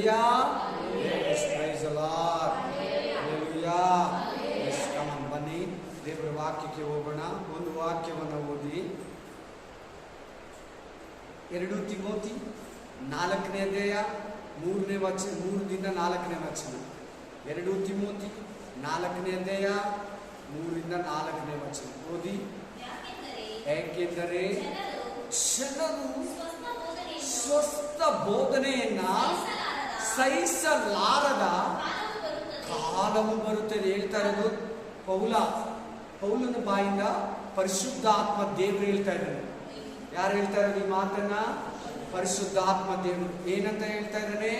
Hallelujah. Yes, praise the Lord. Hallelujah. Yes, come on, ಬನ್ನಿ ದೇವರ ವಾಕ್ಯಕ್ಕೆ ಹೋಗೋಣ. ಒಂದು ವಾಕ್ಯವನ್ನು ಓದಿ. 2 ತಿಮೋತಿ 4ನೇ ಅಧ್ಯಾಯ 3ನೇ ವಚನ 3ರಿಂದ 4ನೇ ವಚನ. 2 ತಿಮೋತಿ 4ನೇ ಅಧ್ಯಾಯ 3ರಿಂದ 4ನೇ ವಚನ ಓದಿ. ಯಾಕೆಂದರೆ ಜನರು ಸ್ವಸ್ಥ ಬೋಧನೆಯನ್ನ ಸಹಿಸಲಾರದ ಕಾಲವು ಬರುತ್ತದೆ. ಹೇಳ್ತಾ ಇರೋದು ಪೌಲನ ಬಾಯಿಂದ ಪರಿಶುದ್ಧಾತ್ಮ ದೇವರು ಹೇಳ್ತಾ ಇದ್ದಾರೆ. ಯಾರು ಹೇಳ್ತಾ ಇರೋದು ಈ ಮಾತನ್ನ? ಪರಿಶುದ್ಧಾತ್ಮ ದೇವರು. ಏನಂತ ಹೇಳ್ತಾ ಇದ್ದಾನೆ?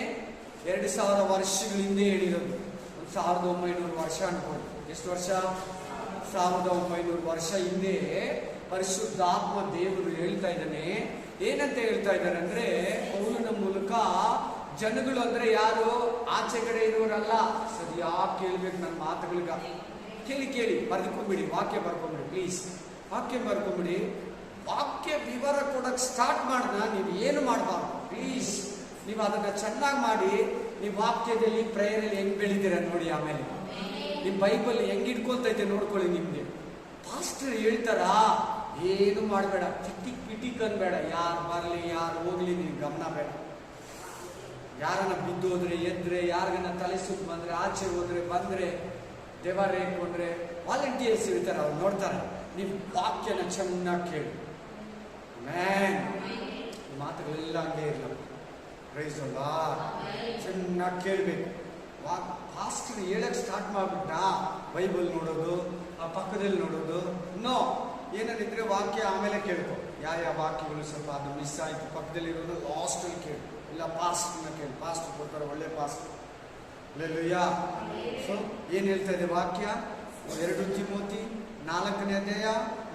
2000 ವರ್ಷಗಳ ಹಿಂದೆ ಹೇಳಿರೋದು. 1900 ವರ್ಷ ಅನ್ಕೊಂಡು. ಎಷ್ಟು ವರ್ಷ? 1900 ವರ್ಷ ಹಿಂದೆ ಪರಿಶುದ್ಧಾತ್ಮ ದೇವರು ಹೇಳ್ತಾ ಇದ್ದಾನೆ. ಏನಂತ ಹೇಳ್ತಾ ಇದ್ದಾರೆ ಅಂದ್ರೆ, ಪೌಲನ ಮೂಲಕ ಜನಗಳು ಅಂದ್ರೆ ಯಾರು? ಆಚೆ ಕಡೆ ಇರೋರಲ್ಲ. ಸರಿಯಾಗಿ ಕೇಳ್ಬೇಕು ನನ್ನ ಮಾತುಗಳಿಗ. ಕೇಳಿ ಬರ್ಕೊಂಬಿಡಿ, ವಾಕ್ಯ ಬರ್ಕೊಂಬಿಡಿ ಪ್ಲೀಸ್. ವಾಕ್ಯ ಬರ್ಕೊಂಬಿಡಿ. ವಾಕ್ಯ ವಿವರ ಕೊಡಕ್ ಸ್ಟಾರ್ಟ್ ಮಾಡಿದ ನೀವು ಏನು ಮಾಡಬಾರ್ದು ಪ್ಲೀಸ್. ನೀವು ಅದನ್ನ ಚೆನ್ನಾಗಿ ಮಾಡಿ. ನೀವು ವಾಕ್ಯದಲ್ಲಿ ಪ್ರೇಯರಲ್ಲಿ ಹೆಂಗ್ ಬೆಳಿತೀರ ನೋಡಿ. ಆಮೇಲೆ ನಿಮ್ ಬೈಬಲ್ ಹೆಂಗ್ ಇಟ್ಕೊಳ್ತೈತೆ ನೋಡ್ಕೊಳ್ಳಿ. ನಿಮ್ಗೆ ಪಾಸ್ಟರ್ ಹೇಳ್ತಾರ ಏನು ಮಾಡಬೇಡ, ಪಿಟಿಕ್ ಅನ್ಬೇಡ. ಯಾರು ಬರ್ಲಿ ಯಾರು ಹೋಗ್ಲಿ ನೀವು ಗಮನ ಬೇಡ. ಯಾರನ್ನ ಬಿದ್ದೋದ್ರೆ ಎದ್ರೆ, ಯಾರಿಗನ್ನ ತಲೆ ಸುತ್ತು ಬಂದ್ರೆ, ಆಚೆ ಹೋದ್ರೆ ಬಂದ್ರೆ, ದೇವರೇ ಕೊಂಡ್ರೆ ವಾಲಂಟಿಯರ್ಸ್ ಇರ್ತಾರೆ, ಅವ್ರು ನೋಡ್ತಾರೆ. ನೀವು ವಾಕ್ಯನ ಚೆನ್ನಾಗಿ ಕೇಳಿ. ಮಾತುಗಳೆಲ್ಲ ಹಂಗೆ ಇರಲ್ಲ. Praise the lord. ಚೆನ್ನಾಗಿ ಕೇಳ್ಬೇಕು. ಪಾಸ್ಟರ್ ಹೇಳಕ್ ಸ್ಟಾರ್ಟ್ ಮಾಡ್ಬಿಟ್ಟ ಬೈಬಲ್ ನೋಡೋದು, ಆ ಪಕ್ಕದಲ್ಲಿ ನೋಡೋದು. ನೋ, ಏನಂದ್ರೆ ವಾಕ್ಯ ಆಮೇಲೆ ಕೇಳ್ಕೊ. ಯಾವ ವಾಕ್ಯಗಳು ಸ್ವಲ್ಪ ಅದು ಮಿಸ್ ಆಯ್ತು ಪಕ್ಕದಲ್ಲಿರೋದು ಲಾಸ್ಟ್ ಅಲ್ಲಿ ಕೇಳು. ಇಲ್ಲ ಪಾಸ್ಟರ್ನ ಕೇಳಿ. ಪಾಸ್ಟರ್ ಕೊಡ್ತಾರೆ, ಒಳ್ಳೆ ಪಾಸ್ಟರ್. ಹಲ್ಲೆಲೂಯಾ. ಸೊ ಏನ್ ಹೇಳ್ತಾ ಇದೆ ವಾಕ್ಯ? 2 ತಿಮೋತಿ 4ನೇ ಅಧ್ಯಾಯ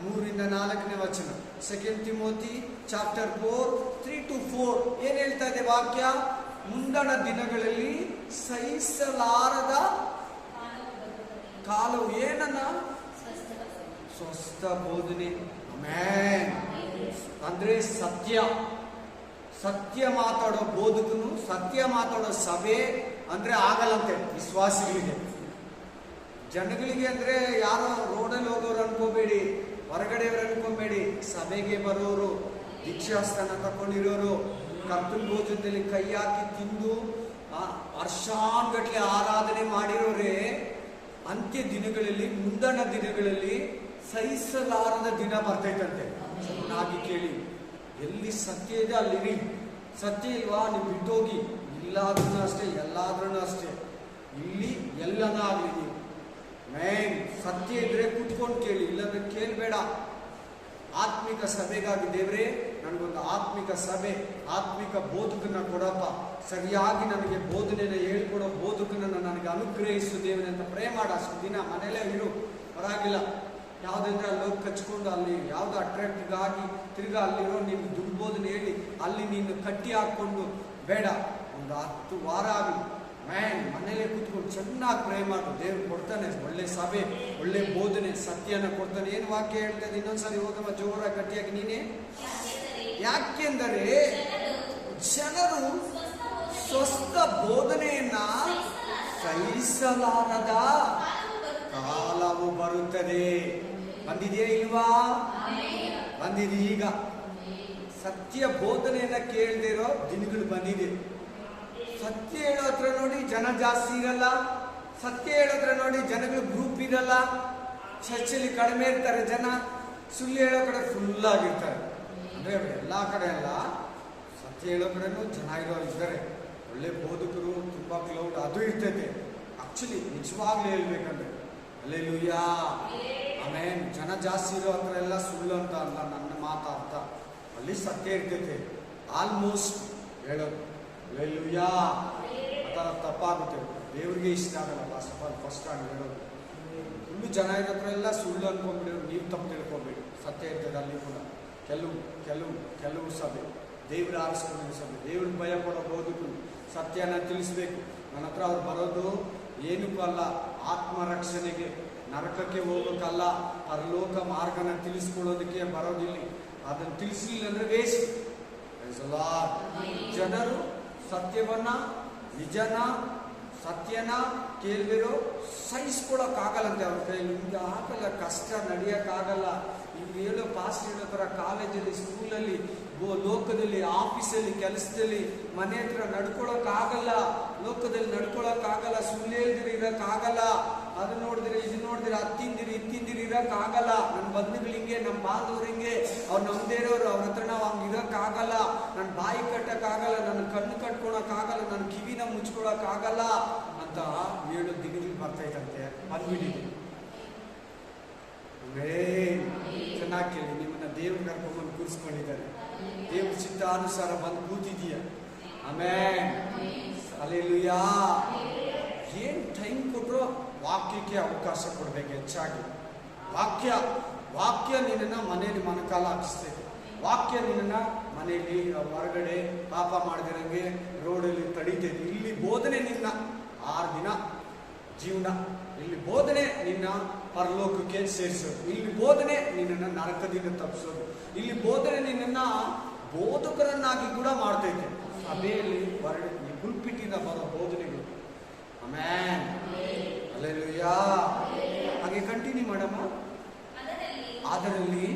3ರಿಂದ 4ನೇ ವಚನ. 2 ತಿಮೋತಿ ಚಾಪ್ಟರ್ 4 3 to 4 ಏನ್ ಹೇಳ್ತಾ ಇದೆ ವಾಕ್ಯ? ಮುಂದಣ ದಿನಗಳಲ್ಲಿ ಸಹಿಸಲಾರದ ಕಾಲವು ಏನನ್ನ? ಸ್ವಸ್ಥ ಬೋಧನೆ. ಆಮೆನ್. ಅಂದ್ರೆ ಸತ್ಯ ಮಾತಾಡೋ ಬೋಧಕನು, ಸತ್ಯ ಮಾತಾಡೋ ಸಭೆ ಅಂದ್ರೆ ಆಗಲ್ಲಂತೆ ವಿಶ್ವಾಸಿಗಳಿಗೆ. ಜನಗಳಿಗೆ ಅಂದ್ರೆ ಯಾರೋ ರೋಡಲ್ಲಿ ಹೋಗೋರು ಅನ್ಕೋಬೇಡಿ, ಹೊರಗಡೆಯವರು ಅನ್ಕೋಬೇಡಿ. ಸಭೆಗೆ ಬರೋರು, ದೀಕ್ಷಾಸ್ಥಾನ ತಕೊಂಡಿರೋರು, ಕರ್ತನ ಭೋಜನದಲ್ಲಿ ಕೈ ಹಾಕಿ ತಿಂದು ವರ್ಷಾನ್ಗಟ್ಲೆ ಆರಾಧನೆ ಮಾಡಿರೋರೇ ಅಂತ್ಯ ದಿನಗಳಲ್ಲಿ, ಮುಂದಣ ದಿನಗಳಲ್ಲಿ ಸಹಿಸಲಾರದ ದಿನ ಬರ್ತೈತಂತೆ. ಚೆನ್ನಾಗಿ ಕೇಳಿ. ಎಲ್ಲಿ ಸತ್ಯ ಇದೆ ಅಲ್ಲಿರಿ. ಸತ್ಯ ಇಲ್ವಾ ನೀವು ಬಿಟ್ಟೋಗಿ. ಇಲ್ಲಾದ್ರೂ ಅಷ್ಟೇ, ಎಲ್ಲಾದ್ರೂ ಅಷ್ಟೇ. ಇಲ್ಲಿ ಎಲ್ಲನ ಆಗ್ಲಿ ನೀವು ಮೇನ್ ಸತ್ಯ ಇದ್ರೆ ಕೂತ್ಕೊಂಡು ಕೇಳಿ, ಇಲ್ಲಾಂದ್ರೆ ಕೇಳಬೇಡ. ಆತ್ಮಿಕ ಸಭೆಗಾಗಿ ದೇವ್ರೆ ನನಗೊಂದು ಆತ್ಮಿಕ ಸಭೆ, ಆತ್ಮಿಕ ಬೋಧಕನ ಕೊಡಪ್ಪ. ಸರಿಯಾಗಿ ನನಗೆ ಬೋಧನೆನ ಹೇಳ್ಕೊಡೋ ಬೋಧಕನನ್ನು ನನಗೆ ಅನುಗ್ರಹಿಸು ದೇವರೇ ಅಂತ ಪ್ರೇ ಮಾಡ. ಅಷ್ಟು ದಿನ ಮನೇಲೇ ಇರು, ಪರವಾಗಿಲ್ಲ. ಯಾವುದಂದ್ರೆ ಅಲ್ಲಿ ಹೋಗಿ ಕಚ್ಕೊಂಡು ಅಲ್ಲಿ ಯಾವ್ದು ಅಟ್ರಾಕ್ಟಿಗಾಗಿ ತಿರ್ಗಾ ಅಲ್ಲಿರೋ ನಿಮ್ಗೆ ದುರ್ಬೋಧನೆ ಹೇಳಿ ಅಲ್ಲಿ ನೀನು ಕಟ್ಟಿ ಹಾಕೊಂಡು ಬೇಡ. ಒಂದು 10 ವಾರ ಆಗಲಿ ಮನೇಲೆ ಕೂತ್ಕೊಂಡು ಚೆನ್ನಾಗಿ ಪ್ರೇ ಮಾಡು. ದೇವ್ರು ಕೊಡ್ತಾನೆ ಒಳ್ಳೆ ಸಭೆ, ಒಳ್ಳೆ ಬೋಧನೆ, ಸತ್ಯನ ಕೊಡ್ತಾನೆ. ಏನು ವಾಕ್ಯ ಹೇಳ್ತದೆ? ಇನ್ನೊಂದ್ಸರಿ ಹೋಗಮ್ಮ ಜೋರಾಗಿ ಗಟ್ಟಿಯಾಗಿ ನೀನೇ. ಯಾಕೆಂದರೆ ಜನರು ಸ್ವಸ್ಥ ಬೋಧನೆಯನ್ನ ಸಹಿಸಲಾರದ ಕಾಲವು ಬರುತ್ತದೆ. ಬಂದಿದೆಯಾ ಇಲ್ವಾ? ಬಂದಿದೆ. ಈಗ ಸತ್ಯ ಬೋಧನೆಯನ್ನ ಕೇಳದಿರೋ ದಿನಗಳು ಬಂದಿದೆ. ಸತ್ಯ ಹೇಳೋತ್ರ ನೋಡಿ ಜನ ಜಾಸ್ತಿ ಇರಲ್ಲ. ಸತ್ಯ ಹೇಳೋದ್ರ ನೋಡಿ ಜನಗಳು ಗ್ರೂಪ್ ಇರಲ್ಲ. ಚರ್ಚಲ್ಲಿ ಕಡಿಮೆ ಇರ್ತಾರೆ ಜನ. ಸುಳ್ಳು ಹೇಳೋ ಕಡೆ ಫುಲ್ ಆಗಿರ್ತಾರೆ. ಅಂದ್ರೆ ಎಲ್ಲಾ ಕಡೆ ಅಲ್ಲ, ಸತ್ಯ ಹೇಳೋ ಕಡೆನೂ ಜನ ಇರೋರು ಇದ್ದಾರೆ. ಒಳ್ಳೆ ಬೋಧಕರು, ತುಂಬಾ ಕ್ಲೌಡ್ ಅದು ಇರ್ತೈತೆ. ಆಕ್ಚುಲಿ ನಿಜವಾಗ್ಲೂ ಹೇಳ್ಬೇಕಂದ್ರೆ ಹಲ್ಲೆಲೂಯಾ. ಆಮೇನ್. ಜನ ಜಾಸ್ತಿ ಇರೋ ಹತ್ರ ಎಲ್ಲ ಸುಳ್ಳು ಅಂತ ಅಲ್ಲ ನನ್ನ ಮಾತಾ ಅರ್ಥ. ಅಲ್ಲಿ ಸತ್ಯ ಇರ್ತೈತೆ ಆಲ್ಮೋಸ್ಟ್ ಹೇಳೋದು. ಹಲ್ಲೆಲೂಯಾ. ಆ ಥರ ತಪ್ಪಾಗುತ್ತೆ, ದೇವ್ರಿಗೆ ಇಷ್ಟ ಆಗಲ್ಲ. ಫಸ್ಟ್ ಆಗಿ ಹೇಳೋದು. ಫುಲ್ಲು ಜನ ಇರೋ ಹತ್ರ ಎಲ್ಲ ಸುಳ್ಳು ಅನ್ಕೊಂಡ್ಬಿಡೋರು. ನೀವು ತಪ್ಪು ತಿಳ್ಕೊಬೇಡಿ, ಸತ್ಯ ಇರ್ತದೆ ಅಲ್ಲಿ ಕೂಡ. ಕೆಲವು ಸಭೆ ದೇವ್ರ ಆರಿಸ್ಕೊಂಡಿರೋ ಸಭೆ, ದೇವ್ರ ಭಯ ಪಡೋ ಬೋಧಕರು ಸತ್ಯನ ತಿಳಿಸ್ಬೇಕು. ನನ್ನ ಹತ್ರ ಅವ್ರು ಬರೋದು ಏನಕ್ಕೂ ಅಲ್ಲ, ಆತ್ಮರಕ್ಷಣೆಗೆ, ನರಕಕ್ಕೆ ಹೋಗೋಕ್ಕಲ್ಲ, ಪರಲೋಕ ಮಾರ್ಗನ ತಿಳಿಸ್ಕೊಡೋದಕ್ಕೆ ಬರೋದಿಲ್ಲ. ಅದನ್ನು ತಿಳಿಸಲಿಲ್ಲ ಅಂದ್ರೆ ವೇಸ್ಟ್. ಜನರು ಸತ್ಯವನ್ನ ನಿಜನ ಸತ್ಯನ ಕೇಳಿದಿರೋ ಸಹಿಸ್ಕೊಳಕ್ಕಾಗಲ್ಲಂತೆ ಅವ್ರ ಕೈಯಲ್ಲಿ. ನಿಮ್ಗೆ ಆಗಲ್ಲ, ಕಷ್ಟ, ನಡೆಯೋಕ್ಕಾಗಲ್ಲ. ಇಲ್ಲಿ ಹೇಳೋ ಪಾಸ್ಟ್ ಹೇಳೋ ಥರ ಕಾಲೇಜಲ್ಲಿ, ಸ್ಕೂಲಲ್ಲಿ, ಲೋಕದಲ್ಲಿ, ಆಫೀಸಲ್ಲಿ, ಕೆಲಸದಲ್ಲಿ, ಮನೆ ಹತ್ರ ನಡ್ಕೊಳಕ್ಕಾಗಲ್ಲ. ಲೋಕದಲ್ಲಿ ನಡ್ಕೊಳಕ್ಕಾಗಲ್ಲ. ಸುಳ್ಳು ಹೇಳ್ದಿರಿ ಇರೋಕ್ಕಾಗಲ್ಲ. ಅದು ನೋಡಿದಿರಿ, ಇದು ನೋಡಿದಿರಿ, ಹತ್ತಿಂದಿರಿ, ಇತ್ತಿಂದಿರಿ ಇರೋಕ್ಕಾಗಲ್ಲ. ನನ್ನ ಬಂಧುಗಳು ಹಿಂಗೆ, ನಮ್ಮ ಬಾಂಧವ್ರು ಹಿಂಗೆ, ಅವ್ರು ನಮ್ದೇ ಇರೋರು, ಅವ್ರ ಹತ್ರ ನಾವು ಹಂಗೆ ಇರೋಕ್ಕಾಗಲ್ಲ. ನನ್ನ ಬಾಯಿ ಕಟ್ಟಕ್ಕಾಗಲ್ಲ, ನನ್ನ ಕಣ್ಣು ಕಟ್ಕೊಳಕ್ಕಾಗಲ್ಲ, ನನ್ನ ಕಿವಿನ ಮುಚ್ಕೊಳಕ್ಕಾಗಲ್ಲ ಅಂತ 7 ದಿನಗಳು ಬರ್ತೈತಂತೆ. ಬಂದ್ಬಿಟ್ಟಿದೆ. ಚೆನ್ನಾಗಿ ಕೇಳಿ, ನಿಮ್ಮನ್ನ ದೇವ್ರ ಕರ್ಕೊಂಡ್ಬಂದು ಕೂರಿಸ್ಕೊಂಡಿದ್ದಾರೆ. ದೇವ್ರ ಚಿತ್ತಾನುಸಾರ ಬಂದು ಕೂತಿದೀಯ. ಆಮೇಲೆ ಹಲ್ಲೆಲೂಯಾ. ಏನ್ ಟೈಮ್ ಕೊಟ್ರು ವಾಕ್ಯಕ್ಕೆ ಅವಕಾಶ ಕೊಡ್ಬೇಕು. ಹೆಚ್ಚಾಗಿ ವಾಕ್ಯ ನಿನ್ನ ಮನೆಯಲ್ಲಿ ಮೊಣಕಾಲ ಹಾಕಿಸ್ತೈತೆ. ವಾಕ್ಯ ನಿನ್ನ ಮನೆಯಲ್ಲಿ ಹೊರಗಡೆ ಪಾಪ ಮಾಡಿದಿರಂಗೆ ರೋಡಲ್ಲಿ ತಡೀತೈತೆ. ಇಲ್ಲಿ ಬೋಧನೆ ನಿನ್ನ 6 ದಿನ ಜೀವನ. ಇಲ್ಲಿ ಬೋಧನೆ ನಿನ್ನ ಪರಲೋಕಕ್ಕೆ ಸೇರಿಸೋದು. ಇಲ್ಲಿ ಬೋಧನೆ ನಿನ್ನನ್ನು ನರಕದಿಂದ ತಪ್ಪಿಸೋದು. ಇಲ್ಲಿ ಬೋಧನೆ ನಿನ್ನನ್ನು ಬೋಧಕರನ್ನಾಗಿ ಕೂಡ ಮಾಡ್ತೈತೆ. ಸಭೆಯಲ್ಲಿ ಈ ಪುಲ್ಪಿಟಿಂದ ಬರೋ ಬೋಧನೆಗಳು. Amen, hallelujah. ಹಾಗೆ ಕಂಟಿನ್ಯೂ ಮಾಡಮ್ಮ. ಅದರಲ್ಲಿ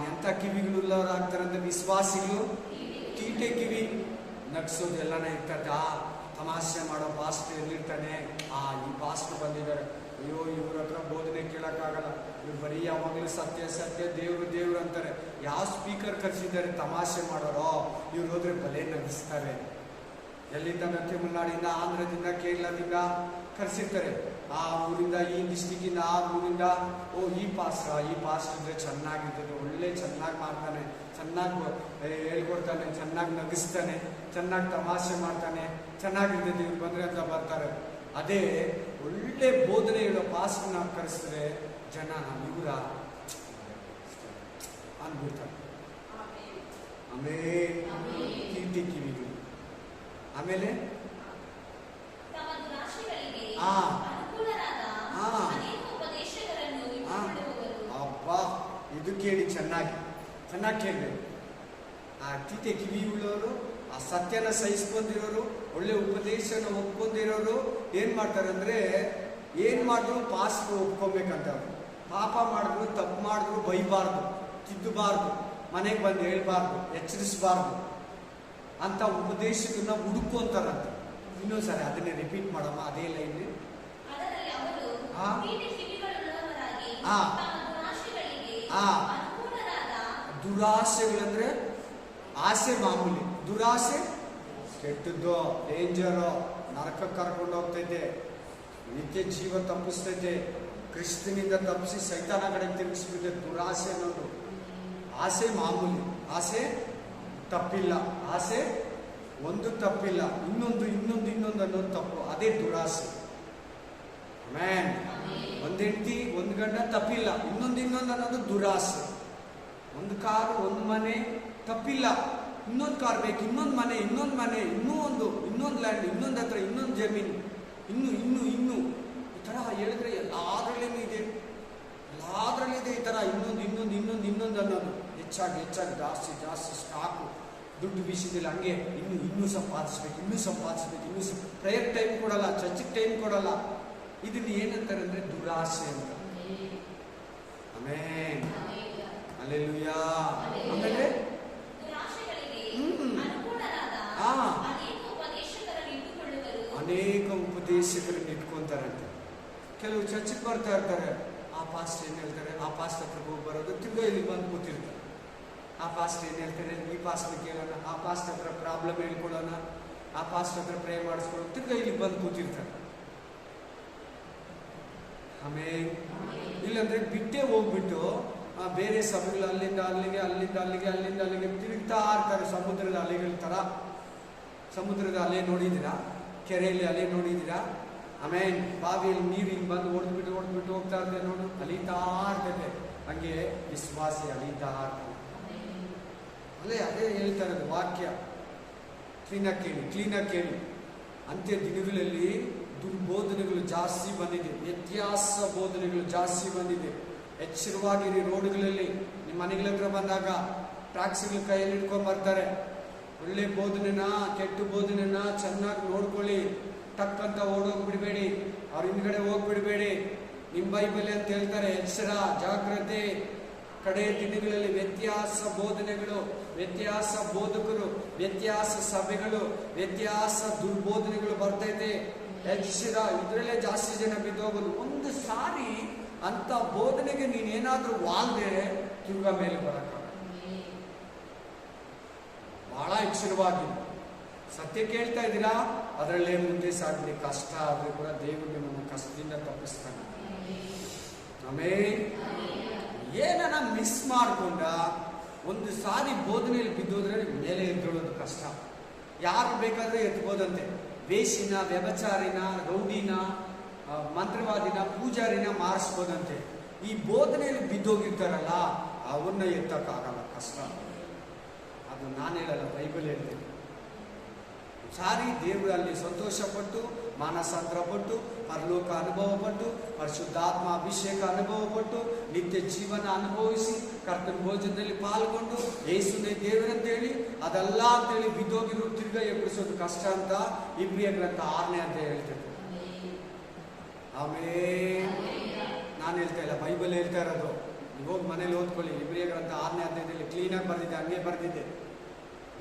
ಎಂಥ ಕಿವಿಗಳುಳ್ಳವರಾಗ್ತಾರಂದ್ರೆ ವಿಶ್ವಾಸಿಗಳು ತೀಟೆ ಕಿವಿ ನಗ್ಸೋದು ಎಲ್ಲಾನ ಇರ್ತದ. ತಮಾಷೆ ಮಾಡೋ ಪಾಸ್ಟ್ ಎಲ್ಲಿರ್ತಾನೆ. ಈ ಪಾಸ್ಟ್ ಬಂದಿದ್ದಾರೆ, ಅಯ್ಯೋ ಇವ್ರ ಹತ್ರ ಬೋಧನೆ ಕೇಳಕ್ಕಾಗಲ್ಲ, ಇವ್ರು ಬರೀ ಯಾವಾಗಲೂ ಸತ್ಯ ಸತ್ಯ ದೇವ್ರು ಅಂತಾರೆ. ಯಾವ ಸ್ಪೀಕರ್ ಕರ್ಸಿದ್ದಾರೆ ತಮಾಷೆ ಮಾಡೋರು? ಇವ್ರು ಹೋದ್ರೆ ಬಲೆ ನಗಿಸ್ತಾರೆ. ಎಲ್ಲಿಂದ ತಮಿಳ್ನಾಡಿಂದ, ಆಂಧ್ರದಿಂದ, ಕೇರಳದಿಂದ ಕರ್ಸಿರ್ತಾರೆ. ಆ ಊರಿಂದ, ಈ ಡಿಸ್ಟಿಕ್ಕಿಂದ, ಆ ಊರಿಂದ. ಈ ಪಾಸ್ಟ್ ಇದ್ರೆ ಚೆನ್ನಾಗಿರ್ತದೆ, ಒಳ್ಳೆ ಚೆನ್ನಾಗಿ ಮಾಡ್ತಾನೆ, ಚೆನ್ನಾಗಿ ಹೇಳ್ಕೊಡ್ತಾನೆ, ಚೆನ್ನಾಗಿ ನಗಿಸ್ತಾನೆ, ಚೆನ್ನಾಗಿ ತಮಾಷೆ ಮಾಡ್ತಾನೆ, ಚೆನ್ನಾಗಿರ್ತದೆ ಇವ್ರು ಬಂದ್ರೆ ಅಂತ ಬರ್ತಾರೆ. ಅದೇ ಒಳ್ಳೆ ಬೋಧನೆ ಹೇಳೋ ಪಾಸ್ಟ್ನ ಕರೆಸಿದ್ರೆ ಜನ ಇವರ ಅಂದ್ಬಿಡ್ತಾರೆ. ಆಮೇಲೆ ಕೀರ್ತಿ ಕಿವಿಗಳು. ಆಮೇಲೆ ಅಬ್ಬಾ, ಇದು ಕೇಳಿ ಚೆನ್ನಾಗಿ ಕೇಳಬೇಕು. ಆ ತೀಟೆ ಕಿವಿ ಉಳ್ಳವರು, ಆ ಸತ್ಯನ ಸಹಿಸ್ಕೊಂಡಿರೋರು, ಒಳ್ಳೆ ಉಪದೇಶನ ಒಪ್ಕೊಂಡಿರೋರು ಏನ್ ಮಾಡ್ತಾರೆ ಅಂದ್ರೆ, ಏನ್ ಮಾಡಿದ್ರು ಪಾಸ್ಟ್ ಒಪ್ಕೊಬೇಕಂತ. ಅವರು ಪಾಪ ಮಾಡಿದ್ರು, ತಪ್ಪು ಮಾಡಿದ್ರು ಬೈಬಾರ್ದು, ತಿದ್ದಬಾರ್ದು, ಮನೆಗೆ ಬಂದು ಹೇಳ್ಬಾರ್ದು, ಎಚ್ಚರಿಸಬಾರ್ದು ಅಂತ ಉಪದೇಶಕನ್ನ ಹುಡುಕು ಅಂತಾರಂತೆ. ಇನ್ನೊಂದ್ಸರಿ ಅದನ್ನೇ ರಿಪೀಟ್ ಮಾಡಮ್ಮ, ಅದೇ ಲೈನ್. ದುರಾಸೆಗಳಂದ್ರೆ ಆಸೆ ಮಾಮೂಲಿ. ದುರಾಸೆ ಕೆಟ್ಟದ್ದು, ಡೇಂಜರು, ನರಕಕ್ಕೆ ಕರ್ಕೊಂಡು ಹೋಗ್ತೈತೆ, ನಿತ್ಯ ಜೀವ ತಪ್ಪಿಸ್ತೈತೆ, ಕ್ರಿಸ್ತನಿಂದ ತಪ್ಪಿಸಿ ಸೈತಾನ ಕಡೆ ತಿರುಗಿಸ್ಬಿಟ್ಟೆ ದುರಾಸೆ ಅನ್ನೋದು. ಆಸೆ ಮಾಮೂಲಿ, ಆಸೆ ತಪ್ಪಿಲ್ಲ, ಆಸೆ ಒಂದು ತಪ್ಪಿಲ್ಲ, ಇನ್ನೊಂದು ಅನ್ನೋದು ತಪ್ಪು, ಅದೇ ದುರಾಸೆ. ಮ್ಯಾನ್, ಒಂದು ಹೆಂಡತಿ ಒಂದು ಗಂಡ ತಪ್ಪಿಲ್ಲ, ಇನ್ನೊಂದು ಅನ್ನೋದು ದುರಾಸೆ. ಒಂದು ಕಾರು, ಒಂದು ಮನೆ ತಪ್ಪಿಲ್ಲ, ಇನ್ನೊಂದು ಕಾರ್ ಬೇಕು, ಇನ್ನೊಂದು ಮನೆ, ಇನ್ನೊಂದು ಲ್ಯಾಂಡ್, ಇನ್ನೊಂದು ಹತ್ರ, ಇನ್ನೊಂದು ಜಮೀನು, ಇನ್ನು ಈ ಥರ ಹೇಳಿದ್ರೆ ಎಲ್ಲಾದ್ರಲ್ಲೇನು ಇದೆ ಈ ಥರ ಇನ್ನೊಂದು ಅನ್ನೋದು. ಹೆಚ್ಚಾಗಿ ಜಾಸ್ತಿ ಸ್ಟಾಕು, ದುಡ್ಡು ವಿಷಯದಲ್ಲಿ ಹಂಗೆ ಇನ್ನೂ ಸಂಪಾದಿಸ್ಬೇಕು, ಪ್ರೇಯರ್ ಟೈಮ್ ಕೊಡಲ್ಲ, ಚರ್ಚಿಗೆ ಟೈಮ್ ಕೊಡಲ್ಲ. ಇದನ್ನ ಏನಂತಾರೆ ಅಂದ್ರೆ ದುರಾಸೆ ಅಂತ. Amen, hallelujah. ಆಮೇಲೆ ಅನೇಕ ಉಪದೇಶಕರನ್ನು ಇಟ್ಕೊಂತಾರಂತೆ. ಕೆಲವು ಚರ್ಚಿಗೆ ಬರ್ತಾ ಇರ್ತಾರೆ, ಆ ಪಾಸ್ಟ್ ಏನ್ ಹೇಳ್ತಾರೆ, ಆ ಪಾಸ್ಟ್ ಹತ್ರ ಹೋಗಿ ಬರೋದು, ತಿರ್ಗಾ ಇಲ್ಲಿ ಬಂದು ಕೂತಿರ್ತಾರೆ. ಆ ಪಾಸ್ಟ್ ಏನ್ ಹೇಳ್ತಾರೆ, ಈ ಪಾಸ್ಟ್ ಕೇಳೋಣ, ಆ ಪಾಸ್ಟ್ ಹತ್ರ ಪ್ರಾಬ್ಲಮ್ ಹೇಳ್ಕೊಡೋಣ, ಆ ಪಾಸ್ಟ್ ಹತ್ರ ಪ್ರೇ ಮಾಡಿಸ್ಕೊಳ್ಳೋಣ, ತಿರ್ಗಾ ಇಲ್ಲಿ ಬಂದು ಕೂತಿರ್ತಾರೆ. ಆಮೇಲೆ ಇಲ್ಲಾಂದ್ರೆ ಬಿಟ್ಟೇ ಹೋಗ್ಬಿಟ್ಟು ಬೇರೆ ಸಭೆಗಳು ಅಲ್ಲಿಂದ ಅಲ್ಲಿಗೆ ತಿರುಗ್ತಾ ಇರ್ತಾರೆ. ಸಮುದ್ರದ ಅಲೆಗಳ ತರ. ಸಮುದ್ರದ ಅಲೆ ನೋಡಿದ್ದೀರಾ? ಕೆರೆಯಲ್ಲಿ ಅಲೆ ನೋಡಿದ್ದೀರಾ? ಆಮೇಲೆ ಬಾವಿಯಲ್ಲಿ ನೀರು ಹಿಂಗೆ ಬಂದು ಹೊಡೆದ್ಬಿಟ್ಟು ಹೋಗ್ತಾ ಇರ್ತದೆ ನೋಡು, ಅಲಿತಾ ಇರ್ತದೆ. ಹಂಗೆ ವಿಶ್ವಾಸಿ ಅಲಿತಾ ಇರ್ತಾನೆ. ಅದೇ ಹೇಳ್ತಾ ಇರೋದು ವಾಕ್ಯ. ಕ್ಲೀನಾಗಿ ಕೇಳಿ. ಅಂತ್ಯ ದಿನಗಳಲ್ಲಿ ದುರ್ಬೋಧನೆಗಳು ಜಾಸ್ತಿ ಬಂದಿದೆ, ವ್ಯತ್ಯಾಸ ಬೋಧನೆಗಳು ಜಾಸ್ತಿ ಬಂದಿದೆ. ಎಚ್ಚರವಾಗಿರಿ. ರೋಡ್ಗಳಲ್ಲಿ ನಿಮ್ಮ ಮನೆಗಳ ಹತ್ರ ಬಂದಾಗ ಟ್ಯಾಕ್ಸಿಗಳು ಕೈಯಲ್ಲಿ ಹಿಡ್ಕೊಂಡು ಬರ್ತಾರೆ. ಒಳ್ಳೆ ಬೋಧನೆನ ಕೆಟ್ಟ ಬೋಧನೆನ ಚೆನ್ನಾಗಿ ನೋಡ್ಕೊಳ್ಳಿ. ಟಕ್ಕಂತ ಓಡೋಗ್ಬಿಡ್ಬೇಡಿ, ಅವ್ರ ಹಿಂದ್ಗಡೆ ಹೋಗ್ಬಿಡ್ಬೇಡಿ. ನಿಮ್ಮ ಬೈಬಲ್ ಅಂತ ಹೇಳ್ತಾರೆ, ಎಚ್ಚರ, ಜಾಗ್ರತೆ. ಕಡೆ ದಿನಗಳಲ್ಲಿ ವ್ಯತ್ಯಾಸ ಬೋಧನೆಗಳು, ವ್ಯತ್ಯಾಸ ಬೋಧಕರು, ವ್ಯತ್ಯಾಸ ಸಭೆಗಳು, ವ್ಯತ್ಯಾಸ ದುರ್ಬೋಧನೆಗಳು ಬರ್ತೈತೆ. ಎಚ್ಚರ, ಇದರಲ್ಲೇ ಜಾಸ್ತಿ ಜನ ಬಿದ್ದೋಗೋದು. ಒಂದು ಸಾರಿ ಅಂತ ಬೋಧನೆಗೆ ನೀನೇನಾದ್ರೂ ವಾಲ್ದೆ ತಿರ್ಗಾ ಮೇಲೆ ಬರಕ ಬಹಳ ಎಚ್ಚರವಾಗಿ ಸತ್ಯ ಕೇಳ್ತಾ ಇದ್ದೀರಾ, ಅದರಲ್ಲೇ ಮುಂದೆ ಸಾಗಲಿ. ಕಷ್ಟ ಆದ್ರೆ ಕೂಡ ದೇವರು ನಿಮ್ಮನ್ನು ಕಷ್ಟದಿಂದ ತಪ್ಪಿಸ್ತಾನೆ. ಆಮೇಲೆ ಏನನ್ನ ಮಿಸ್ ಮಾಡ್ಕೊಂಡ ಒಂದು ಸಾರಿ ಬೋಧನೆಯಲ್ಲಿ ಬಿದ್ದೋದ್ರೆ ಮೇಲೆ ಎದ್ದೋಳೋದು ಕಷ್ಟ. ಯಾರು ಬೇಕಾದ್ರೆ ಎತ್ಬೋದಂತೆ. ವೇಷಿನ, ವ್ಯಭಚಾರಿನ, ರೌಡಿನ, ಮಂತ್ರವಾದಿನ, ಪೂಜಾರಿನ ಮಾರಿಸ್ಬೋದಂತೆ. ಈ ಬೋಧನೆಯಲ್ಲಿ ಬಿದ್ದೋಗಿರ್ತಾರಲ್ಲ ಅವನ್ನ ಎತ್ತಕ್ಕಾಗಲ್ಲ, ಕಷ್ಟ. ಅದು ನಾನು ಹೇಳಲ್ಲ, ಬೈಬಲ್ ಹೇಳ್ತೇನೆ. ಸಾರಿ ದೇವರು ಅಲ್ಲಿ ಸಂತೋಷ ಪಟ್ಟು, ಮಾನಸಾಂತರ ಪಟ್ಟು, ಪರಲೋಕ ಅನುಭವ ಪಟ್ಟು, ಪರಿಶುದ್ಧಾತ್ಮ ಅಭಿಷೇಕ ಅನುಭವ ಪಟ್ಟು, ನಿತ್ಯ ಜೀವನ ಅನುಭವಿಸಿ, ಕರ್ತನ ಭೋಜನದಲ್ಲಿ ಪಾಲ್ಗೊಂಡು ಯೇಸುನೇ ದೇವರಂತೇಳಿ ಅದೆಲ್ಲ ಅಂತೇಳಿ ಬಿದ್ದೋಗಿರೋ ತಿರ್ಗಾ ಎಬ್ಬಿಸೋದು ಕಷ್ಟ ಅಂತ ಇಬ್ರಿಯ ಗ್ರಂಥ 6ನೇ ಅಂತ ಹೇಳ್ತೇನೆ. ಆಮೇಲೆ ನಾನು ಹೇಳ್ತಾ ಇಲ್ಲ, ಬೈಬಲ್ ಹೇಳ್ತಾ ಇರೋದು. ನೀವು ಹೋಗಿ ಮನೇಲಿ ಓದ್ಕೊಳ್ಳಿ. ಇಬ್ರಿಯ ಗ್ರಂಥ 6ನೇ ಅಧ್ಯಾಯದಲ್ಲಿ ಕ್ಲೀನಾಗಿ ಬರೆದಿದ್ದೆ, ಹಂಗೆ ಬರೆದಿದ್ದೆ.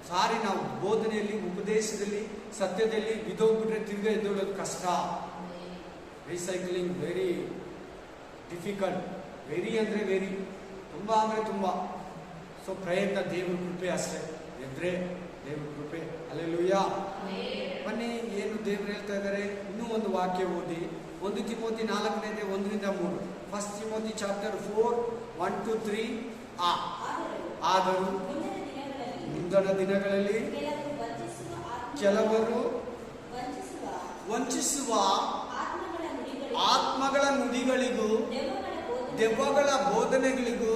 ಸಾರಿ ನಾವು ಬೋಧನೆಯಲ್ಲಿ, ಉಪದೇಶದಲ್ಲಿ, ಸತ್ಯದಲ್ಲಿ ಬಿದ್ದೋಗ್ಬಿಟ್ರೆ ತಿರ್ಗಾ ಎದ್ದೋಳೋದು ಕಷ್ಟ. Recycling very difficult. ವೆರಿ ಅಂದರೆ ವೆರಿ, ತುಂಬ ಅಂದರೆ ತುಂಬ. ಸೊ ಪ್ರಯತ್ನ, ದೇವ್ರ ಕೃಪೆ ಅಷ್ಟೇ. ಎದ್ರೆ ದೇವ್ರ ಕೃಪೆ. ಹಲ್ಲೆಲೂಯಾ. ಬನ್ನಿ, ಏನು ದೇವ್ರು ಹೇಳ್ತಾ ಇದ್ದಾರೆ. ಇನ್ನೂ ಒಂದು ವಾಕ್ಯ ಓದಿ. 1 ತಿಮೋತಿ 4ನೇ 1-3. 1 ತಿಮೋತಿ ಚಾಪ್ಟರ್ 4 1-3. ಆದರೂ ಮುಂದಿನ ದಿನಗಳಲ್ಲಿ ಕೆಲವರು ವಂಚಿಸುವ ಆತ್ಮಗಳ ನುಡಿಗಳಿಗೂ ದೆವ್ವಗಳ ಬೋಧನೆಗಳಿಗೂ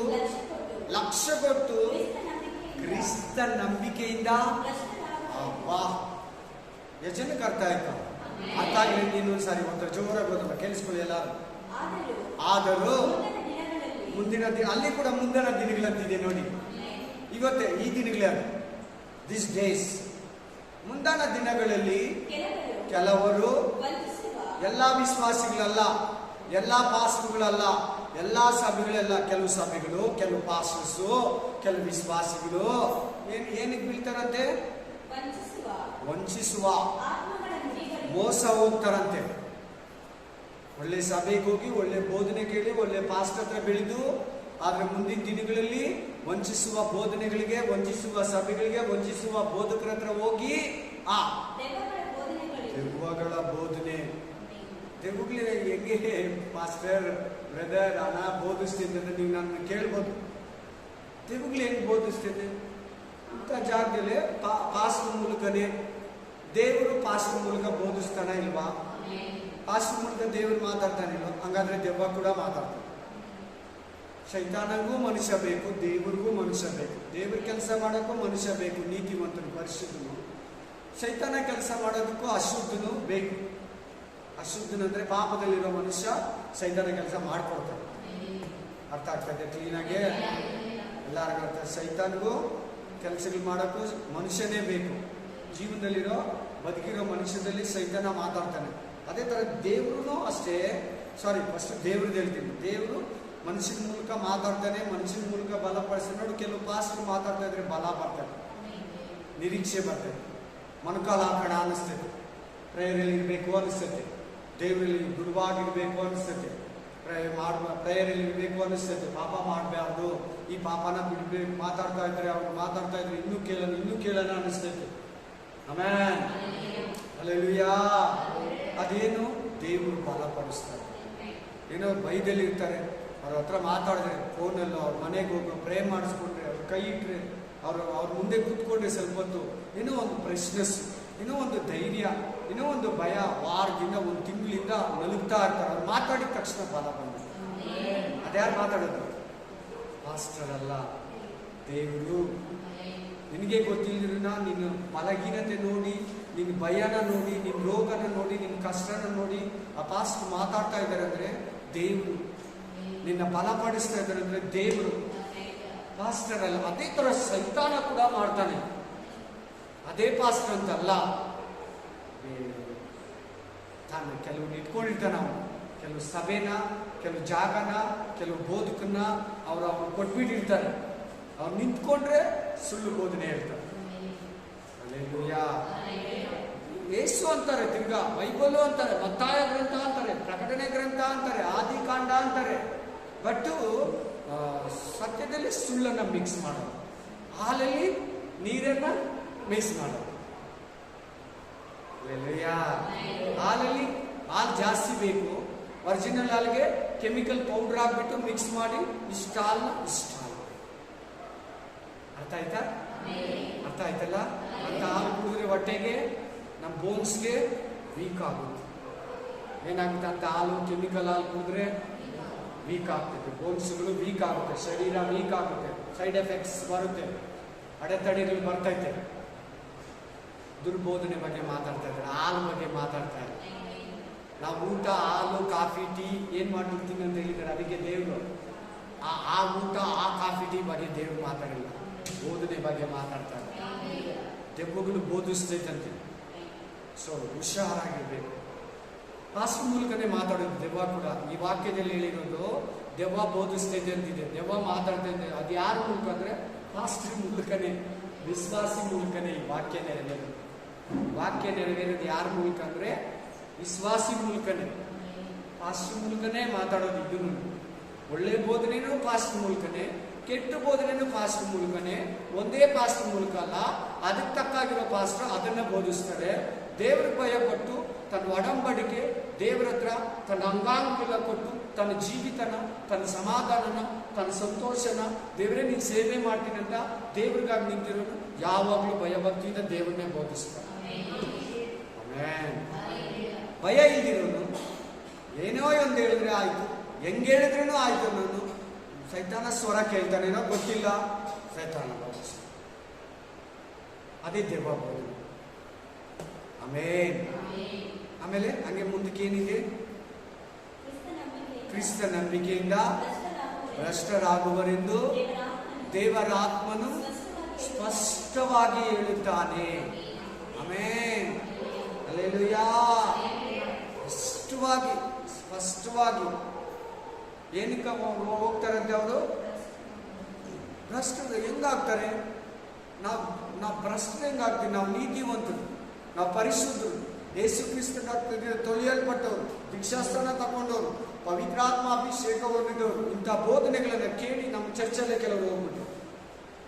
ಲಕ್ಷ್ಯ ಕೊಟ್ಟು ಕ್ರಿಸ್ತ ನಂಬಿಕೆಯಿಂದ ಯಜನಕ್ಕೆ ಅರ್ಥ ಆಯ್ತು. ಅರ್ಥ ಆಗಲಿ. ಇನ್ನೊಂದು ಸಾರಿ ಒಂಥರ ಜೋರಾಗಿ ಓದಲ್ಲ, ಕೇಳಿಸ್ಕೊಳ್ಳಿ ಎಲ್ಲಾರು. ಆದರೂ ಮುಂದಿನ ದಿನ, ಅಲ್ಲಿ ಕೂಡ ಮುಂದಿನ ದಿನಗಳಂತಿದೆ ನೋಡಿ. ಇವತ್ತೇ ಈ ದಿನಗಳೇ, ದಿಸ್ ಡೇಸ್. ಮುಂದಾನ ದಿನಗಳಲ್ಲಿ ಕೆಲವರು, ಎಲ್ಲ ವಿಶ್ವಾಸಿಗಳಲ್ಲ, ಎಲ್ಲ ಪಾಸ್ಟರ್ಗಳಲ್ಲ, ಎಲ್ಲ ಸಭೆಗಳೆಲ್ಲ, ಕೆಲವು ಸಭೆಗಳು, ಕೆಲವು ಪಾಸ್ಟರ್ಸು, ಕೆಲವು ವಿಶ್ವಾಸಿಗಳು ಏನಕ್ಕೆ ಬೀಳ್ತಾರಂತೆ? ವಂಚಿಸುವ, ಮೋಸ ಹೋಗ್ತಾರಂತೆ. ಒಳ್ಳೆ ಸಭೆಗೆ ಹೋಗಿ ಒಳ್ಳೆ ಬೋಧನೆ ಕೇಳಿ ಒಳ್ಳೆ ಪಾಸ್ಟರ್ ಹತ್ರ ಬೆಳೆದು, ಆದ್ರೆ ಮುಂದಿನ ದಿನಗಳಲ್ಲಿ ವಂಚಿಸುವ ಬೋಧನೆಗಳಿಗೆ, ವಂಚಿಸುವ ಸಭೆಗಳಿಗೆ, ವಂಚಿಸುವ ಬೋಧಕರ ಹತ್ರ ಹೋಗಿ ದೆವ್ವಗಳ ಬೋಧನೆ. ದೆವ್ವಗಳಿಗೆ ಹೆಂಗೆ ಮಾಸ್ಟರ್, ಬ್ರದರ್, ಹಣ ಬೋಧಿಸ್ತಿದ್ದೆ ಅಂತ ನೀವು ನನ್ನ ಕೇಳ್ಬೋದು. ದೆವ್ವಗಳು ಹೆಂಗೆ ಬೋಧಿಸ್ತಿದೆ ಅಂತ ಜಾಗದಲ್ಲಿ ಪಾಸ್ಟರ್ ಮೂಲಕನೇ. ದೇವರು ಪಾಸ್ಟರ್ ಮೂಲಕ ಬೋಧಿಸ್ತಾನ ಇಲ್ವಾ? ಪಾಸ್ಟರ್ ಮೂಲಕ ದೇವರು ಮಾತಾಡ್ತಾನಿಲ್ವ? ಹಂಗಾದ್ರೆ ದೆವ್ವ ಕೂಡ ಮಾತಾಡ್ತಾನೆ. ಶೈತಾನಗೂ ಮನುಷ್ಯ ಬೇಕು, ದೇವರಿಗೂ ಮನುಷ್ಯ ಬೇಕು. ದೇವ್ರ ಕೆಲಸ ಮಾಡೋಕ್ಕೂ ಮನುಷ್ಯ ಬೇಕು, ನೀತಿವಂತನು, ಪರಿಶುದ್ಧನು. ಶೈತಾನ ಕೆಲಸ ಮಾಡೋದಕ್ಕೂ ಅಶುದ್ಧನು ಬೇಕು. ಅಶುದ್ಧನಂದ್ರೆ ಪಾಪದಲ್ಲಿರೋ ಮನುಷ್ಯ ಸೈತಾನ ಕೆಲಸ ಮಾಡ್ಕೊಡ್ತಾನೆ. ಅರ್ಥ ಆಗ್ತದೆ ಕ್ಲೀನಾಗಿ ಎಲ್ಲರಿಗೂ ಅರ್ಥ. ಸೈತಾನ್ಗೂ ಕೆಲಸಗಳು ಮಾಡೋಕ್ಕೂ ಮನುಷ್ಯನೇ ಬೇಕು. ಜೀವನದಲ್ಲಿರೋ ಬದುಕಿರೋ ಮನುಷ್ಯದಲ್ಲಿ ಸೈತಾನ ಮಾತಾಡ್ತಾನೆ. ಅದೇ ಥರ ದೇವ್ರೂ ಅಷ್ಟೇ. ಫಸ್ಟ್ ದೇವ್ರದ್ದು ಹೇಳ್ತೀನಿ. ದೇವರು ಮನುಷ್ಯನ ಮೂಲಕ ಮಾತಾಡ್ತಾನೆ, ಮನುಷ್ಯನ ಮೂಲಕ ಬಲಪಡಿಸ್ತಾನೆ. ನೋಡಿ, ಕೆಲವು ಪಾಸ್ಟರ್ ಮಾತಾಡ್ತಾ ಇದ್ರೆ ಬಲ ಬರ್ತದೆ, ನಿರೀಕ್ಷೆ ಬರ್ತದೆ, ಮೊಣಕಾಲು ಹಾಕೋಣ ಅನಿಸ್ತದೆ, ಪ್ರೇಯರಲ್ಲಿ ಇರಬೇಕು ಅನಿಸ್ತದೆ, ದೇವರಲ್ಲಿ ಗುರುವಾಗಿರ್ಬೇಕು ಅನಿಸ್ತದೆ, ಪ್ರೇಯರಲ್ಲಿ ಇರಬೇಕು ಅನಿಸ್ತದೆ. ಪಾಪ ಮಾಡಬಾರ್ದು, ಈ ಪಾಪನ ಬಿಡ್ಬೇಕು. ಮಾತಾಡ್ತಾ ಇದ್ರೆ ಅವ್ರು ಮಾತಾಡ್ತಾ ಇದ್ರೆ ಇನ್ನೂ ಕೇಳೋಣ ಅನಿಸ್ತೈತೆ. Amen, hallelujah. ಅದೇನು? ದೇವರು ಬಲಪಡಿಸ್ತಾರೆ. ಏನೋ ಬೈದಲ್ಲಿ ಇರ್ತಾರೆ, ಅವ್ರ ಹತ್ರ ಮಾತಾಡಿದ್ರೆ, ಫೋನಲ್ಲೋ ಅವ್ರ ಮನೆಗೆ ಹೋಗೋ ಪ್ರೇ ಮಾಡಿಸ್ಕೊಂಡ್ರೆ, ಅವ್ರ ಕೈ ಇಟ್ಟರೆ, ಅವ್ರ ಮುಂದೆ ಕೂತ್ಕೊಂಡ್ರೆ ಸ್ವಲ್ಪ ಹೊತ್ತು ಏನೋ ಒಂದು ಫ್ರೆಶ್ನೆಸ್, ಏನೋ ಒಂದು ಧೈರ್ಯ, ಏನೋ ಒಂದು ಭಯ. ವಾರದಿಂದ 1 ತಿಂಗಳಿಂದ ನಲುಗ್ತಾ ಇರ್ತಾರೆ. ಅವ್ರು ಮಾತಾಡಿದ ತಕ್ಷಣ ಬಲ ಬಂದು. ಅದ್ಯಾರು ಮಾತಾಡೋದು? ಪಾಸ್ಟರ್ ಅಲ್ಲ, ದೇವರು. ನಿನಗೆ ಗೊತ್ತಿಲ್ಲದ್ರನ್ನ ನಿನ್ನ ಬಲಹೀನತೆ ನೋಡಿ, ನಿನ್ನ ಭಯನ ನೋಡಿ, ನಿನ್ನ ರೋಗನ ನೋಡಿ, ನಿನ್ನ ಕಷ್ಟನ ನೋಡಿ ಆ ಪಾಸ್ಟರ್ ಮಾತಾಡ್ತಾ ಇದ್ದಾರೆ ಅಂದ್ರೆ ದೇವರು. ನಿನ್ನ ಬಲಪಡಿಸ್ತಾ ಇದ್ದಾರೆ ಅಂದ್ರೆ ದೇವರು, ಪಾಸ್ಟರ್ ಅಲ್ಲ. ಅದೇ ತರ ಸೈತಾನ ಕೂಡ ಮಾಡ್ತಾನೆ. ಅದೇ ಪಾಸ್ಟರ್ ಅಂತಲ್ಲ, ತಾನು ಕೆಲವು ಇಟ್ಕೊಂಡಿರ್ತಾನೆ. ಅವನು ಕೆಲವು ಸಭೆನ, ಕೆಲವು ಜಾಗನ, ಕೆಲವು ಬೋಧಕನ್ನ ಅವ್ರು ಕೊಟ್ಬಿಟ್ಟಿರ್ತಾರೆ. ಅವ್ರು ನಿಂತ್ಕೊಂಡ್ರೆ ಸುಳ್ಳು ಬೋಧನೆ ಹೇಳ್ತಾರೆ. ಹಲ್ಲೆಲೂಯಾ. ಯೇಸು ಅಂತಾರೆ, ತಿರ್ಗಾ ಬೈಬಲು ಅಂತಾರೆ, ಮತ್ತಾಯ ಗ್ರಂಥ ಅಂತಾರೆ, ಪ್ರಕಟಣೆ ಗ್ರಂಥ ಅಂತಾರೆ, ಆದಿಕಾಂಡ ಅಂತಾರೆ. ಬಟ್ ಸತ್ಯದಲ್ಲಿ ಸುಳ್ಳನ್ನ ಮಿಕ್ಸ್ ಮಾಡೋದು, ಹಾಲಲ್ಲಿ ನೀರನ್ನ ಮಿಕ್ಸ್ ಮಾಡೋದು. ಹಾಲಲ್ಲಿ ಹಾಲು ಜಾಸ್ತಿ ಬೇಕು, ಒರಿಜಿನಲ್ ಹಾಲಿಗೆ ಕೆಮಿಕಲ್ ಪೌಡರ್ ಹಾಕ್ಬಿಟ್ಟು ಮಿಕ್ಸ್ ಮಾಡಿ ಇಷ್ಟ ಹಾಲು ಇಷ್ಟ ಹಾಲು. ಅರ್ಥ ಆಯ್ತಾ? ಅರ್ಥ ಆಯ್ತಲ್ಲ? ಅಂತ ಹಾಲು ಕುಡಿದ್ರೆ ಹೊಟ್ಟೆಗೆ, ನಮ್ಮ ಬೋನ್ಸ್ಗೆ ವೀಕ್ ಆಗುತ್ತೆ. ಏನಾಗುತ್ತೆ ಅಂತ ಹಾಲು, ಕೆಮಿಕಲ್ ಹಾಲು ಕುಡಿದ್ರೆ ವೀಕ್ ಆಗ್ತದೆ, ಬೋನ್ಸ್ಗಳು ವೀಕ್ ಆಗುತ್ತೆ, ಶರೀರ ವೀಕ್ ಆಗುತ್ತೆ, ಸೈಡ್ ಎಫೆಕ್ಟ್ಸ್ ಬರುತ್ತೆ, ಅಡೆತಡೆಗಳು ಬರ್ತೈತೆ. ದುರ್ಬೋಧನೆ ಬಗ್ಗೆ ಮಾತಾಡ್ತಾ ಇದ್ದಾರೆ, ಹಾಲು ಬಗ್ಗೆ ಮಾತಾಡ್ತಾ ಇದ್ದಾರೆ. ನಾವು ಊಟ, ಹಾಲು, ಕಾಫಿ, ಟೀ ಏನ್ ಮಾಡಿರ್ತೀನಿ ಅಂತ ಹೇಳಿದ್ದಾರೆ. ಅದಕ್ಕೆ ದೇವರು ಆ ಊಟ, ಆ ಕಾಫಿ, ಟೀ ಬಗ್ಗೆ ದೇವ್ರು ಮಾತಾಡಿಲ್ಲ, ಬೋಧನೆ ಬಗ್ಗೆ ಮಾತಾಡ್ತಾರೆ. ದೆವ್ವಗಳು ಬೋಧಿಸ್ತೈತಂತೆ. ಸೊ ಹುಷಾರಾಗಿರ್ಬೇಕು. ಪಾಸ್ಟರ್ ಮೂಲಕನೇ ಮಾತಾಡೋದು ದೆವ್ವ ಕೂಡ. ಈ ವಾಕ್ಯದಲ್ಲಿ ಹೇಳಿರೋದು ದೆವ್ವ ಬೋಧಿಸ್ತೈತೆ ಅಂತಿದೆ, ದೆವ್ವ ಮಾತಾಡ್ತಾ ಇದೆ. ಅದು ಯಾರ ಮೂಲಕ ಅಂದ್ರೆ ಪಾಸ್ಟರ್ ಮೂಲಕನೇ, ವಿಶ್ವಾಸಿ ಮೂಲಕನೇ ಈ ವಾಕ್ಯ ನೆರವೇರೋದು. ವಾಕ್ಯ ನೆರವೇರೋದು ಯಾರ ಮೂಲಕ ಅಂದ್ರೆ ವಿಶ್ವಾಸಿ ಮೂಲಕನೇ. ಪಾಸ್ಟರ್ ಮೂಲಕನೇ ಮಾತಾಡೋದು. ಇದನ್ನು ಒಳ್ಳೆ ಬೋಧನೆನೂ ಪಾಸ್ಟರ್ ಮೂಲಕನೇ, ಕೆಟ್ಟ ಬೋಧನೆನೂ ಪಾಸ್ಟರ್ ಮೂಲಕನೇ. ಒಂದೇ ಪಾಸ್ಟರ್ ಮೂಲಕ ಅಲ್ಲ, ಅದಕ್ಕೆ ತಕ್ಕಾಗಿರೋ ಪಾಸ್ಟರ್ ಅದನ್ನ ಬೋಧಿಸ್ತಾರೆ. ದೇವ್ರಿಗೆ ಭಯಪಟ್ಟು ತನ್ನ ಒಡಂಬಡಿಕೆ ದೇವರ ಹತ್ರ ತನ್ನ ಅಂಗಾಂಗಗಳ ಕೊಟ್ಟು ತನ್ನ ಜೀವಿತನ, ತನ್ನ ಸಮಾಧಾನನ, ತನ್ನ ಸಂತೋಷನ, ದೇವರೇ ನೀನು ಸೇವೆ ಮಾಡ್ತೀನಿ ಅಂತ ದೇವ್ರಿಗಾಗಿ ನಿಂತಿರೋನು ಯಾವಾಗಲೂ ಭಯಭಕ್ತಿಯಿಂದ ದೇವರನ್ನೇ ಬೋಧಿಸ್ತಾರೆ. ಭಯ ಇಲ್ದಿರೋನು ಏನೋ ಒಂದು ಹೇಳಿದ್ರೆ ಆಯ್ತು, ಹೆಂಗ್ ಹೇಳಿದ್ರೂ ಆಯ್ತು, ನಾನು ಸೈತಾನ ಸ್ವರ ಕೇಳ್ತಾನೇನೋ ಗೊತ್ತಿಲ್ಲ, ಸೈತಾನ ಬೋಧಿಸ್ತಾನೆ. ಅದೇ ದೆವ್ವ ಬೋಧನೆ. ಆಮೇನ್. ಆಮೇಲೆ ಹಂಗೆ ಮುಂದಕ್ಕೆ ಏನಿದೆ? ಕ್ರಿಸ್ತ ನಂಬಿಕೆಯಿಂದ ಭ್ರಷ್ಟರಾಗುವರೆಂದು ದೇವರ ಆತ್ಮನು ಸ್ಪಷ್ಟವಾಗಿ ಹೇಳುತ್ತಾನೆ. ಆಮೇನ್. ಹಲ್ಲೆಲೂಯಾ. ಸ್ಪಷ್ಟವಾಗಿ ಏನಕ್ಕೆ ಹೋಗ್ತಾರಂತೆ ಅವರು? ಭ್ರಷ್ಟರು ಹೆಂಗಾಗ್ತಾರೆ? ನಾವು ಭ್ರಷ್ಟರು ಹೆಂಗಾಗ್ತೀವಿ? ನಾವು ನೀತಿವಂತರು, ನಾವು ಪರಿಶುದ್ಧರು, ಯೇಸು ಕ್ರಿಸ್ತನ ತೊಳೆಯಲ್ಪಟ್ಟವರು, ದೀಕ್ಷಾಸ್ತ್ರನ ತಗೊಂಡವರು, ಪವಿತ್ರಾತ್ಮ ಅಭಿಷೇಕ ಹೊಂದಿದವರು. ಇಂಥ ಬೋಧನೆಗಳನ್ನ ಕೇಳಿ ನಮ್ಮ ಚರ್ಚಲ್ಲೇ ಕೆಲವರು ಹೋಗ್ಬಿಟ್ಟು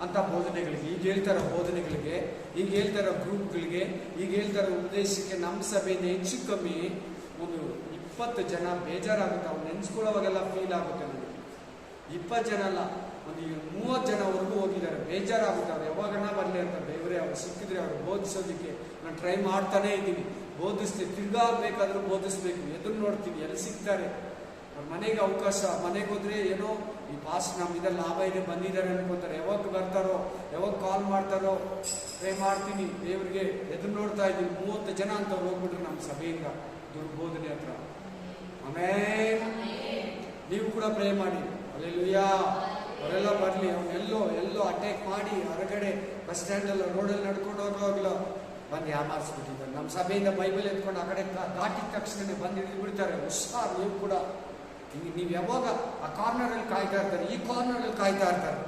ಅಂತ ಬೋಧನೆಗಳಿಗೆ, ಈಗ ಹೇಳ್ತಾರೋ ಬೋಧನೆಗಳಿಗೆ, ಈಗ ಹೇಳ್ತಾರೋ ಗ್ರೂಪ್ಗಳಿಗೆ, ಈಗ ಹೇಳ್ತಾರೋ ಉದ್ದೇಶಕ್ಕೆ ನಮ್ಮ ಸಭೆಯಿಂದ ಹೆಚ್ಚು ಕಮ್ಮಿ ಒಂದು 20 ಜನ ಬೇಜಾರಾಗುತ್ತೆ. ಅವ್ರು ನೆನ್ಸ್ಕೊಳ್ಳೋವಾಗೆಲ್ಲ ಫೀಲ್ ಆಗುತ್ತೆ ನನಗೆ. 20 ಜನ ಅಲ್ಲ, ಒಂದು 30 ಜನವರೆಗೂ ಹೋಗಿದ್ದಾರೆ. ಬೇಜಾರಾಗುತ್ತೆ. ಅವ್ರು ಯಾವಾಗನ ಬರಲಿ ಅಂತ ದೇವರೇ ಅವ್ರು ಸಿಕ್ಕಿದ್ರೆ ಅವ್ರು ಬೋಧಿಸೋದಕ್ಕೆ ನಾನು ಟ್ರೈ ಮಾಡ್ತಾನೇ ಇದ್ದೀನಿ. ಬೋಧಿಸ್ತೀವಿ, ತಿರ್ಗಾ ಬೇಕಾದ್ರೂ ಬೋಧಿಸ್ಬೇಕು. ಎದುರು ನೋಡ್ತೀವಿ, ಎಲ್ಲಿ ಸಿಗ್ತಾರೆ. ಅವ್ರ ಮನೆಗೆ ಅವಕಾಶ, ಮನೆಗೆ ಹೋದ್ರೆ ಏನೋ ಈ ಪಾಸ್ಟ್ ನಮ್ಮಿದ ಲಾಭ ಇದೆ ಬಂದಿದ್ದಾರೆ ಅನ್ಕೋತಾರೆ. ಯಾವಾಗ ಬರ್ತಾರೋ, ಯಾವಾಗ ಕಾಲ್ ಮಾಡ್ತಾರೋ ಟ್ರೈ ಮಾಡ್ತೀನಿ. ದೇವ್ರಿಗೆ ಎದುರು ನೋಡ್ತಾ ಇದ್ದೀನಿ. 30 ಜನ ಅಂತ ಹೋಗ್ಬಿಟ್ರು ನಮ್ಮ ಸಭೆಯಿಂದ ದುರ್ಬೋಧನೆ ಹತ್ರ. ಆಮೇಲೆ ನೀವು ಕೂಡ ಪ್ರೇ ಮಾಡಿ. ಹಲ್ಲೆಲೂಯಾ. ಅವರೆಲ್ಲ ಬರಲಿ. ಎಲ್ಲೋ ಅಟ್ಯಾಕ್ ಮಾಡಿ ಹೊರಗಡೆ ಬಸ್ ಸ್ಟ್ಯಾಂಡಲ್ಲ, ರೋಡಲ್ಲಿ ನಡ್ಕೊಂಡು ಹೋಗುವಾಗಲೂ ಬಂದು ಯಾಮಾರಿಸ್ಬಿಟ್ಟಿದ್ದಾರೆ. ನಮ್ಮ ಸಭೆಯಿಂದ ಬೈಬಲ್ ಎತ್ಕೊಂಡು ಆ ಕಡೆ ದಾಟಿದ ತಕ್ಷಣ ಬಂದು ಹಿಡಿದು ಬಿಡ್ತಾರೆ. ಹುಷಾರ್. ನೀವು ಕೂಡ ನೀವು ಯಾವಾಗ ಆ ಕಾರ್ನರಲ್ಲಿ ಕಾಯ್ತಾ ಇರ್ತಾರೆ, ಈ ಕಾರ್ನರಲ್ಲಿ ಕಾಯ್ತಾ ಇರ್ತಾರೆ.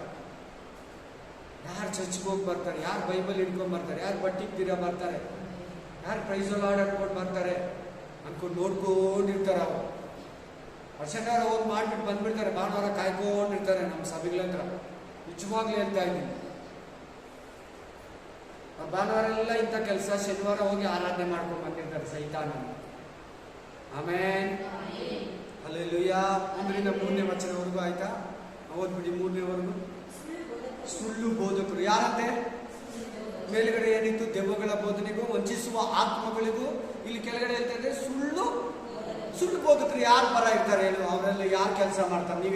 ಯಾರು ಚರ್ಚ್ಗೆ ಹೋಗಿ ಬರ್ತಾರೆ, ಯಾರು ಬೈಬಲ್ ಹಿಡ್ಕೊಂಡು ಬರ್ತಾರೆ, ಯಾರು ಬಟ್ಟಿಗ್ದಿರ ಬರ್ತಾರೆ, ಯಾರು ಪ್ರೈಸಲ್ ಆರ್ಡ್ ಅನ್ಕೊಂಡು ಬರ್ತಾರೆ ಅನ್ಕೊಂಡು ನೋಡ್ಕೊಂಡಿರ್ತಾರೆ. ಅವರು ಶನಿವಾರ ಹೋಗಿ ಮಾಡ್ಬಿಟ್ಟು ಬಂದ್ಬಿಡ್ತಾರೆ. ಭಾನುವಾರ ಕಾಯ್ಕೊಂಡಿರ್ತಾರೆ ನಮ್ಮ ಸಭೆಗಳ ಹತ್ರ. ನಿಜವಾಗ್ಲೂ ಹೇಳ್ತಾ ಇದ್ದೀನಿ, ಭಾನುವಾರ ಎಲ್ಲ ಇಂಥ ಕೆಲಸ, ಶನಿವಾರ ಹೋಗಿ ಆರಾಧನೆ ಮಾಡ್ಕೊಂಡು ಬಂದಿರ್ತಾರೆ ಸೈತಾನ. ಆಮೇನ್. ಹಲ್ಲೆಲೂಯಾ. 1ರಿಂದ 3ನೇ ವಚನವರೆಗೂ ಆಯ್ತಾ? ಓದ್ಬಿಡಿ 3ನೇವರೆಗೂ. ಸುಳ್ಳು ಬೋಧಕರು ಯಾರಂತೆ? ಮೇಲ್ಗಡೆ ಏನಿತ್ತು? ದೆವ್ವಗಳ ಬೋಧನೆಗೂ ವಂಚಿಸುವ ಆತ್ಮಗಳಿಗೂ. ಇಲ್ಲಿ ಕೆಳಗಡೆ ಹೇಳ್ತಾ ಇದ್ರೆ ಸುಳ್ಳು ಬೋಧಕರು ಯಾರು ಬರ ಇರ್ತಾರೆ ಹೇಳು? ಅವರೆಲ್ಲ ಯಾರು ಕೆಲಸ ಮಾಡ್ತಾರೆ? ನೀವು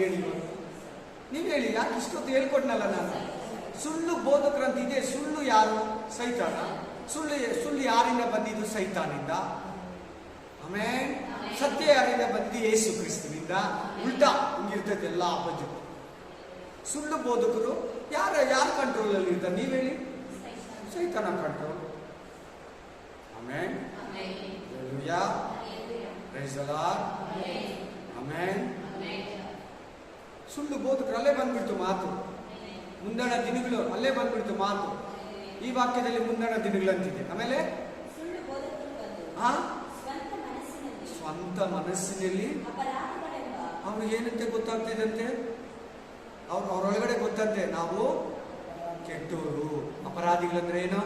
ಹೇಳಿ. ಯಾಕೆ ಇಷ್ಟೊತ್ತು ಹೇಳ್ಕೊಟ್ನಲ್ಲ ನಾನು. ಸುಳ್ಳು ಬೋಧಕರಂತ ಇದೆ. ಸುಳ್ಳು ಯಾರು? ಸೈತಾನ. ಸುಳ್ಳು ಯಾರಿಂದ ಬಂದಿದ್ದು? ಸೈತಾನಿಂದ. ಆಮೇಲೆ ಸತ್ಯ ಯಾರಿಂದ ಬಂದಿದ್ದು? ಯೇಸು ಕ್ರಿಸ್ತನಿಂದ. ಉಲ್ಟಾ ಹಿಂಗಿರ್ತೈತೆ ಎಲ್ಲ ಅಪೋಸಿಟ್. ಸುಳ್ಳು ಬೋಧಕರು ಯಾರ ಕಂಟ್ರೋಲ್ ಅಲ್ಲಿ ಇರ್ತಾರೆ? ನೀವ್ ಹೇಳಿ. ಸೈತಾನ control. Amen. Hallelujah. Praise the lord. Amen. ಸುಳ್ಳು ಬೋಧಕರು ಅಲ್ಲೇ ಬಂದ್ಬಿಡ್ತು ಮಾತು. ಮುಂದಣ ದಿನಗಳು ಅಲ್ಲೇ ಬಂದ್ಬಿಡ್ತು ಮಾತು. ಈ ವಾಕ್ಯದಲ್ಲಿ ಮುಂದಣ ದಿನಗಳಂತಿದೆ. ಆಮೇಲೆ ಸ್ವಂತ ಮನಸ್ಸಿನಲ್ಲಿ ಅವ್ರಿಗೆ ಏನಂತೆ ಗೊತ್ತಾಗ್ತಿದಂತೆ, ಅವ್ರೊಳಗಡೆ ಗೊತ್ತಂತೆ ನಾವು ಕೆಟ್ಟವರು. ಅಪರಾಧಿಗಳಂದ್ರೆ ಏನು?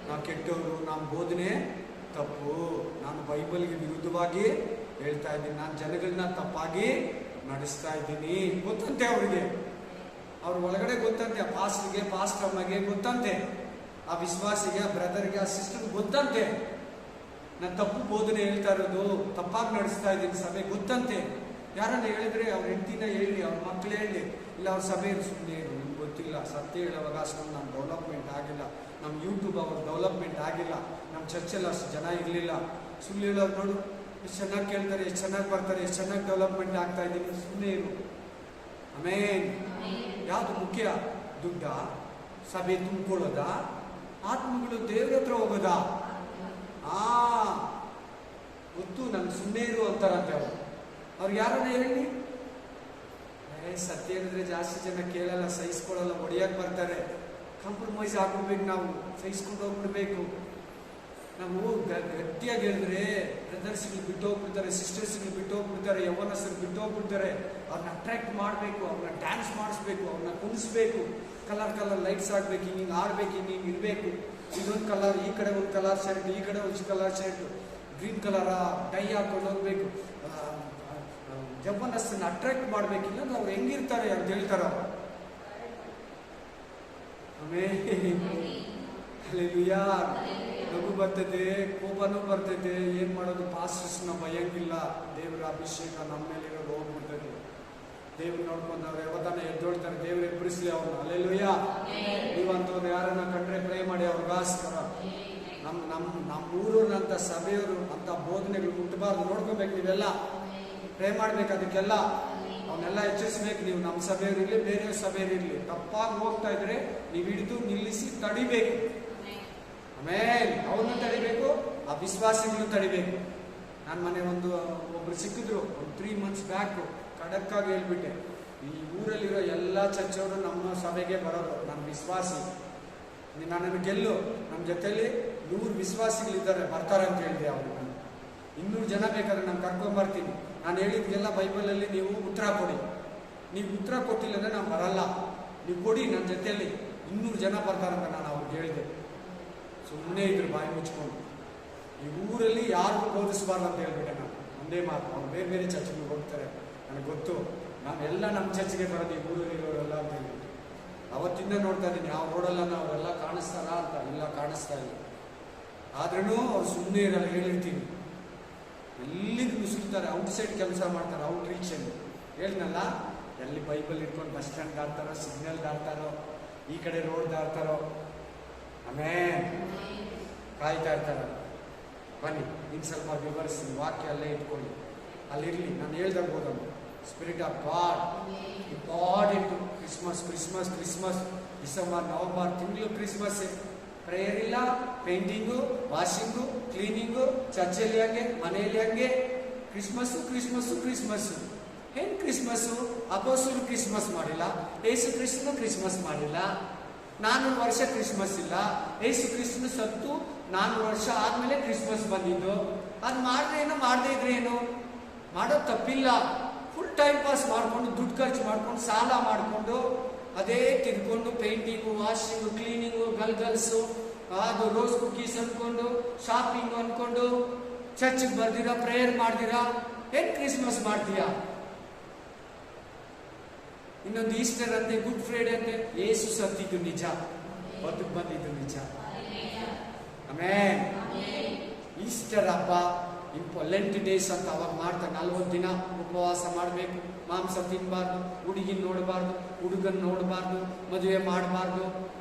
ನಾವು ಕೆಟ್ಟವರು, ನಮ್ಮ ಬೋಧನೆ ತಪ್ಪು, ನಾನು ಬೈಬಲ್ಗೆ ವಿರುದ್ಧವಾಗಿ ಹೇಳ್ತಾ ಇದ್ದೀನಿ, ನಾನು ಜನಗಳನ್ನ ತಪ್ಪಾಗಿ ನಡೆಸ್ತಾ ಇದ್ದೀನಿ ಗೊತ್ತಂತೆ ಅವ್ರಿಗೆ. ಅವ್ರ ಒಳಗಡೆ ಗೊತ್ತಂತೆ. ಆ ಪಾಸ್ಟರ್ಗೆ, ಪಾಸ್ಟರ್ ಅಮ್ಮಗೆ ಗೊತ್ತಂತೆ, ಆ ವಿಶ್ವಾಸಿಗೆ, ಆ ಬ್ರದರ್ಗೆ, ಆ ಸಿಸ್ಟರ್ಗೆ ಗೊತ್ತಂತೆ ನಾನು ತಪ್ಪು ಬೋಧನೆ ಹೇಳ್ತಾ ಇರೋದು, ತಪ್ಪಾಗಿ ನಡೆಸ್ತಾ ಇದ್ದೀನಿ ಸಭೆ ಗೊತ್ತಂತೆ. ಯಾರನ್ನ ಹೇಳಿದ್ರೆ ಅವ್ರ ಹೆಂಡತಿನ ಹೇಳಿ, ಅವ್ರ ಮಕ್ಕಳು ಹೇಳಿ, ಇಲ್ಲ ಅವ್ರ ಸಭೆ ಸುಮ್ಮನೆ ನಿಮ್ಗೆ ಗೊತ್ತಿಲ್ಲ, ಸತ್ಯ ಹೇಳುವಾಗ ಅಷ್ಟೊಂದು ನಮ್ಮ ಡೆವಲಪ್ಮೆಂಟ್ ಆಗಿಲ್ಲ, ನಮ್ಮ ಯೂಟ್ಯೂಬ್ ಅವ್ರ ಡೆವಲಪ್ಮೆಂಟ್ ಆಗಿಲ್ಲ, ನಮ್ಮ ಚರ್ಚಲ್ಲಿ ಅಷ್ಟು ಜನ ಇರಲಿಲ್ಲ, ಸುಳ್ಳು ಹೇಳೋರು ನೋಡು ಎಷ್ಟು ಚೆನ್ನಾಗಿ ಕೇಳ್ತಾರೆ, ಎಷ್ಟು ಚೆನ್ನಾಗಿ ಬರ್ತಾರೆ, ಎಷ್ಟು ಚೆನ್ನಾಗಿ ಡೆವಲಪ್ಮೆಂಟ್ ಆಗ್ತಾ ಇದ್ದೀನಿ, ಸುಮ್ಮನೆ ಇರು. ಆಮೇನ್. ಯಾವುದು ಮುಖ್ಯ? ದುಡ್ಡ, ಸಭೆ ತುಂಬಿಕೊಳ್ಳೋದ, ಆತ್ಮಗಳು ದೇವ್ರ ಹತ್ರ ಹೋಗೋದಾ? ಗೊತ್ತು ನನ್ಗೆ ಸುಮ್ಮನೆ ಇರು ಅಂತಾರಂತೆ ಅವರು. ಅವ್ರಿಗೆ ಯಾರನ್ನ ಹೇಳಿ, ಸತ್ಯ ಹೇಳಿದ್ರೆ ಜಾಸ್ತಿ ಜನ ಕೇಳಲ್ಲ, ಸಹಿಸ್ಕೊಳ್ಳಲ್ಲ, ಹೊಡಿಯಕ್ಕೆ ಬರ್ತಾರೆ. ಕಾಂಪ್ರಮೈಸ್ ಆಗ್ಬಿಡ್ಬೇಕು, ನಾವು ಸಹಿಸ್ಕೊಂಡು ಹೋಗ್ಬಿಡ್ಬೇಕು. ನಾವು ಗಟ್ಟಿಯಾಗಿ ಹೇಳಿದ್ರೆ ಬ್ರದರ್ಸ್ಗಳು ಬಿಟ್ಟು ಹೋಗ್ಬಿಡ್ತಾರೆ, ಸಿಸ್ಟರ್ಸ್ಗಳು ಬಿಟ್ಟು ಹೋಗ್ಬಿಡ್ತಾರೆ, ಯೌವನಸ್ಥರು ಬಿಟ್ಟು ಹೋಗ್ಬಿಡ್ತಾರೆ. ಅವ್ರನ್ನ ಅಟ್ರಾಕ್ಟ್ ಮಾಡಬೇಕು, ಅವ್ರನ್ನ ಡ್ಯಾನ್ಸ್ ಮಾಡಿಸ್ಬೇಕು, ಅವ್ರನ್ನ ಕುಣಿಸ್ಬೇಕು, ಕಲರ್ ಕಲರ್ ಲೈಟ್ಸ್ ಆಗ್ಬೇಕು, ಹಿಂಗೆ ಆಡ್ಬೇಕು, ಹಿಂಗೆ ಇರಬೇಕು, ಇದೊಂದು ಕಲರ್, ಈ ಕಡೆ ಒಂದು ಕಲರ್ ಶರ್ಟ್, ಈ ಕಡೆ ಒಂದು ಕಲರ್ ಶರ್ಟ್, ಗ್ರೀನ್ ಕಲರ ಟೈ ಹಾಕೊಂಡು ಹೋಗ್ಬೇಕು, ಯೌವನಸ್ಥರನ್ನ ಅಟ್ರಾಕ್ಟ್ ಮಾಡ್ಬೇಕಿಲ್ಲ ಅವ್ರು ಹೆಂಗಿರ್ತಾರೆ ಅಂತ ಹೇಳ್ತಾರ. ಹಲ್ಲೆಲೂಯಾ. ನಗು ಬರ್ತದೆ, ಕೋಪನೂ ಬರ್ತದೆ, ಏನ್ ಮಾಡೋದು? ಪಾಸ್ಟರ್ಸ್ನ ಭಯಂಗಿಲ್ಲ, ದೇವರ ಅಭಿಷೇಕ ನಮ್ಮ ಮೇಲೆ ಇರೋದು ಹೋಗ್ಬಿಡ್ತದೆ. ದೇವ್ರು ನೋಡ್ಕೊಂಡು ಅವ್ರು ಯಾವತ್ತಾನ ಎದ್ದೋಳ್ತಾರೆ, ದೇವ್ರು ಎಬ್ಬರಿಸ್ಲಿ ಅವ್ರನ್ನ. ಹಲ್ಲೆಲೂಯಾ. ನೀವಂತವ್ರು ಯಾರನ್ನ ಕಂಡ್ರೆ ಪ್ರೇ ಮಾಡಿ ಅವ್ರಿಗೋಸ್ಕರ. ನಮ್ಮ ಊರೂರಿನಂತ ಸಭೆಯವರು ಅಂತ ಬೋಧನೆಗಳು ಮುಟ್ಟಬಾರ್ದು, ನೋಡ್ಕೋಬೇಕು. ನೀವೆಲ್ಲ ಪ್ರೇ ಮಾಡ್ಬೇಕು ಅದಕ್ಕೆಲ್ಲ, ಅವನ್ನೆಲ್ಲ ಎಚ್ಚರಿಸ್ಬೇಕು. ನೀವು ನಮ್ಮ ಸಭೆಯವರಿರ್ಲಿ, ಬೇರೆಯವ್ರ ಸಭೆಯವರಿರ್ಲಿ, ತಪ್ಪಾಗಿ ಹೋಗ್ತಾ ಇದ್ರೆ ನೀವು ಹಿಡಿದು ನಿಲ್ಲಿಸಿ ತಡಿಬೇಕು. ಆಮೇಲೆ ಅವ್ರನ್ನ ತಡಿಬೇಕು, ಆ ವಿಶ್ವಾಸಿಗಳನ್ನು ತಡಿಬೇಕು. ನನ್ನ ಮನೆ ಒಬ್ರು ಸಿಕ್ಕಿದ್ರು, ಒಂದು 3 months ಬ್ಯಾಕ್, ಖಡಕ್ಕಾಗಿ ಹೇಳ್ಬಿಟ್ಟೆ, ಈ ಊರಲ್ಲಿರೋ ಎಲ್ಲ ಚರ್ಚವರು ನಮ್ಮ ಸಭೆಗೆ ಬರೋದು, ನನ್ನ ವಿಶ್ವಾಸಿ, ನನ್ನನ್ನು ಗೆಲ್ಲು, ನಮ್ಮ ಜೊತೆಲಿ 100 ವಿಶ್ವಾಸಿಗಳಿದ್ದಾರೆ, ಬರ್ತಾರೆ ಅಂತ ಹೇಳಿದೆ. ಅವ್ರಿಗೆ 200 ಜನ ಬೇಕಾದ್ರೆ ನಾನು ಕರ್ಕೊಂಬರ್ತೀನಿ. ನಾನು ಹೇಳಿದ್ಗೆಲ್ಲ ಬೈಬಲಲ್ಲಿ ನೀವು ಉತ್ತರ ಕೊಡಿ. ನೀವು ಉತ್ತರ ಕೊಟ್ಟಿಲ್ಲ ಅಂದರೆ ನಾನು ಬರಲ್ಲ, ನೀವು ಕೊಡಿ ನನ್ನ ಜೊತೆಯಲ್ಲಿ 200 ಜನ ಬರ್ತಾರಂತ ನಾನು ಅವ್ರಿಗೆ ಹೇಳಿದೆ. ಸುಮ್ಮನೆ ಇದ್ರು ಬಾಯಿ ಮುಚ್ಕೊಂಡು. ಈ ಊರಲ್ಲಿ ಯಾರಿಗೂ ಬೋಧಿಸಬಾರ್ದು ಅಂತ ಹೇಳ್ಬಿಟ್ಟೆ ನಾನು, ಒಂದೇ ಮಾತು. ಅವ್ರು ಬೇರೆ ಬೇರೆ ಚರ್ಚ್ಗೆ ಹೋಗ್ತಾರೆ, ನನಗೆ ಗೊತ್ತು, ನಾವೆಲ್ಲ ನಮ್ಮ ಚರ್ಚ್ಗೆ ಬರೋದು ಈ ಊರಲ್ಲಿ ಇರೋರೆಲ್ಲ ಅಂತ ಹೇಳ್ಬಿಟ್ಟು. ಅವತ್ತಿಂದ ನೋಡ್ತಾ ಇದ್ದೀನಿ, ಯಾವ ರೋಡಲ್ಲ ಅವರೆಲ್ಲ ಕಾಣಿಸ್ತಾರ ಅಂತ. ಇಲ್ಲ, ಕಾಣಿಸ್ತಾ ಇಲ್ಲ. ಆದ್ರೂ ಅವ್ರು ಸುಮ್ಮನೆ ಇರಲ್ಲ, ಹೇಳಿರ್ತೀನಿ. ಎಲ್ಲಿಗೂ ನುಸುಕ್ತಾರೆ, ಔಟ್ಸೈಡ್ ಕೆಲಸ ಮಾಡ್ತಾರೆ, ಔಟ್ ರೀಚ್ ಅಲ್ಲಿ. ಹೇಳಿದ್ನಲ್ಲ, ಎಲ್ಲಿ ಬೈಬಲ್ ಇಟ್ಕೊಂಡು ಬಸ್ ಸ್ಟ್ಯಾಂಡ್ ದಾಟ್ತಾರೋ, ಸಿಗ್ನಲ್ ದಾಟ್ತಾರೋ, ಈ ಕಡೆ ರೋಡ್ ದಾಟ್ತಾರೋ, ಆಮೇಲೆ ಕಾಯ್ತಾ ಇರ್ತಾರ. ಬನ್ನಿ ಇನ್ನು ಸ್ವಲ್ಪ ವಿವರಿಸ್ತೀನಿ, ವಾಕ್ಯ ಅಲ್ಲೇ ಇಟ್ಕೊಳ್ಳಿ, ಅಲ್ಲಿರಲಿ. ನಾನು ಹೇಳ್ದಾಗ ಹೋದನು, spirit of god important. Christmas December, November ತಿಂಗಳು ಕ್ರಿಸ್ಮಸ್. ಪ್ರೇಯರ್ ಇಲ್ಲ, ಪೇಂಟಿಂಗು, ವಾಷಿಂಗು, ಕ್ಲೀನಿಂಗು, ಚರ್ಚಲ್ಲಿ ಹಂಗೆ, ಮನೆಯಲ್ಲಿ ಹಂಗೆ. ಕ್ರಿಸ್ಮಸ್ಸು. ಏನ್ ಕ್ರಿಸ್ಮಸ್ಸು? ಅಪೋಸ್ತಲರು ಕ್ರಿಸ್ಮಸ್ ಮಾಡಿಲ್ಲ, ಯೇಸು ಕ್ರಿಸ್ತನು ಕ್ರಿಸ್ಮಸ್ ಮಾಡಿಲ್ಲ, 400 ವರ್ಷ ಕ್ರಿಸ್ಮಸ್ ಇಲ್ಲ. ಯೇಸು ಕ್ರಿಸ್ತನು ಸತ್ತು 400 ವರ್ಷ ಆದ್ಮೇಲೆ ಕ್ರಿಸ್ಮಸ್ ಬಂದಿದ್ದು. ಅದು ಮಾಡಿದ್ರೆ ಏನು, ಮಾಡದೇ ಇದ್ರೆ ಏನು? ಮಾಡೋದು ತಪ್ಪಿಲ್ಲ. ಫುಲ್ ಟೈಮ್ ಪಾಸ್ ಮಾಡ್ಕೊಂಡು, ದುಡ್ಡು ಖರ್ಚು ಮಾಡ್ಕೊಂಡು, ಸಾಲ ಮಾಡಿಕೊಂಡು, ಅದೇ ತಿರ್ಕೊಂಡು, ಪೇಂಟಿಂಗು, ವಾಷಿಂಗು, ಕ್ಲೀನಿಂಗು, ಗಲ್ಗಲ್ಸು, ಅದು ರೋಸ್ ಕುಕೀಸ್ ಅನ್ಕೊಂಡು, ಶಾಪಿಂಗ್ ಅನ್ಕೊಂಡು, ಚರ್ಚ್ಗೆ ಬರ್ದಿರಾ, ಪ್ರೇಯರ್ ಮಾಡ್ದಿರಾ, ಏನ್ ಕ್ರಿಸ್ಮಸ್ ಮಾಡ್ತೀಯಾ? ಇನ್ನೊಂದು ಈಸ್ಟರ್ ಅಂತೆ, ಗುಡ್ ಫ್ರೈಡೆ ಅಂತೆ. ಯೇಸು ಸತ್ತಿದ್ದು ನಿಜ, ಬದುಕು ಬಂದಿದ್ದು ನಿಜ. ಆಮೇಲೆ ಈಸ್ಟರ್ ಹಬ್ಬ, ಲೆಂಟ್ ಡೇಸ್ ಅಂತ ಅವಾಗ ಮಾಡ್ತಾರೆ. 40 ದಿನ ಉಪವಾಸ ಮಾಡಬೇಕು, ಮಾಂಸ ತಿನ್ನಬಾರ್ದು, ಹುಡುಗಿನ ನೋಡಬಾರ್ದು, ಹುಡುಗನ ನೋಡಬಾರ್ದು, ಮದುವೆ ಮಾಡಬಾರ್ದು,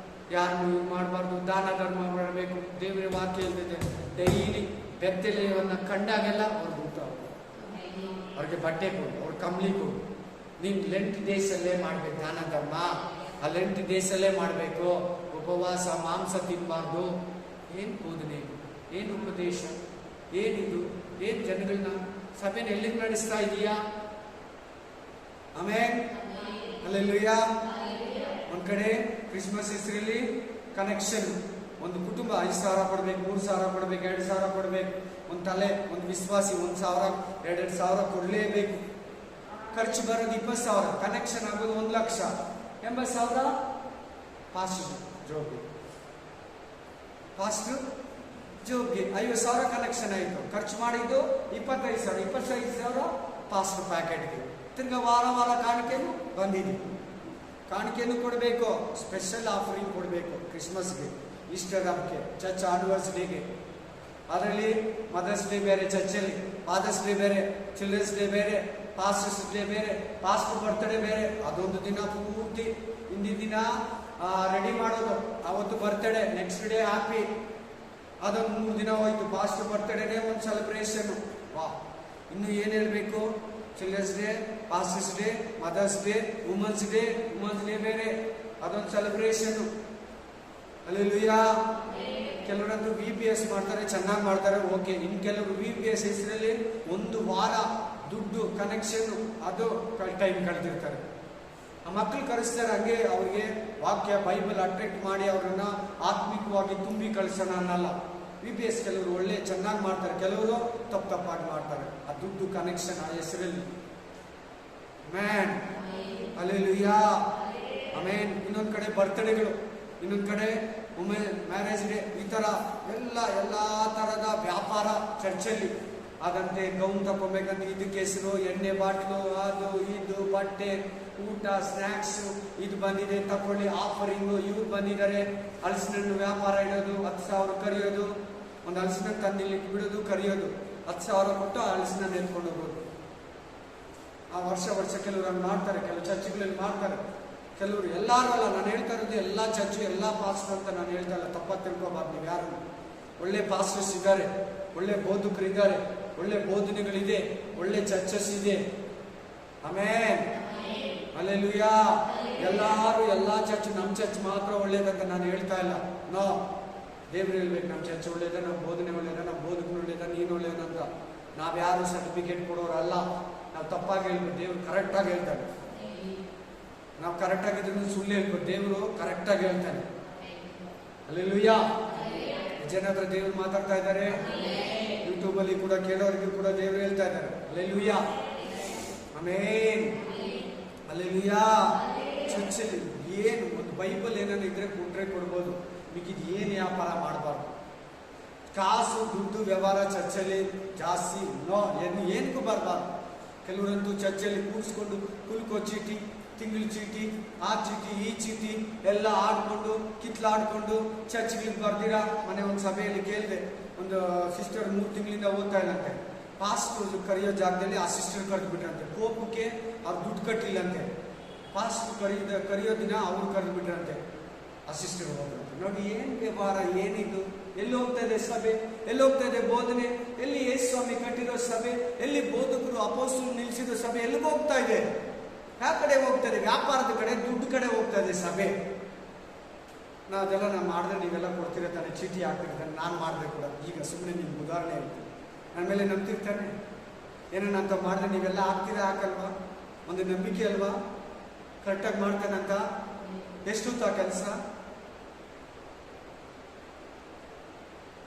ಯಾರನ್ನು ಮಾಡಬಾರ್ದು, ದಾನ ಧರ್ಮ ಮಾಡಬೇಕು. ದೇವರ ವಾಕ್ಯ ಇಲ್ದಿದೆ. ಡೈಲಿ ಬೆತ್ತಲೆಯನ್ನು ಕಂಡಾಗೆಲ್ಲ ಅವ್ರು ಹುಟ್ಟವ್ರು, ಅವ್ರಿಗೆ ಬಟ್ಟೆ ಕೊಡು, ಅವ್ರ ಕಂಬ್ಳಿ ಕೊಡು. ನೀನು ಲೆಂಟ್ ಡೇಸಲ್ಲೇ ಮಾಡ್ಬೇಕು ದಾನ ಧರ್ಮ, ಆ ಲೆಂಟ್ ಡೇಸಲ್ಲೇ ಮಾಡಬೇಕು ಉಪವಾಸ, ಮಾಂಸ ತಿನ್ನಬಾರ್ದು. ಏನು ಬೋಧನೆ? ಏನು ಉಪದೇಶ, ಏನಿದು, ಏನ್ ಜನಗಳನ್ನ ಸಭೆನ ಎಲ್ಲಿಗೆ ನಡೆಸ್ತಾ ಇದೀಯಾ? ಆಮೇಲೆ ಹಲ್ಲೆಲೂಯಾ. ಒಂದ್ ಕಡೆ ಕ್ರಿಸ್ಮಸ್ ಹೆಸರಲ್ಲಿ ಕನೆಕ್ಷನ್, ಒಂದು ಕುಟುಂಬ 5,000 ಕೊಡ್ಬೇಕು, 3,000 ಕೊಡ್ಬೇಕು, 2,000 ಕೊಡ್ಬೇಕು. ಒಂದು ತಲೆ, ಒಂದು ವಿಶ್ವಾಸಿ 1,000, 2,000 ಕೊಡ್ಲೇಬೇಕು. ಖರ್ಚು ಬರೋದು 20,000, ಕನೆಕ್ಷನ್ ಆಗೋದು 1,00,000, 80,000 ಪಾಸ್ಟರ್ ಜೋಬ್ಗೆ 50,000 ಕನೆಕ್ಷನ್ ಆಯಿತು. ಖರ್ಚು ಮಾಡಿದ್ದು 25,000, 25,000 ಪಾಸ್ಟರ್ ಪ್ಯಾಕೆಟ್ಗೆ. ತಿರ್ಗಾ ವಾರ ವಾರ ಕಾಣಿಕೆನು ಬಂದಿದೆ. ಕಾಣಿಕೆನು ಕೊಡಬೇಕು, ಸ್ಪೆಷಲ್ ಆಫರಿಂಗ್ ಕೊಡಬೇಕು ಕ್ರಿಸ್ಮಸ್ಗೆ, ಈಸ್ಟರ್ ಹಬ್ಬಕ್ಕೆ, ಚರ್ಚ್ ಆನಿವರ್ಸರಿಗೆ. ಅದರಲ್ಲಿ ಮದರ್ಸ್ ಡೇ ಬೇರೆ ಚರ್ಚಲ್ಲಿ, ಫಾದರ್ಸ್ ಡೇ ಬೇರೆ, ಚಿಲ್ಡ್ರನ್ಸ್ ಡೇ ಬೇರೆ, ಪಾಸ್ಟರ್ಸ್ ಡೇ ಬೇರೆ, ಪಾಸ್ಟರ್ ಬರ್ತ್ಡೇ ಬೇರೆ. ಅದೊಂದು ದಿನ ಪೂರ್ತಿ ಹಿಂದಿನ ದಿನ ರೆಡಿ ಮಾಡೋದು, ಅವತ್ತು ಬರ್ತ್ಡೇ, ನೆಕ್ಸ್ಟ್ ಡೇ ಹ್ಯಾಪಿ. ಅದೊಂದು 3 ದಿನ ಹೋಯ್ತು. ಪಾಸ್ಟರ್ ಬರ್ತ್ಡೇನೇ ಒಂದು ಸೆಲೆಬ್ರೇಷನ್. ವಾ, ಇನ್ನು ಏನು ಹೇಳಬೇಕು? Children's day, pastor's day, mother's day, women's day ಬೇರೆ, ಅದೊಂದು ಸೆಲೆಬ್ರೇಷನ್. ಹಲ್ಲೆಲೂಯಾ. ಕೆಲವರಂತೂ VPS ಮಾಡ್ತಾರೆ, ಚೆನ್ನಾಗಿ ಮಾಡ್ತಾರೆ, ಓಕೆ. ಇನ್ನು ಕೆಲವರು VPS ಹೆಸರಲ್ಲಿ 1 ವಾರ ದುಡ್ಡು ಕನೆಕ್ಷನ್, ಅದು ಟೈಮ್ ಕಳೆದಿರ್ತಾರೆ. ಆ ಮಕ್ಕಳು ಕಳಿಸ್ತಾರೆ, ಹಂಗೆ ಅವ್ರಿಗೆ ವಾಕ್ಯ ಬೈಬಲ್ ಅಟ್ರಾಕ್ಟ್ ಮಾಡಿ ಅವ್ರನ್ನ ಆತ್ಮಿಕವಾಗಿ ತುಂಬಿ ಕಳಿಸೋಣ ಅನ್ನಲ್ಲ. VPS ಕೆಲವರು ಒಳ್ಳೆ ಚೆನ್ನಾಗಿ ಮಾಡ್ತಾರೆ, ಕೆಲವರು ತಪ್ಪಾಗಿ ಮಾಡ್ತಾರೆ. ಆ ದುಡ್ಡು ಕನೆಕ್ಷನ್ ಆ ಹೆಸರಲ್ಲಿ. ಮ್ಯಾನ್ ಹಲ್ಲೆಲೂಯಾ. ಆಮೇನ್. ಇನ್ನೊಂದ್ ಕಡೆ ಬರ್ತ್ಡೇಗಳು, ಇನ್ನೊಂದ್ ಕಡೆ ಮ್ಯಾರೇಜ್ ಡೇ, ಈ ತರ ಎಲ್ಲಾ ತರದ ವ್ಯಾಪಾರ ಚರ್ಚಲ್ಲಿ. ಹಾಗಂತೆ ಗೌನ್ ತಗೊಬೇಕಂತ ಇದಕ್ಕೆ ಹೆಸರು, ಎಣ್ಣೆ ಬಾಟ್ಲು, ಅದು ಇದು, ಬಟ್ಟೆ, ಊಟ, ಸ್ನ್ಯಾಕ್ಸ್, ಇದು ಬಂದಿದೆ ತಕೊಳ್ಳಿ, ಆಫರಿಂಗು, ಇವ್ರು ಬಂದಿದ್ದಾರೆ. ಹಲಸಿನಣ್ಣು ವ್ಯಾಪಾರ ಇಡೋದು, 10,000 ಕರಿಯೋದು. ಒಂದು ಹಲಸಿನ ತಂದಿಲ್ಲಿ ಬಿಡೋದು, ಕರಿಯೋದು, 10,000 ಕೊಟ್ಟು ಆ ಹಲಸಿನ ಎತ್ಕೊಂಡು ಹೋಗೋದು. ಆ ವರ್ಷ ಕೆಲವರು ಹಂಗೆ ಮಾಡ್ತಾರೆ, ಕೆಲವು ಚರ್ಚ್ಗಳಲ್ಲಿ ಮಾಡ್ತಾರೆ. ಕೆಲವರು, ಎಲ್ಲರೂ ಅಲ್ಲ, ನಾನು ಹೇಳ್ತಾ ಇರೋದು ಎಲ್ಲ ಚರ್ಚು, ಎಲ್ಲ ಪಾಸ್ಟರ್ ಅಂತ ನಾನು ಹೇಳ್ತಾ ಇಲ್ಲ, ತಪ್ಪಾಗಿ ತಿಳ್ಕೊಬಾರ್ದು ನೀವು ಯಾರು. ಒಳ್ಳೆ ಪಾಸ್ಟರ್ಸ್ ಇದ್ದಾರೆ, ಒಳ್ಳೆ ಬೋಧಕರಿದ್ದಾರೆ, ಒಳ್ಳೆ ಬೋಧನೆಗಳಿದೆ, ಒಳ್ಳೆ ಚರ್ಚಸ್ ಇದೆ. ಆಮೇನ್. ಹಲ್ಲೆಲೂಯಾ. ಎಲ್ಲಾರು ಎಲ್ಲಾ ಚರ್ಚ್, ನಮ್ಮ ಚರ್ಚ್ ಮಾತ್ರ ಒಳ್ಳೇದಂತ ನಾನು ಹೇಳ್ತಾ ಇಲ್ಲ. ನೋ, ದೇವ್ರು ಹೇಳ್ಬೇಕು ನಮ್ಮ ಚರ್ಚ್ ಒಳ್ಳೇದ, ನಮ್ಮ ಬೋಧನೆ ಒಳ್ಳೇದ, ನಮ್ಮ ಬೋಧಕರು ಒಳ್ಳೇದ, ನೀನು ಒಳ್ಳೇದಂತ. ನಾವ್ಯಾರು ಸರ್ಟಿಫಿಕೇಟ್ ಕೊಡೋರಲ್ಲ. ನಾವು ತಪ್ಪಾಗಿ ಹೇಳ್ಬೋದು, ದೇವ್ರು ಕರೆಕ್ಟಾಗಿ ಹೇಳ್ತಾನೆ. ನಾವು ಕರೆಕ್ಟ್ ಆಗಿದ್ರು ಸುಳ್ಳು ಹೇಳ್ಬೋದು, ದೇವರು ಕರೆಕ್ಟಾಗಿ ಹೇಳ್ತಾನೆ. ಹಲ್ಲೆಲೂಯಾ. ಜನ ಹತ್ರ ದೇವ್ರು ಮಾತಾಡ್ತಾ ಇದ್ದಾರೆ, ಯೂಟ್ಯೂಬ್ ಅಲ್ಲಿ ಕೂಡ ಕೇಳೋರಿಗೂ ಕೂಡ ದೇವ್ರು ಹೇಳ್ತಾ ಇದ್ದಾರೆ. ಹಲ್ಲೆಲೂಯಾ. ಆಮೇನ್. ಹಲ್ಲೆಲೂಯಾ. ಚರ್ಚಲ್ಲಿ ಏನು ಒಂದು ಬೈಬಲ್ ಏನಾದ್ರು ಇದ್ರೆ ಕೊಟ್ರೆ ಕೊಡ್ಬೋದು, ಮಿಕ್ಕಿದ್ ಏನು ವ್ಯಾಪಾರ ಮಾಡಬಾರ್ದು. ಕಾಸು ದುಡ್ಡು ವ್ಯವಹಾರ ಚರ್ಚಲ್ಲಿ ಜಾಸ್ತಿ ಏನಕ್ಕೂ ಬರಬಾರ್ದು. ಕೆಲವರಂತೂ ಚರ್ಚಲ್ಲಿ ಕೂರಿಸ್ಕೊಂಡು ಕುಲ್ಕೋ ಚೀಟಿ, ತಿಂಗಳ ಚೀಟಿ, ಆ ಚೀಟಿ, ಈ ಚೀಟಿ ಎಲ್ಲ ಆಡ್ಕೊಂಡು ಕಿತ್ಲಾಡ್ಕೊಂಡು ಚರ್ಚ್ಗಳಿಗೆ ಬರ್ದಿರಾ. ಮನೆ ಒಂದು ಸಭೆಯಲ್ಲಿ ಕೇಳಿದೆ, ಒಂದು ಸಿಸ್ಟರ್ 3 ತಿಂಗಳಿಂದ ಓದ್ತಾ ಇಲ್ಲಂತೆ. ಪಾಸ್ಟರ್ ಕರೆಯೋ ಜಾಗದಲ್ಲಿ ಆ ಸಿಸ್ಟರ್ ಕರೆದು ಬಿಟ್ರಂತೆ. ಕೋಪಕ್ಕೆ ಅವ್ರು ದುಡ್ಡು ಕಟ್ಟಿಲ್ಲಂತೆ. ಪಾಸ್ಟರ್ ಕರೆಯೋ ದಿನ ಅವ್ರು ಕರೆದು ಬಿಟ್ರಂತೆ. ಆ ಸಿಸ್ಟರ್ ಹೋಗ್ರಂತೆ. ನೋಡಿ ಏನ್ ವ್ಯವಹಾರ, ಏನಿದು, ಎಲ್ಲಿ ಹೋಗ್ತಾ ಇದೆ ಸಭೆ, ಎಲ್ಲಿ ಹೋಗ್ತಾ ಇದೆ ಬೋಧನೆ, ಎಲ್ಲಿ ಯೇಸು ಸ್ವಾಮಿ ಕಟ್ಟಿರೋ ಸಭೆ, ಎಲ್ಲಿ ಬೋಧಕರು ಅಪೊಸ್ತಲರು ನಿಲ್ಲಿಸಿರೋ ಸಭೆ, ಎಲ್ಲಿಗೆ ಹೋಗ್ತಾ ಇದೆ? ಯಾವ ಕಡೆ ಹೋಗ್ತಾ ಇದೆ? ವ್ಯಾಪಾರದ ಕಡೆ, ದುಡ್ಡು ಕಡೆ ಹೋಗ್ತಾ ಇದೆ ಸಭೆ. ಅದೆಲ್ಲ ನಾನು ಮಾಡಿದ್ರೆ ನೀವೆಲ್ಲ ಕೊಡ್ತೀರ ತಾನೆ, ಚೀಟಿ ಹಾಕ್ತಿರ್ತಾನೆ, ನಾನು ಮಾಡಿದ್ರೆ ಕೂಡ. ಈಗ ಸುಮ್ಮನೆ ನಿಮ್ಗೆ ಉದಾಹರಣೆ ಹೇಳ್ತೀನಿ, ನನ್ನ ಮೇಲೆ ನಂಬ್ತಿರ್ತಾನೆ. ಏನನ್ನ ಅಂತ ಮಾಡಿದ್ರೆ ನೀವೆಲ್ಲ ಹಾಕ್ತೀರಾ, ಹಾಕಲ್ವಾ? ಒಂದು ನಂಬಿಕೆ ಅಲ್ವಾ? ಕರೆಕ್ಟಾಗಿ ಮಾಡ್ತಾನಂತ. ಎಷ್ಟೊತ್ತು ಆ ಕೆಲಸ?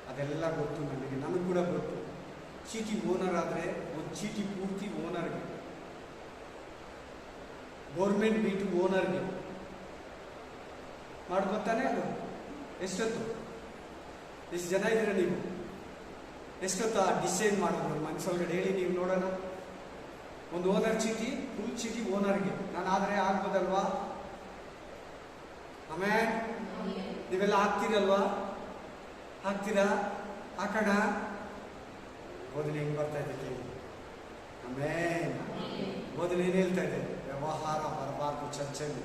ಅದೆಲ್ಲ ಗೊತ್ತು ನನಗೆ, ನನಗೆ ಕೂಡ ಗೊತ್ತು. ಚೀಟಿ ಓನರ್ ಆದರೆ ಒಂದು ಚೀಟಿ ಪೂರ್ತಿ ಓನರ್ಗೆ, ಗೌರ್ಮೆಂಟ್ ಬಿಟ್ಟು ಓನರ್ಗೆ ಮಾಡ್ಕೊತಾನೆ. ಅದು ಎಷ್ಟೊತ್ತು? ಎಷ್ಟು ಜನ ಇದ್ದೀರ ನೀವು? ಎಷ್ಟೊತ್ತು ಆ ಡಿಸೈನ್ ಮಾಡೋದು ಮನಸ್ಸೊಳಗಡೆ ಹೇಳಿ ನೀವು ನೋಡೋಣ. ಒಂದು ಓನರ್ ಚೀಟಿ, ಫುಲ್ ಚೀಟಿ ಓನರ್ಗೆ. ನಾನು ಆದರೆ ಆಗ್ಬೋದಲ್ವಾ? ಆಮೇಲೆ ನೀವೆಲ್ಲ ಹಾಕ್ತೀರಲ್ವಾ? ಹಾಕ್ತೀರಾ? ಹಾಕೋಣ. ಬೋಧನೆ ಹೆಂಗ್ ಬರ್ತಾ ಇದೆ ಕೇಳಿ. ಆಮೇಲೆ ಬೋಧನೆ ಏನ್ ಹೇಳ್ತಾ ಇದೆ? ವ್ಯವಹಾರ ಬರಬಾರ್ದು ಚರ್ಚೆಯಲ್ಲಿ,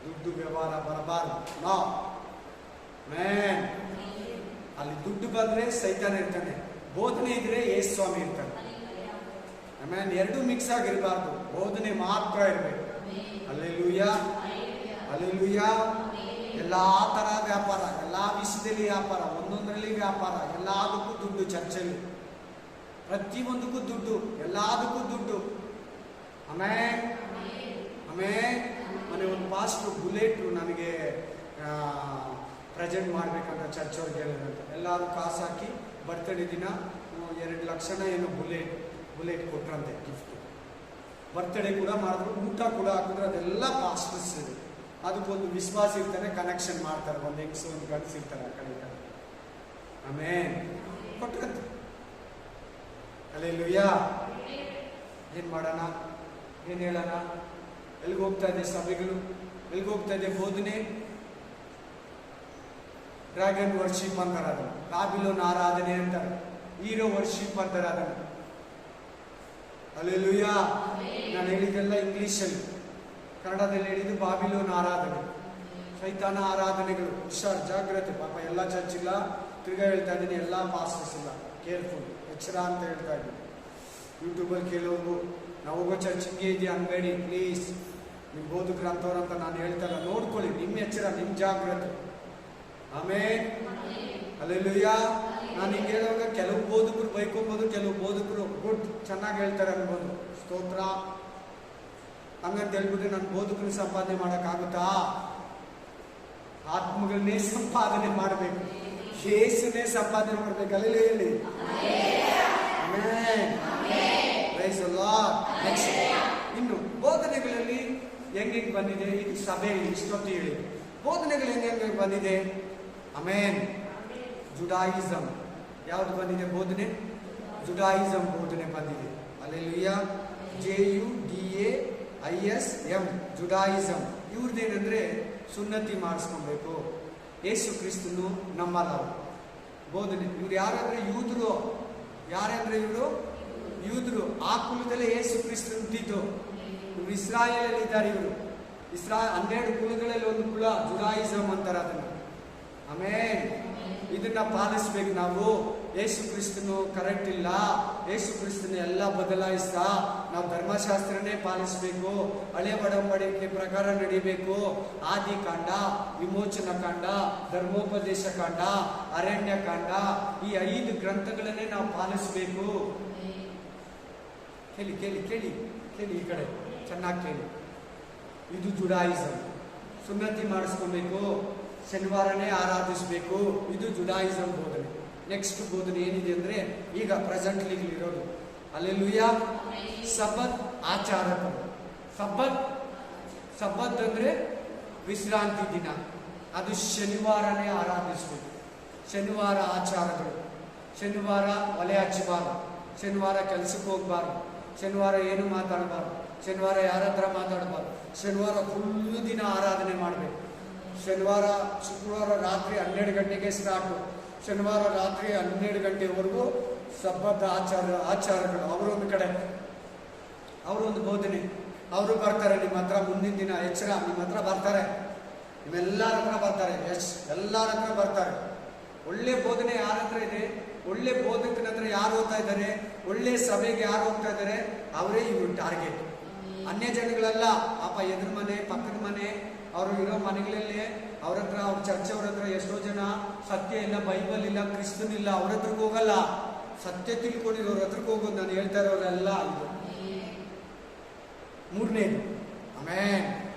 ದುಡ್ಡು ವ್ಯವಹಾರ ಬರಬಾರ್ದು. No man. ಅಲ್ಲಿ ದುಡ್ಡು ಬಂದ್ರೆ ಸೈತಾನ ಇರ್ತಾನೆ, ಬೋಧನೆ ಇದ್ರೆ ಯೇಸು ಸ್ವಾಮಿ ಇರ್ತಾನೆ. ಆಮೇಲೆ ಎರಡು ಮಿಕ್ಸ್ ಆಗಿರಬಾರ್ದು, ಬೋಧನೆ ಮಾತ್ರ ಇರಬೇಕು. Hallelujah, hallelujah. ಎಲ್ಲ ಎಲ್ಲ ಥರ ವ್ಯಾಪಾರ, ಎಲ್ಲ ವಿಷಯದಲ್ಲಿ ವ್ಯಾಪಾರ, ಒಂದೊಂದರಲ್ಲಿ ವ್ಯಾಪಾರ, ಎಲ್ಲದಕ್ಕೂ ದುಡ್ಡು. ಚರ್ಚಲ್ಲಿ ಪ್ರತಿಯೊಂದಕ್ಕೂ ದುಡ್ಡು, ಎಲ್ಲದಕ್ಕೂ ದುಡ್ಡು. ಆಮೇಲೆ ಮನೆ ಒಂದು ಪಾಸ್ಟ್ರು ಬುಲೆಟ್ ನನಗೆ ಪ್ರೆಸೆಂಟ್ ಮಾಡ್ಬೇಕಂತ ಚರ್ಚ್ ಅವ್ರಿಗೆ ಹೇಳಿದ್ರಂತ. ಎಲ್ಲರೂ ಕಾಸು ಹಾಕಿ ಬರ್ತಡೇ ದಿನ 2 ಲಕ್ಷನ ಏನೋ ಬುಲೆಟ್ ಕೊಟ್ರಂತೆ ಗಿಫ್ಟ್. ಬರ್ತಡೇ ಕೂಡ ಮಾಡಿದ್ರು, ಊಟ ಕೂಡ ಹಾಕಿದ್ರು. ಅದೆಲ್ಲ ಪಾಸ್ಟರ್ಸ್ ಇದೆ. ಅದಕ್ಕೊಂದು ವಿಶ್ವಾಸ ಇರ್ತಾರೆ, ಕನೆಕ್ಷನ್ ಮಾಡ್ತಾರೆ. ಒಂದು ಹೆಂಗಸು ಒಂದು ಗಂಡಸು ಇರ್ತಾರೆ ಆ ಕಡೆ. ಆಮೇಲೆ ಕೊಟ್ಟಂತೆ. ಹಲ್ಲೆಲೂಯಾ. ಏನು ಮಾಡೋಣ, ಏನು ಹೇಳೋಣ? ಎಲ್ಲಿಗೆ ಹೋಗ್ತಾ ಇದೆ ಸಭೆಗಳು? ಎಲ್ಲಿಗೆ ಹೋಗ್ತಾ ಇದೆ ಬೋಧನೆ? ಡ್ರ್ಯಾಗನ್ ವರ್ಷಿಪ್ ಅಂತಾರೆ ಅದನ್ನು, ಬಾಬಿಲೋನ್ ಆರಾಧನೆ ಅಂತಾರೆ, ಹೀರೋ ವರ್ಷಿಪ್ ಅಂತಾರೆ ಅದನ್ನು. ಹಲ್ಲೆಲೂಯಾ. ನಾನು ಹೇಳಿದ್ದೆಲ್ಲ ಇಂಗ್ಲೀಷಲ್ಲಿ, ಕನ್ನಡದಲ್ಲಿ ಹೇಳಿದ್ದು ಬಾಬಿಲೋನ್ ಆರಾಧನೆ, ಸೈತಾನ ಆರಾಧನೆಗಳು. ಹುಷಾರ್, ಜಾಗ್ರತೆ. ಪಾಪ ಎಲ್ಲ ಚರ್ಚ್ ಇಲ್ಲ, ತಿರ್ಗಾ ಹೇಳ್ತಾ ಇದ್ದೀನಿ, ಎಲ್ಲ ಪಾಸ್ಟರ್ಸ್ ಇಲ್ಲ. ಕೇರ್ಫುಲ್, ಎಚ್ಚರ ಅಂತ ಹೇಳ್ತಾ ಇದ್ದೀನಿ. ಯೂಟ್ಯೂಬಲ್ಲಿ ಕೇಳೋದು, ನಾವು ಹೋಗೋ ಚರ್ಚ್ ಹಿಂಗೆ ಇದೆಯಾ ಅನ್ಬೇಡಿ ಪ್ಲೀಸ್. ನಿಮ್ಮ ಬೋಧಕರು ಅಂತವ್ರಂತ ನಾನು ಹೇಳ್ತಾರ, ನೋಡ್ಕೊಳ್ಳಿ. ನಿಮ್ಮ ಎಚ್ಚರ, ನಿಮ್ಮ ಜಾಗ್ರತೆ. ಆಮೇಲೆ ಹಲ್ಲೆಲೂಯಾ. ನಾನು ಹಿಂಗೆ ಹೇಳುವಾಗ ಕೆಲವು ಬೋಧಕರು ಬೈಕೊಬೋದು, ಕೆಲವು ಬೋಧಕರು ಗುಡ್ ಚೆನ್ನಾಗಿ ಹೇಳ್ತಾರೆ ಅನ್ಬೋದು. ಸ್ತೋತ್ರ. ಹಂಗಂತ ಹೇಳ್ಬಿಟ್ರೆ ನನ್ನ ಬೋಧಕರು ಸಂಪಾದನೆ ಮಾಡೋಕ್ಕಾಗುತ್ತಾ? ಆತ್ಮಗಳನ್ನೇ ಸಂಪಾದನೆ ಮಾಡಬೇಕು, ಯೇಸುನೇ ಸಂಪಾದನೆ ಮಾಡಬೇಕು. ಅಲ್ಲೇ ಹೇಳಿ ಇನ್ನು ಬೋಧನೆಗಳಲ್ಲಿ ಹೆಂಗೆ ಬಂದಿದೆ ಇದು ಸಭೆಯಲ್ಲಿ ಇಷ್ಟೊತ್ತು ಹೇಳಿ. ಬೋಧನೆಗಳು ಹೆಂಗೆ ಬಂದಿದೆ? ಆಮೇನ್. ಜುಡಾಯಿಸಮ್ ಯಾವ್ದು ಬಂದಿದೆ ಬೋಧನೆ? ಜುಡಾಯಿಸಮ್ ಬೋಧನೆ ಬಂದಿದೆ. ಹಲ್ಲೆಲೂಯಾ. JUDAISM Judaism. ಇವ್ರದ್ದೇನೆಂದ್ರೆ ಸುನ್ನತಿ ಮಾಡಿಸ್ಕೊಬೇಕು, ಯೇಸು ಕ್ರಿಸ್ತನು ನಮ್ಮಲ್ಲ ಬೋಧನೆ. ಇವ್ರು ಯಾರಂದ್ರೆ ಯೂದರು. ಯಾರಂದ್ರೆ ಇವರು ಯೂದರು. ಆ ಕುಲದಲ್ಲೇ ಯೇಸು ಕ್ರಿಸ್ತ ಹುಟ್ಟಿದ್ದು. ಇವ್ರು ಇಸ್ರಾಯೇಲಲ್ಲಿ ಇದ್ದಾರೆ. ಇವರು 12 ಕುಲಗಳಲ್ಲಿ ಒಂದು ಕುಲ ಜುಡಾಯಿಸಮ್ ಅಂತಾರೆ ಅದನ್ನು. ಆಮೇಲೆ ಇದನ್ನ ಪಾಲಿಸ್ಬೇಕು ನಾವು. ಯೇಸು ಕ್ರಿಸ್ತನು ಕರೆಕ್ಟ್ ಇಲ್ಲ, ಯೇಸು ಕ್ರಿಸ್ತನ ಎಲ್ಲ ಬದಲಾಯಿಸ್ತಾ ನಾವು ಧರ್ಮಶಾಸ್ತ್ರನೇ ಪಾಲಿಸ್ಬೇಕು, ಹಳೆ ಒಡಂಬಡಿಕೆ ಪ್ರಕಾರ ನಡಿಬೇಕು. ಆದಿಕಾಂಡ, ವಿಮೋಚನ ಕಾಂಡ, ಧರ್ಮೋಪದೇಶ ಕಾಂಡ, ಅರಣ್ಯ ಕಾಂಡ, ಈ 5 ಗ್ರಂಥಗಳನ್ನೇ ನಾವು ಪಾಲಿಸ್ಬೇಕು. ಕೇಳಿ ಕೇಳಿ ಕೇಳಿ ಕೇಳಿ, ಈ ಕಡೆ ಚೆನ್ನಾಗಿ ಕೇಳಿ. ಇದು ಜುಡಾಯಿಸಮ್. ಸುನ್ನತಿ ಮಾಡಿಸ್ಕೊಬೇಕು, ಶನಿವಾರನೇ ಆರಾಧಿಸಬೇಕು, ಇದು ಜುಡಾಯಿಸಮ್ ಬೋಧನೆ. ನೆಕ್ಸ್ಟ್ ಬೋಧನೆ ಏನಿದೆ ಅಂದ್ರೆ ಈಗ ಪ್ರೆಸೆಂಟ್ಲಿ ಇರೋದು. ಹಲ್ಲೆಲೂಯಾ. ಸಬ್ಬತ್ ಆಚಾರಗಳು. ಸಬ್ಬತ್ ಅಂದ್ರೆ ವಿಶ್ರಾಂತಿ ದಿನ, ಅದು ಶನಿವಾರನೇ ಆರಾಧಿಸಬೇಕು. ಶನಿವಾರ ಆಚಾರಗಳು. ಶನಿವಾರ ಒಲೆ ಹಚ್ಚಬಾರ್ದು, ಶನಿವಾರ ಕೆಲಸಕ್ಕೆ ಹೋಗ್ಬಾರ್ದು, ಶನಿವಾರ ಏನು ಮಾತಾಡಬಾರ್ದು, ಶನಿವಾರ ಯಾರ ಹತ್ರ ಮಾತಾಡಬಾರ್ದು. ಶನಿವಾರ ಫುಲ್ ದಿನ ಆರಾಧನೆ ಮಾಡಬೇಕು. ಶನಿವಾರ ಶುಕ್ರವಾರ ರಾತ್ರಿ 12 ಗಂಟೆಗೆ ಸ್ಟಾರ್ಟು, ಶನಿವಾರ ರಾತ್ರಿ 12 ಗಂಟೆವರೆಗೂ ಸಬ್ಬತ್ ಆಚಾರಗಳು. ಅವರೊಂದು ಕಡೆ, ಅವರೊಂದು ಬೋಧನೆ. ಅವರು ಬರ್ತಾರೆ ನಿಮ್ಮ ಹತ್ರ ಮುಂದಿನ ದಿನ. ಎಚ್ಚರ, ನಿಮ್ಮ ಹತ್ರ ಬರ್ತಾರೆ, ನಿಮ್ಮೆಲ್ಲರ ಹತ್ರ ಬರ್ತಾರೆ. ಎಲ್ಲರ ಹತ್ರ ಬರ್ತಾರೆ. ಒಳ್ಳೆ ಬೋಧನೆ ಯಾರ ಹತ್ರ ಇದೆ? ಒಳ್ಳೆ ಬೋಧಕನ ಹತ್ರ ಯಾರು ಹೋಗ್ತಾ ಇದ್ದಾರೆ? ಒಳ್ಳೆ ಸಭೆಗೆ ಯಾರು ಹೋಗ್ತಾ ಇದ್ದಾರೆ? ಅವರೇ ಇವ್ರ ಟಾರ್ಗೆಟ್. ಅನ್ಯ ಜನಗಳೆಲ್ಲ ಪಾಪ ಎದುರು ಮನೆ, ಪಕ್ಕದ ಮನೆ, ಅವರು ಇರೋ ಮನೆಗಳಲ್ಲೇ ಅವ್ರ ಹತ್ರ, ಅವ್ರ ಚರ್ಚವ್ರ ಹತ್ರ ಎಷ್ಟೋ ಜನ ಸತ್ಯ ಇಲ್ಲ, ಬೈಬಲ್ ಇಲ್ಲ, ಕ್ರಿಸ್ತನ್ ಇಲ್ಲ, ಅವ್ರ ಹತ್ರಕ್ಕೆ ಹೋಗಲ್ಲ. ಸತ್ಯ ತಿಳ್ಕೊಂಡಿರೋರ ಹತ್ರಕ್ಕೆ ಹೋಗೋದು. ನಾನು ಹೇಳ್ತಾ ಇರೋರೆಲ್ಲ ಇದು ಮೂರನೇದು. ಆಮೇಲೆ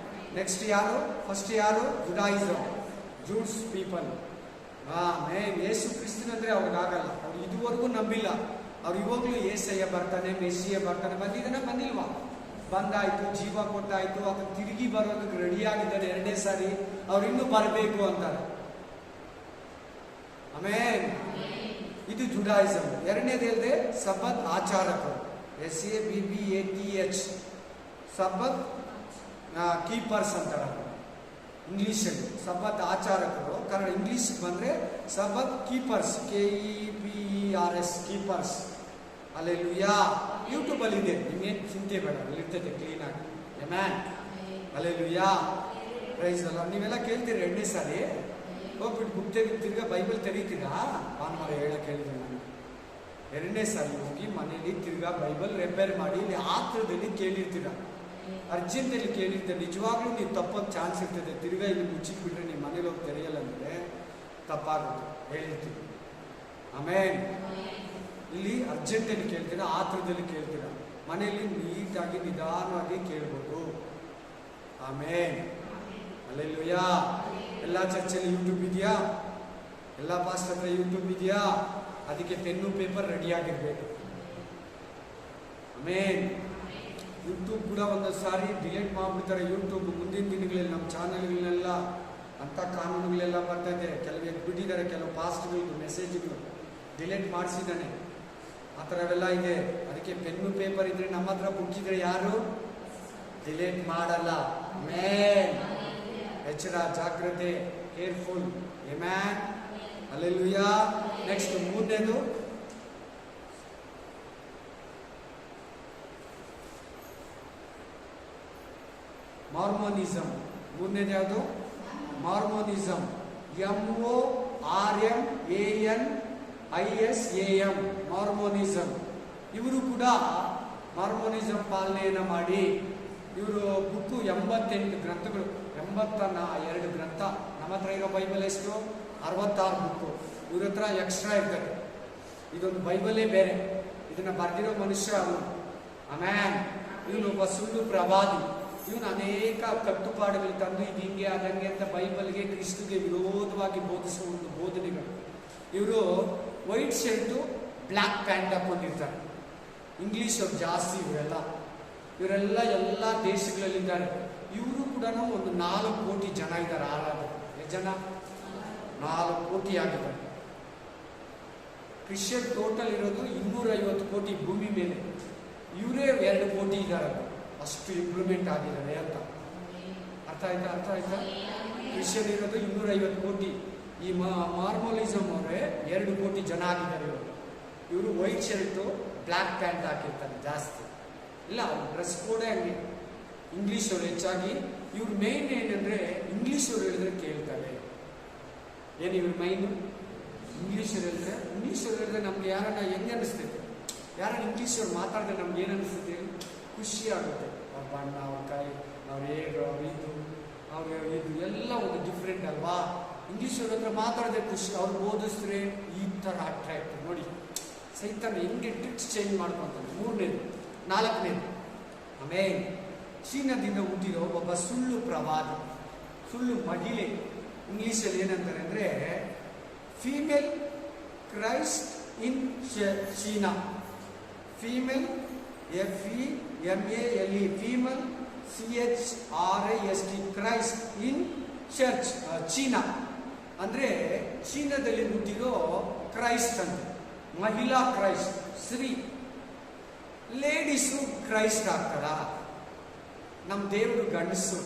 ನೆಕ್ಸ್ಟ್ ಯಾರು? ಫಸ್ಟ್ ಯಾರು? Judaism, ಜೂಡ್ಸ್ people. ಮೇನ್ ಯೇಸು ಕ್ರಿಸ್ತನಂದ್ರೆ ಅವ್ರಿಗಾಗಲ್ಲ. ಅವ್ರು ಇದುವರೆಗೂ ನಂಬಿಲ್ಲ. ಅವ್ರು ಇವಾಗಲೂ ಏಸಯ್ಯ ಬರ್ತಾನೆ, ಮೆಸ್ಸಿಯ ಬರ್ತಾನೆ, ಬಂದಿದ್ದಾನೆ, ಬಂದಿಲ್ವಾ? ಬಂದಾಯ್ತು, ಜೀವ ಕೊಟ್ಟಾಯ್ತು, ಅದನ್ನು ತಿರುಗಿ ಬರೋದಕ್ಕೆ ರೆಡಿಯಾಗಿದ್ದಾರೆ 2ನೇ ಸಾರಿ. ಅವ್ರು ಇನ್ನೂ ಬರಬೇಕು ಅಂತಾರೆ. ಆಮೇಲೆ ಇದು ಜುಡಾಯಿಸಮ್. 2ನೇದು ಹೇಳಿದೆ ಸಬ್ಬತ್ ಆಚಾರಕರು, SABBATH. ಸಬ್ಬತ್ ಕೀಪರ್ಸ್ ಅಂತಾರೆ ಇಂಗ್ಲೀಷಲ್ಲಿ. ಸಬ್ಬತ್ ಆಚಾರಕರು, ಕನ್ನಡ ಇಂಗ್ಲೀಷ್ ಬಂದರೆ ಸಬ್ಬತ್ ಕೀಪರ್ಸ್, KEPERS ಕೀಪರ್ಸ್. ಹಲ್ಲೆಲೂಯಾ. ಯೂಟ್ಯೂಬಲ್ಲಿ ಇದೆ, ನಿಮ್ಗೇನು ಚಿಂತೆ ಬೇಡ, ಅಲ್ಲಿರ್ತದೆ ಕ್ಲೀನಾಗಿ. ಆಮೆನ್. ಹಲ್ಲೆಲೂಯಾ. ಪ್ರೈಸ್ ಅಲ್ಲ. ನೀವೆಲ್ಲ ಕೇಳ್ತೀರಿ 2ನೇ ಸಾರಿ ಹೋಗ್ಬಿಟ್ಟು ಬುಕ್ ತೆಗೆದು ತಿರ್ಗಾ ಬೈಬಲ್ ತೆರೀತೀರಾ? ಭಾನುವಾರ ಹೇಳಕ್ಕೆ ಹೇಳಿದೆ ನಾನು. 2ನೇ ಸಾರಿ ಹೋಗಿ ಮನೇಲಿ ತಿರ್ಗಾ ಬೈಬಲ್ ರಿಪೇರ್ ಮಾಡಿ ಇಲ್ಲಿ ಆತ್ರದಲ್ಲಿ ಕೇಳಿರ್ತೀರ. ಅರ್ಜೆಂಟಲ್ಲಿ ಕೇಳಿರ್ತಾರೆ, ನಿಜವಾಗ್ಲೂ ನೀವು ತಪ್ಪೋದು ಚಾನ್ಸ್ ಇರ್ತದೆ. ತಿರ್ಗಾ ಇಲ್ಲಿ ಮುಚ್ಚಿಟ್ಬಿಟ್ರೆ ನಿಮ್ಮ ಮನೇಲಿ ಹೋಗಿ ತೆರೆಯಲ್ಲ ಅಂದರೆ ತಪ್ಪಾಗುತ್ತೆ, ಹೇಳ್ತೀವಿ. ಆಮೇಲೆ ಇಲ್ಲಿ ಅರ್ಜೆಂಟಲ್ಲಿ ಕೇಳ್ತೀರಾ, ಆತುರದಲ್ಲಿ ಕೇಳ್ತೀರಾ, ಮನೆಯಲ್ಲಿ ನೀಟಾಗಿ ನಿಧಾನವಾಗಿ ಕೇಳ್ಬೋದು. ಆಮೇಲೆ ಅಲ್ಲೆಲ್ಲೂಯ್ಯ. ಎಲ್ಲ ಚರ್ಚಲ್ಲಿ ಯೂಟ್ಯೂಬ್ ಇದೆಯಾ? ಎಲ್ಲ ಪಾಸ್ಟ್ ಹತ್ರ ಯೂಟ್ಯೂಬ್ ಇದೆಯಾ? ಅದಕ್ಕೆ ಪೆನ್ನು ಪೇಪರ್ ರೆಡಿಯಾಗಿರ್ಬೇಕು. ಆಮೇಲೆ ಯೂಟ್ಯೂಬ್ ಕೂಡ ಒಂದೊಂದು ಸಾರಿ ಡಿಲೀಟ್ ಮಾಡಿಬಿಡ್ತಾರೆ. ಯೂಟ್ಯೂಬ್ ಮುಂದಿನ ದಿನಗಳಲ್ಲಿ ನಮ್ಮ ಚಾನಲ್ಗಳನ್ನೆಲ್ಲ ಅಂಥ ಕಾನೂನುಗಳೆಲ್ಲ ಬರ್ತದೆ. ಕೆಲವು ಬಿಟ್ಟಿದ್ದಾರೆ, ಕೆಲವು ಪಾಸ್ಟ್ಗಳು ಮೆಸೇಜ್ಗಳು ಡಿಲೀಟ್ ಮಾಡಿಸಿದ್ದಾನೆ. ಆ ಥರವೆಲ್ಲ ಇದೆ. ಅದಕ್ಕೆ ಪೆನ್ನು ಪೇಪರ್ ಇದ್ರೆ, ನಮ್ಮ ಹತ್ರ ಬುಕ್ ಇದ್ರೆ ಯಾರು ಡಿಲೀಟ್ ಮಾಡಲ್ಲ. ಆಮೆನ್. ಎಚ್ಚರ, ಜಾಗ್ರತೆ, ಕೇರ್ಫುಲ್. ಆಮೆನ್. ಹಲ್ಲೆಲೂಯ. ನೆಕ್ಸ್ಟ್ ಮೂರನೇದು ಮಾರ್ಮೋನಿಸಮ್. ಮೂರನೇದು ಯಾವುದು? ಮಾರ್ಮೋನಿಸಮ್. MORMONISM. ಮಾರ್ಮೋನಿಸಮ್. ಇವರು ಕೂಡ ಮಾರ್ಮೋನಿಸಮ್ ಪಾಲನೆಯನ್ನು ಮಾಡಿ ಇವರು ಬುಕ್ಕು 88 ಗ್ರಂಥಗಳು, 82 ಗ್ರಂಥ. ನಮ್ಮ ಹತ್ರ ಇರೋ ಬೈಬಲ್ ಎಷ್ಟು? 66 ಬುಕ್ಕು. ಇವ್ರ ಹತ್ರ ಎಕ್ಸ್ಟ್ರಾ ಇರ್ತಾರೆ. ಇದೊಂದು ಬೈಬಲೇ ಬೇರೆ. ಇದನ್ನ ಬರೆದಿರೋ ಮನುಷ್ಯ ಅವನು. ಆಮೇನ್. ಇವನು ಒಬ್ಬ ಸುಳ್ಳು ಪ್ರವಾದಿ. ಇವನು ಅನೇಕ ಕಟ್ಟುಪಾಡುಗಳು ತಂದು ಇದು ಹಿಂಗೆ ಆದಂಗೆ ಅಂತ ಬೈಬಲ್ಗೆ, ಕ್ರಿಸ್ತಗೆ ವಿರೋಧವಾಗಿ ಬೋಧಿಸುವ ಒಂದು ಬೋಧನೆಗಳು. ಇವರು ವೈಟ್ ಶರ್ಟು ಬ್ಲ್ಯಾಕ್ ಪ್ಯಾಂಟ್ ಹಾಕೊಂಡಿರ್ತಾರೆ. ಇಂಗ್ಲೀಷ್ ಅವ್ರು ಜಾಸ್ತಿ ಇವರೆಲ್ಲ ಎಲ್ಲ ದೇಶಗಳಲ್ಲಿದ್ದಾರೆ. ಇವರು ಕೂಡ ಒಂದು 4 ಕೋಟಿ ಜನ ಇದ್ದಾರೆ. ಆರಾಧನೆ ಎಷ್ಟು ಜನ? 4 ಕೋಟಿ ಆಗಿದ್ದಾರೆ. ಕ್ರಿಶ್ಚಿಯನ್ ಟೋಟಲ್ ಇರೋದು 250 ಕೋಟಿ ಭೂಮಿ ಮೇಲೆ. ಇವರೇ 2 ಕೋಟಿ ಇದ್ದಾರೆ. ಅಷ್ಟು ಇಂಪ್ರೂವ್ಮೆಂಟ್ ಆಗಿದ್ದಾರೆ ಅಂತ. ಅರ್ಥ ಆಯ್ತಾ? ಕ್ರಿಶ್ಚಿಯನ್ ಇರೋದು 250 ಕೋಟಿ. ಈ ಮಾರ್ಮೋನಿಸಮ್ ಅವರೇ 2 ಕೋಟಿ ಜನ ಆಗಿದ್ದಾರೆ. ಇವರು ವೈಟ್ ಶರ್ಟು ಬ್ಲ್ಯಾಕ್ ಪ್ಯಾಂಟ್ ಹಾಕಿರ್ತಾರೆ ಜಾಸ್ತಿ. ಇಲ್ಲ, ಅವ್ರ ಡ್ರೆಸ್ ಕೋಡೇ ಹಂಗೆ. ಇಂಗ್ಲೀಷ್ ಅವರು ಹೆಚ್ಚಾಗಿ. ಇವ್ರ ಮೈನ್ ಏನಂದ್ರೆ ಇಂಗ್ಲೀಷ್ ಅವರು ಹೇಳಿದ್ರೆ ಕೇಳ್ತಾರೆ. ಏನು ಇವ್ರ ಮೈನು? ಇಂಗ್ಲೀಷ್ ಅವ್ರು ಹೇಳಿದ್ರೆ ನಮ್ಗೆ ಯಾರನ್ನ ಹೆಂಗೆ ಅನಿಸ್ತೈತೆ? ಯಾರನ್ನ ಇಂಗ್ಲೀಷ್ ಅವ್ರು ಮಾತಾಡಿದ್ರೆ ನಮ್ಗೆ ಏನು ಅನಿಸ್ತೈತೆ? ಖುಷಿ ಆಗುತ್ತೆ. ಅವ್ರ ಬಣ್ಣ, ಅವ್ರ ಕೈ, ಅವ್ರ ಹೇಳು, ಅವ್ರ ಇದು ಎಲ್ಲ ಒಂದು ಡಿಫ್ರೆಂಟ್ ಅಲ್ವಾ? ಇಂಗ್ಲೀಷ್ ಅವ್ರ ಹತ್ರ ಮಾತಾಡಿದ್ರೆ ಖುಷಿ. ಅವ್ರು ಓದಿಸಿದ್ರೆ ಈ ಥರ ಅಟ್ರಾಕ್ಟ್. ನೋಡಿ ಸೈತಾನ ಹೆಂಗೆ ಟ್ರಿಕ್ಸ್ ಚೇಂಜ್ ಮಾಡ್ಕೊಂತಾನೆ. 3ನೇದು. 4ನೇದು ಆಮೇಲೆ ಚೀನಾದಿಂದ ಹುಟ್ಟಿರೋ ಒಬ್ಬ ಸುಳ್ಳು ಪ್ರವಾದಿ, ಸುಳ್ಳು ಮಹಿಳೆ. ಇಂಗ್ಲೀಷಲ್ಲಿ ಏನಂತಾರೆ ಅಂದರೆ female Christ in China. Female FEMALE, female CHRIST, Christ in church China. ಅಂದರೆ ಚೀನಾದಲ್ಲಿ ಹುಟ್ಟಿರೋ ಕ್ರೈಸ್ಟ್ ಅಂತ. ಮಹಿಳಾ ಕ್ರೈಸ್ಟ್, ಸ್ತ್ರೀ. ಲೇಡೀಸು ಕ್ರೈಸ್ಟ್ ಆಗ್ತಾರ? ನಮ್ಮ ದೇವರು ಗಂಡಸು,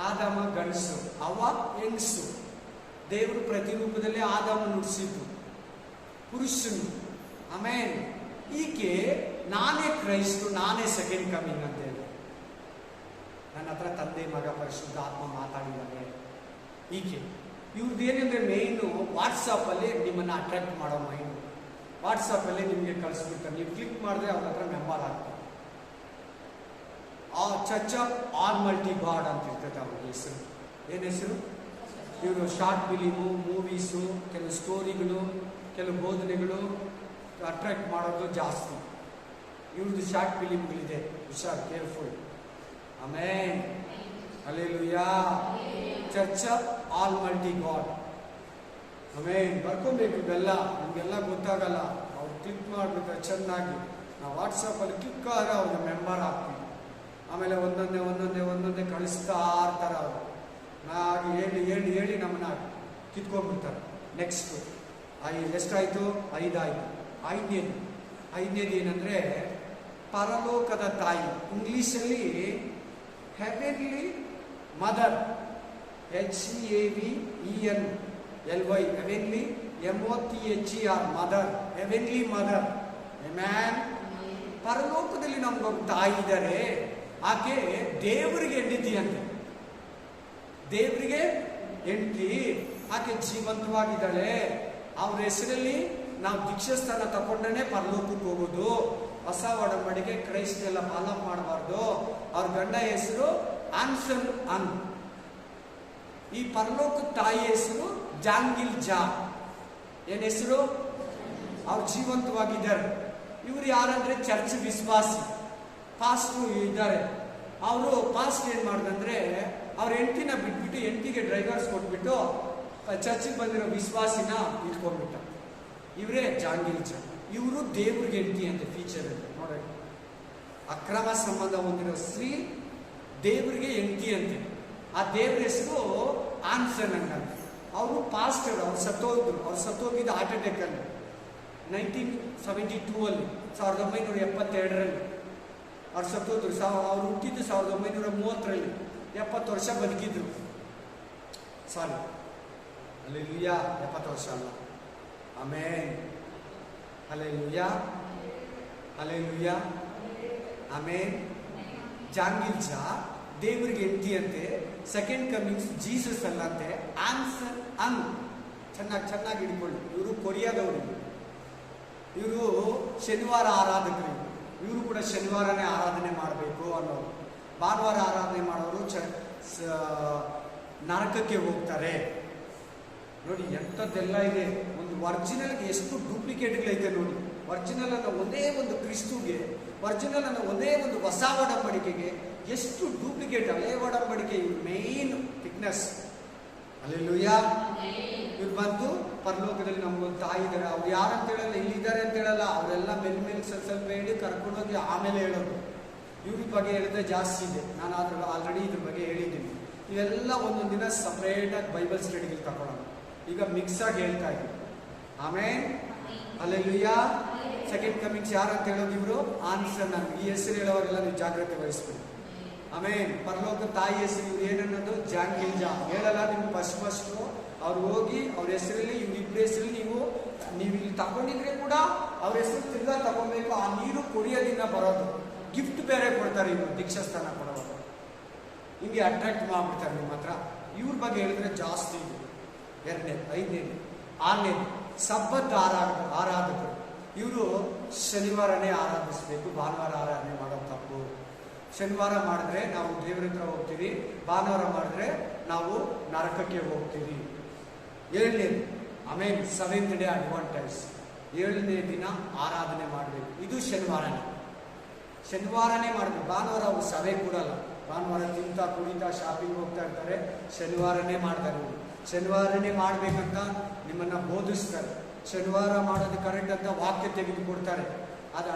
ಆದಾಮ ಗಂಡಸು, ಅವ್ವ ಹೆಂಗಸು. ದೇವರು ಪ್ರತಿರೂಪದಲ್ಲಿ ಆದಾಮ ನುಡಿಸಿದ್ದು ಪುರುಷನು. ಆಮೇಲೆ ಈಕೆ ನಾನೇ ಕ್ರೈಸ್ತು, ನಾನೇ ಸೆಕೆಂಡ್ ಕಮಿಂಗ್ ಅಂತ ಹೇಳಿ ನನ್ನ ಹತ್ರ ತಂದೆ, ಮಗ, ಪರಿಶುದ್ಧ ಆತ್ಮ ಮಾತಾಡಿದ್ದಾರೆ. ಈಕೆ ಇವ್ರದ್ದೇನೆಂದ್ರೆ ಮೇಯ್ನು ವಾಟ್ಸಪ್ಪಲ್ಲಿ ನಿಮ್ಮನ್ನು ಅಟ್ರಾಕ್ಟ್ ಮಾಡೋ ಮೈಂಡು. ವಾಟ್ಸಪ್ಪಲ್ಲಿ ನಿಮಗೆ ಕಳಿಸ್ಬಿಡ್ತಾರೆ. ನೀವು ಕ್ಲಿಕ್ ಮಾಡಿದ್ರೆ ಅವ್ರ ಹತ್ರ ಮೆಂಬರ್ ಆಗ್ತಾರೆ. ಚರ್ಚ್ ಆಫ್ ಆಲ್ಮೈಟಿ ಗಾಡ್ ಅಂತ ಇರ್ತದೆ ಅವ್ರಿಗೆ ಹೆಸರು. ಏನು ಹೆಸರು? ಇವರು ಶಾರ್ಟ್ ಫಿಲಿಮು, ಮೂವೀಸು, ಕೆಲವು ಸ್ಟೋರಿಗಳು, ಕೆಲವು ಬೋಧನೆಗಳು ಅಟ್ರಾಕ್ಟ್ ಮಾಡೋದು ಜಾಸ್ತಿ. ಇವ್ರದ್ದು ಶಾರ್ಟ್ ಫಿಲಿಮ್ಗಳಿದೆ. ಹುಷಾರ್, careful. Amen. Hallelujah. Church of almighty God. Amen. ಬರ್ಕೊಬೇಕು. ಇವೆಲ್ಲ ನಮಗೆಲ್ಲ ಗೊತ್ತಾಗಲ್ಲ. ಅವ್ರು ಕ್ಲಿಕ್ ಮಾಡಿಬಿಟ್ರೆ ಚೆನ್ನಾಗಿ. ನಾವು ವಾಟ್ಸಪ್ಪಲ್ಲಿ ಕ್ಲಿಕ್ ಆದರೆ ಅವ್ರಿಗೆ ಮೆಂಬರ್ ಆಗ್ತೀವಿ. ಆಮೇಲೆ ಒಂದೊಂದೇ ಕಳಿಸ್ತಾ ಇರ್ತಾರೆ ಅವರು. ನಾಗಿ ಹೇಳಿ ನಮ್ಮನ್ನ ಕಿತ್ಕೊಂಡ್ಬಿಡ್ತಾರೆ. ನೆಕ್ಸ್ಟು ಎಷ್ಟಾಯಿತು? 5 ಆಯಿತು. ಐದನೇದು ಏನಂದರೆ ಪರಲೋಕದ ತಾಯಿ. ಇಂಗ್ಲೀಷಲ್ಲಿ heavenly mother, HEAVENLY, heavenly, MOTHER, mother, heavenly mother. Man. ಪರಲೋಕದಲ್ಲಿ ನಮ್ಗೊಂದು ತಾಯಿ ಇದ್ದಾರೆ. ಆಕೆ ದೇವರಿಗೆ ಹೆಂಡತಿ ಅಂತೆ. ದೇವರಿಗೆ ಹೆಂಡತಿ. ಆಕೆ ಜೀವಂತವಾಗಿದ್ದಾಳೆ. ಅವ್ರ ಹೆಸರಲ್ಲಿ ನಾವು ದೀಕ್ಷಾಸ್ಥಾನ ತಗೊಂಡೇ ಪರಲೋಕಕ್ಕೆ ಹೋಗೋದು. ಹೊಸ ಒಡಂಬಡಿಕೆ ಕ್ರೈಸ್ತನೆಲ್ಲ ಫಾಲೋ ಮಾಡಬಾರ್ದು. ಅವ್ರ ಗಂಡ ಹೆಸರು ಆನ್ಸನ್ ಅನ್. ಈ ಪರಲೋಕ ತಾಯಿ ಹೆಸರು ಜಾಂಗಿಲ್ ಜಾ. ಏನ್ ಹೆಸರು? ಅವ್ರು ಜೀವಂತವಾಗಿದ್ದಾರೆ. ಇವ್ರು ಯಾರಂದ್ರೆ ಚರ್ಚ್ ವಿಶ್ವಾಸಿ ಪಾಸ್ಟ್ರು ಇದ್ದಾರೆ. ಅವರು ಪಾಸ್ಟ್ ಏನ್ ಮಾಡಿದಂದ್ರೆ ಅವ್ರ ಹೆಂಡತಿನ ಬಿಟ್ಬಿಟ್ಟು ಹೆಂಡತಿಗೆ ಡ್ರೈವರ್ಸ್ ಕೊಟ್ಬಿಟ್ಟು ಚರ್ಚಿಗೆ ಬಂದಿರೋ ವಿಶ್ವಾಸಿನ ಇಟ್ಕೊಂಡ್ಬಿಟ್ಟ. ಇವರೇ ಜಾಂಗಿಲ್ ಜಾ. ಇವರು ದೇವ್ರಿಗೆ ಹೆಂಡತಿ ಅಂತ ಫೀಚರ್ ಇದೆ ನೋಡಿ. ಅಕ್ರಮ ಸಂಬಂಧ ಹೊಂದಿರೋ ಸ್ತ್ರೀ ದೇವ್ರಿಗೆ ಹೆಂಡತಿ ಅಂತೆ. ಆ ದೇವ್ರ ಹೆಸರು ಆನ್ಸನ್ ಅಂತ. ಅವರು ಪಾಸ್ಟರ್. ಅವ್ರು ಸತ್ತೋಗಿದ್ರು. ಅವ್ರು ಸತ್ತೋಗಿದ್ದು ಹಾರ್ಟ್ ಅಟ್ಯಾಕ್ ಅಲ್ಲಿ 1972 ಅಲ್ಲಿ, 1972ರಲ್ಲಿ ಅವ್ರು ಸತ್ತೋದ್ರು. ಅವ್ರು ಹುಟ್ಟಿದ್ದು 1930ರಲ್ಲಿ. 70 ವರ್ಷ ಬದುಕಿದ್ರು. ಸಾರಿ, ಹಲ್ಲೆಲೂಯಾ, 70 ವರ್ಷ ಅಲ್ಲ. Amen, hallelujah, hallelujah, amen. ಜಾಂಗಿಲ್ ಜಾ ದೇವರಿಗೆ ಹೆಂಡತಿ ಅಂತೆ. ಸೆಕೆಂಡ್ ಕಮಿಂಗ್ಸ್ ಜೀಸಸ್ ಅಲ್ಲ ಅಂತೆ, ಆನ್ಸನ್ ಅನ್. ಚೆನ್ನಾಗಿ ಹಿಡ್ಕೊಳ್ಳಿ. ಇವರು ಕೊರಿಯಾದವರು. ಇವರು ಶನಿವಾರ ಆರಾಧಕರು. ಇವರು ಕೂಡ ಶನಿವಾರನೇ ಆರಾಧನೆ ಮಾಡಬೇಕು ಅನ್ನೋರು. ಭಾನುವಾರ ಆರಾಧನೆ ಮಾಡೋರು ನರಕಕ್ಕೆ ಹೋಗ್ತಾರೆ. ನೋಡಿ ಎಂಥದ್ದೆಲ್ಲ ಇದೆ. ಒಂದು ಒರಿಜಿನಲ್ಗೆ ಎಷ್ಟು ಡೂಪ್ಲಿಕೇಟ್ಗಳೈತೆ ನೋಡಿ. ಒರಿಜಿನಲ್ ಅನ್ನೋ ಒಂದೇ ಒಂದು ಕ್ರಿಸ್ತುಗೆ, ಒರಿಜಿನಲ್ ಅನ್ನೋ ಒಂದೇ ಒಂದು ಹೊಸ ಒಡಂಬಡಿಕೆಗೆ ಎಷ್ಟು ಡೂಪ್ಲಿಕೇಟ್. ಹಳೆ ಒಡಂಬಡಿಕೆ ಇವ್ರು ಮೇನ್ ಥಿಕ್ನೆಸ್. ಹಲ್ಲೆಲೂಯಾ. ಇವ್ರು ಬಂದು ಪರಲೋಕದಲ್ಲಿ ನಮ್ಗೊಂದು ತಾಯಿ ಇದ್ದಾರೆ. ಅವ್ರು ಯಾರಂತ ಹೇಳಲ್ಲ, ಇಲ್ಲಿದ್ದಾರೆ ಅಂತ ಹೇಳಲ್ಲ. ಅವರೆಲ್ಲ ಮೇಲೆ ಸ್ವಲ್ಪ ಹೇಳಿ ಕರ್ಕೊಂಡೋಗಿ ಆಮೇಲೆ ಹೇಳೋದು. ಇವ್ರ ಬಗ್ಗೆ ಹೇಳಿದ್ರೆ ಜಾಸ್ತಿ ಇದೆ. ನಾನು ಆಲ್ರೆಡಿ ಇದ್ರ ಬಗ್ಗೆ ಹೇಳಿದ್ದೀನಿ. ಇವೆಲ್ಲ ಒಂದೊಂದು ದಿನ ಸಪ್ರೇಟಾಗಿ ಬೈಬಲ್ ಸ್ಟಡಿಗೆ ತಗೊಳ್ಳೋಣ. ಈಗ ಮಿಕ್ಸ್ ಆಗಿ ಹೇಳ್ತಾ ಇದ್ದೀವಿ. ಆಮೇನ್, ಹಲ್ಲೆಲೂಯಾ. ಸೆಕೆಂಡ್ ಕಮಿಂಗ್ಸ್ ಯಾರಂತ ಹೇಳೋದು ಇವರು ಆನ್ಸರ್. ನಾನು ಈ ಹೆಸರು ಹೇಳೋವಾಗೆಲ್ಲ ನೀವು ಜಾಗ್ರತೆ ವಹಿಸ್ಬೇಕು. ಆಮೇನ್. ಪರಲೋಕ ತಾಯಿ ಹೆಸರು ಇವ್ರು ಏನನ್ನೋದು ಜಾಂಗಿಲ್ ಜಾ ಹೇಳಲ್ಲ. ನಿಮ್ಗೆ ಫಸ್ಟ್ ಅವ್ರು ಹೋಗಿ ಅವ್ರ ಹೆಸರಲ್ಲಿ ಇವ್ರಿಬ್ರ ಹೆಸರಲ್ಲಿ ನೀವು ಇಲ್ಲಿ ತಗೊಂಡಿದ್ರೆ ಕೂಡ ಅವ್ರ ಹೆಸರು ತಿರ್ಗಾ ತಗೊಬೇಕು. ಆ ನೀರು ಕುಡಿಯೋದಿಂದ ಬರೋದು. ಗಿಫ್ಟ್ ಬೇರೆ ಕೊಡ್ತಾರೆ ಇವರು, ದೀಕ್ಷಾಸ್ಥಾನ ಕೊಡೋದು. ಹಿಂಗೆ ಅಟ್ರಾಕ್ಟ್ ಮಾಡ್ಬಿಡ್ತಾರೆ ನಿಮ್ಮ ಹತ್ರ. ಇವ್ರ ಬಗ್ಗೆ ಹೇಳಿದ್ರೆ ಜಾಸ್ತಿ ಇದೆ. 2ನೇ, 5ನೇ, 6ನೇದು ಸಬ್ಬತ್ ಆರಾಧಕರು. ಇವರು ಶನಿವಾರನೇ ಆರಾಧಿಸ್ಬೇಕು, ಭಾನುವಾರ ಆರಾಧನೆ ಮಾಡೋದು ತಪ್ಪು. ಶನಿವಾರ ಮಾಡಿದ್ರೆ ನಾವು ದೇವರ ಹತ್ರ ಹೋಗ್ತೀವಿ, ಭಾನುವಾರ ಮಾಡಿದ್ರೆ ನಾವು ನರಕಕ್ಕೆ ಹೋಗ್ತೀವಿ. 7ನೇದು ಆಮೇಲೆ 7th ಡೇ ಅಡ್ವಾಂಟೇಜ್. 7ನೇ ದಿನ ಆರಾಧನೆ ಮಾಡಬೇಕು. ಇದು ಶನಿವಾರನೇ ಮಾಡಬೇಕು. ಭಾನುವಾರ ಅವ್ರು ಸಭೆ ಕೊಡಲ್ಲ. ಭಾನುವಾರ ತಿಂತಾ ಕುಡಿತಾ ಶಾಪಿಂಗ್ ಹೋಗ್ತಾ ಇರ್ತಾರೆ. ಶನಿವಾರನೇ ಮಾಡ್ತಾರೆ. ಶನಿವಾರನೇ ಮಾಡ್ಬೇಕಂತ ನಿಮ್ಮನ್ನ ಬೋಧಿಸ್ತಾರೆ. ಶನಿವಾರ ಮಾಡೋದು ಕರೆಕ್ಟ್ ಅಂತ ವಾಕ್ಯ ತೆಗೆದುಕೊಡ್ತಾರೆ. ಅದು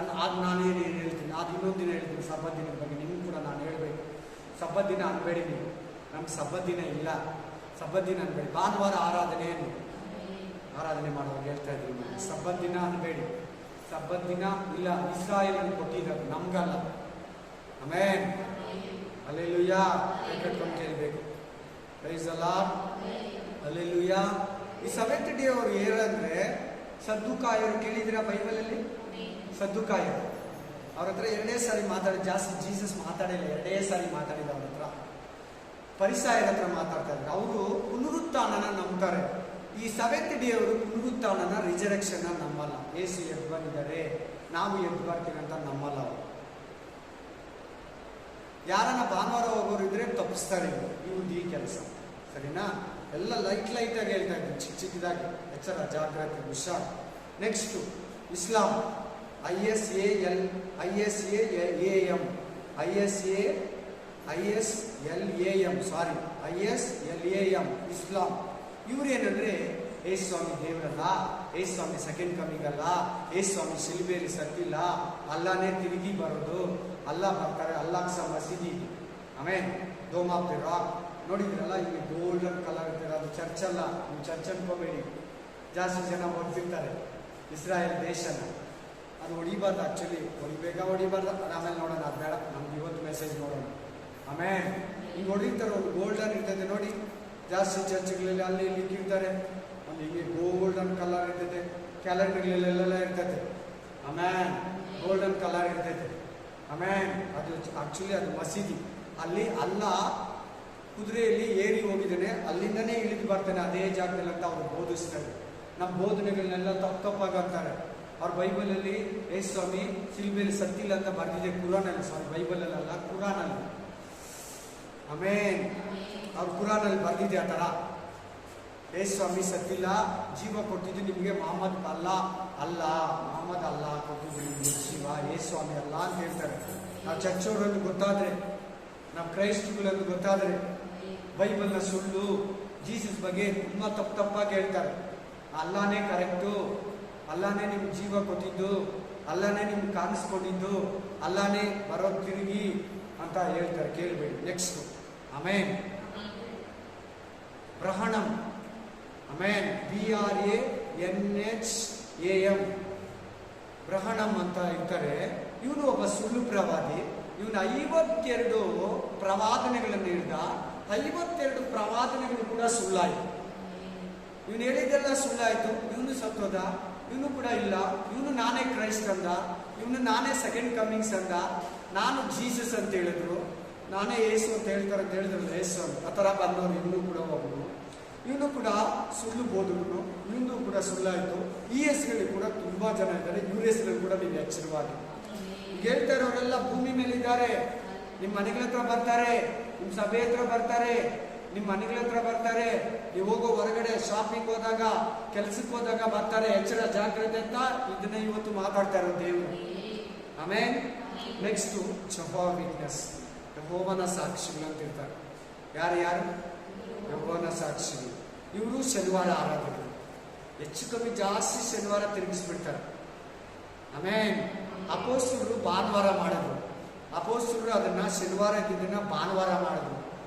ನಾನೇನು ಹೇಳ್ತೀನಿ. ಅದು ಇನ್ನೊಂದು ದಿನ ಹೇಳ್ತೀನಿ. ಸಬ್ಬತ್ ದಿನದ ಬಗ್ಗೆ ನಿಮ್ಗೆ ಕೂಡ ನಾನು ಹೇಳಬೇಕು. ಸಬ್ಬತ್ ದಿನ ಅನ್ಬೇಡಿ ನೀವು. ನಮ್ಗೆ ಸಬ್ಬತ್ ದಿನ ಇಲ್ಲ. ಸಬ್ಬತ್ ದಿನ ಅನ್ಬೇಡಿ. ಭಾನುವಾರ ಆರಾಧನೆ ಮಾಡುವಾಗ ಹೇಳ್ತಾ ಇದ್ದೀನಿ. ಸಬ್ಬತ್ ದಿನ ಅನ್ಬೇಡಿ. ಸಬ್ಬತ್ ದಿನ ಇಲ್ಲ, ಇಸ್ರಾಯೇಲ್ ಕೊಟ್ಟಿದ್ದಾರೆ, ನಮ್ಗಲ್ಲ. Amen, hallelujah. ಕೈ ಕಟ್ಕೊಂಡು ಕೇಳಬೇಕು. Praise the lord, hallelujah. ಈ 7th ಡೇ ಅವರು ಏನಂದ್ರೆ ಸದ್ದುಕಾಯರು. ಕೇಳಿದಿರಾ ಬೈಬಲಲ್ಲಿ? ಸದ್ದುಕಾಯರು ಅವ್ರ ಹತ್ರ 2ನೇ ಸಾರಿ ಮಾತಾಡಿ. ಜಾಸ್ತಿ ಜೀಸಸ್ ಮಾತಾಡಿಲ್ಲ, 2ನೇ ಸಾರಿ ಮಾತಾಡಿದ ಅವ್ರ ಹತ್ರ. ಪರಿಸಾಯರ ಹತ್ರ ಮಾತಾಡ್ತಾ ಇದ್ದಾರೆ. ಅವರು ಪುನರುತ್ಥಾನನ ನಂಬ್ತಾರೆ. ಈ 7th ಡೇ ಅವರು ಪುನರುತ್ಥಾನನ, ರಿಜರೆಕ್ಷನ್ ನಂಬಲ್ಲ. ಯೇಸು ಎದ್ದು ಬಂದಿದ್ದಾರೆ, ನಾವು ಎದ್ದು ಬರ್ತೀವಿ ಅಂತ ನಂಬಲ್ಲ ಅವರು. ಯಾರನ್ನ ಭಾನುವಾರ ಹೋಗೋರು ಇದ್ರೆ ತಪ್ಪಿಸ್ತಾರೆ ಇವ್ರದ್ದು ಈ ಕೆಲಸ. ಸರಿನಾ? ಎಲ್ಲ ಲೈಟ್ ಆಗಿ ಹೇಳ್ತಾ ಇದ್ದೀನಿ, ಚಿಕ್ಕದಾಗಿ. ಎಚ್ಚರ, ಜಾಗ್ರತೆ, ಹುಷಾರ್. ನೆಕ್ಸ್ಟು ಇಸ್ಲಾಂ. ISLAM ಇಸ್ಲಾಂ. ಇವ್ರೇನಂದ್ರೆ ಏಸು ಸ್ವಾಮಿ ದೇವರಲ್ಲ, ಏಸು ಸ್ವಾಮಿ ಸೆಕೆಂಡ್ ಕಮಿಂಗ್ ಅಲ್ಲ, ಏಸು ಸ್ವಾಮಿ ಶಿಲ್ಬೆಯಲ್ಲಿ ಸತ್ತಿಲ್ಲ, ಅಲ್ಲಾನೇ ತಿರುಗಿ ಬರೋದು, ಅಲ್ಲ ಬರ್ತಾರೆ, ಅಲ್ಲಾಕ್ಸ ಮಸೀದಿ. ಆಮೇಲೆ ಡೋಮ್ ಆಫ್ ದಿ ರಾಕ್ ನೋಡಿದ್ರಲ್ಲ, ಇಲ್ಲಿ ಗೋಲ್ಡನ್ ಕಲರ್ ಇರ್ತಾರೆ. ಅದು ಚರ್ಚ್ ಅಲ್ಲ, ನೀವು ಚರ್ಚ್ ಅನ್ಕೋಬೇಡಿ. ಜಾಸ್ತಿ ಜನ ಹೊಡ್ತಿರ್ತಾರೆ ಇಸ್ರಾಯೇಲ್ ದೇಶನ. ಅದು ಹೊಡಿಬಾರ್ದು. ಆಕ್ಚುಲಿ ಹೊಡಿಬಾರ್ದು. ಆಮೇಲೆ ನೋಡೋಣ, ಅದು ಬೇಡ. ನಮ್ಗೆ ಇವತ್ತು ಮೆಸೇಜ್ ನೋಡೋಣ. ಆಮೇಲೆ ಹಿಂಗೆ ಹೊಡಿತಾರೆ. ಒಂದು ಗೋಲ್ಡನ್ ಇರ್ತದೆ ನೋಡಿ, ಜಾಸ್ತಿ ಚರ್ಚ್ಗಳಲ್ಲಿ ಅಲ್ಲಿ ಇಲ್ಲಿ ಇಟ್ಟಿರ್ತಾರೆ. ಒಂದು ಹಿಂಗೆ ಗೋಲ್ಡನ್ ಕಲರ್ ಇರ್ತೈತೆ. ಕ್ಯಾಲೆಂಡರ್ಗಳೆಲ್ಲ ಇರ್ತೈತೆ. ಆಮೇಲೆ ಗೋಲ್ಡನ್ ಕಲರ್ ಇರ್ತೈತೆ. ಆಮೇಲೆ ಅದು ಆಕ್ಚುಲಿ ಅದು ಮಸೀದಿ. ಅಲ್ಲಿ ಅಲ್ಲ ಕುದುರೆಯಲ್ಲಿ ಏರಿ ಹೋಗಿದ್ದಾನೆ, ಅಲ್ಲಿಂದನೇ ಇಳಿದು ಬರ್ತಾನೆ ಅದೇ ಜಾಗದಲ್ಲಿ ಅಂತ ಅವ್ರು ಬೋಧಿಸ್ತಾರೆ. ನಮ್ಮ ಬೋಧನೆಗಳನ್ನೆಲ್ಲ ತಪ್ಪಾಗಿ ಅಂತಾರೆ. ಅವ್ರ ಬೈಬಲಲ್ಲಿ ಯೇಸು ಸ್ವಾಮಿ ಶಿಲ್ಬೆಯಲ್ಲಿ ಸತ್ತಿಲ್ಲ ಅಂತ ಬರ್ದಿದೆ ಕುರಾನಲ್ಲಿ, ಸಾರಿ ಬೈಬಲಲ್ಲ ಕುರಾನಲ್ಲಿ. ಆಮೇನ್. ಅವ್ರ ಕುರಾನಲ್ಲಿ ಬರ್ದಿದೆ ಆ ಥರ, ಯೇಸು ಸ್ವಾಮಿ ಸತ್ತಿಲ್ಲ, ಜೀವ ಕೊಟ್ಟಿದ್ದು ನಿಮಗೆ ಮೊಹಮ್ಮದ್ ಅಲ್ಲ ಕೊಟ್ಟಿದ್ದು ನಿಮಗೆ ಜೀವ, ಯೇಸು ಸ್ವಾಮಿ ಅಲ್ಲ ಅಂತ ಹೇಳ್ತಾರೆ. ನಾವು ಚರ್ಚವರನ್ನು ಗೊತ್ತಾದ್ರೆ, ನಾವು ಕ್ರೈಸ್ತಗಳನ್ನು ಗೊತ್ತಾದ್ರೆ ಬೈಬಲ್ನ ಸುಳ್ಳು, ಜೀಸಸ್ ಬಗ್ಗೆ ತುಂಬ ತಪ್ಪಾಗಿ ಹೇಳ್ತಾರೆ. ಅಲ್ಲಾನೇ ಕರೆಕ್ಟು, ಅಲ್ಲಾನೇ ನಿಮ್ಗೆ ಜೀವ ಕೊಟ್ಟಿದ್ದು, ಅಲ್ಲಾನೇ ನಿಮ್ಗೆ ಕಾಣಿಸ್ಕೊಂಡಿದ್ದು, ಅಲ್ಲಾನೇ ಬರೋದು ತಿರುಗಿ ಅಂತ ಹೇಳ್ತಾರೆ. ಕೇಳಬೇಡಿ. ನೆಕ್ಸ್ಟ್ ಆಮೇನ್. ಬ್ರಹಣಂ, ಆಮೇನ್. BRANHAM ಬ್ರಹಣಂ ಅಂತ ಇರ್ತಾರೆ. ಇವನು ಒಬ್ಬ ಸುಳ್ಳು ಪ್ರವಾದಿ. ಇವನು 52 ಪ್ರವಾದನೆಗಳನ್ನು ಹೇಳಿದ. 52 ಪ್ರವಾದನೆಗಳು ಕೂಡ ಸುಳ್ಳಾಯಿತು. ಇವನು ಹೇಳಿದ್ದೆಲ್ಲ ಸುಳ್ಳಾಯಿತು. ಇವನು ಸತ್ತೋದ, ಇವನು ಕೂಡ ಇಲ್ಲ. ಇವನು ನಾನೇ ಕ್ರೈಸ್ಟ್ ಅಂದ, ಇವನು ನಾನೇ ಸೆಕೆಂಡ್ ಕಮಿಂಗ್ಸ್ ಅಂದ, ನಾನು ಜೀಸಸ್ ಅಂತ ಹೇಳಿದ್ರು, ನಾನೇ ಯೇಸು ಅಂತ ಹೇಳ್ತಾರೆ ಅಂತ ಹೇಳಿದ್ರಲ್ಲ ಯೇಸು ಅಂತ. ಆ ಥರ ಬಂದವರು ಇವನು ಕೂಡ ಒಬ್ಬನು. ಇವನು ಕೂಡ ಸುಳ್ಳು ಬೋಧಕನು, ಇವನು ಕೂಡ ಸುಳ್ಳಾಯಿತು. ಈ ಹೆಸರುಗಳು ಕೂಡ ತುಂಬಾ ಜನ ಇದ್ದಾರೆ. ಇವ್ರ ಹೆಸರುಗಳು ಕೂಡ ನೀವು ಎಚ್ಚರವಾಗಿ ಹೇಳ್ತಾ ಇರೋರೆಲ್ಲ ಭೂಮಿ ಮೇಲೆ ಇದ್ದಾರೆ. ನಿಮ್ಮ ಮನೆಗಳ ಹತ್ರ ಬರ್ತಾರೆ, ನಿಮ್ಮ ಸಭೆ ಹತ್ರ ಬರ್ತಾರೆ, ನಿಮ್ಮ ಮನೆಗಳ ಹತ್ರ ಬರ್ತಾರೆ. ನೀವು ಹೋಗೋ ಹೊರಗಡೆ ಶಾಪಿಂಗ್ ಹೋದಾಗ, ಕೆಲ್ಸಕ್ಕೆ ಹೋದಾಗ ಬರ್ತಾರೆ. ಎಚ್ಚರ, ಜಾಗ್ರತೆ ಅಂತ ಇದನ್ನ ಇವತ್ತು ಮಾತಾಡ್ತಾ ಇರೋ ದೇವರು. ಆಮೇಲೆ ನೆಕ್ಸ್ಟ್ ಜೆಹೋವಾ ವಿಟ್ನೆಸ್, ಯೆಹೋವನ ಸಾಕ್ಷಿಗಳು ಅಂತ ಇರ್ತಾರೆ. ಯಾರು ಯೆಹೋವನ ಸಾಕ್ಷಿಗಳು. ಇವರು ಶನಿವಾರ ಆರಾಧನೆ, ಹೆಚ್ಚು ಕಮ್ಮಿ ಜಾಸ್ತಿ ಶನಿವಾರ ತಿರುಗಿಸ್ಬಿಡ್ತಾರೆ. ಆಮೇಲೆ ಅಪೋಸ್ತಲರು ಭಾನುವಾರ ಮಾಡಿದ್ರು. ಅಪೋಸ್ತಲರು ಅದನ್ನ ಶನಿವಾರ ಇದ್ದಿದ್ದನ್ನ ಭಾನುವಾರ ಮಾಡಿದ್ರು.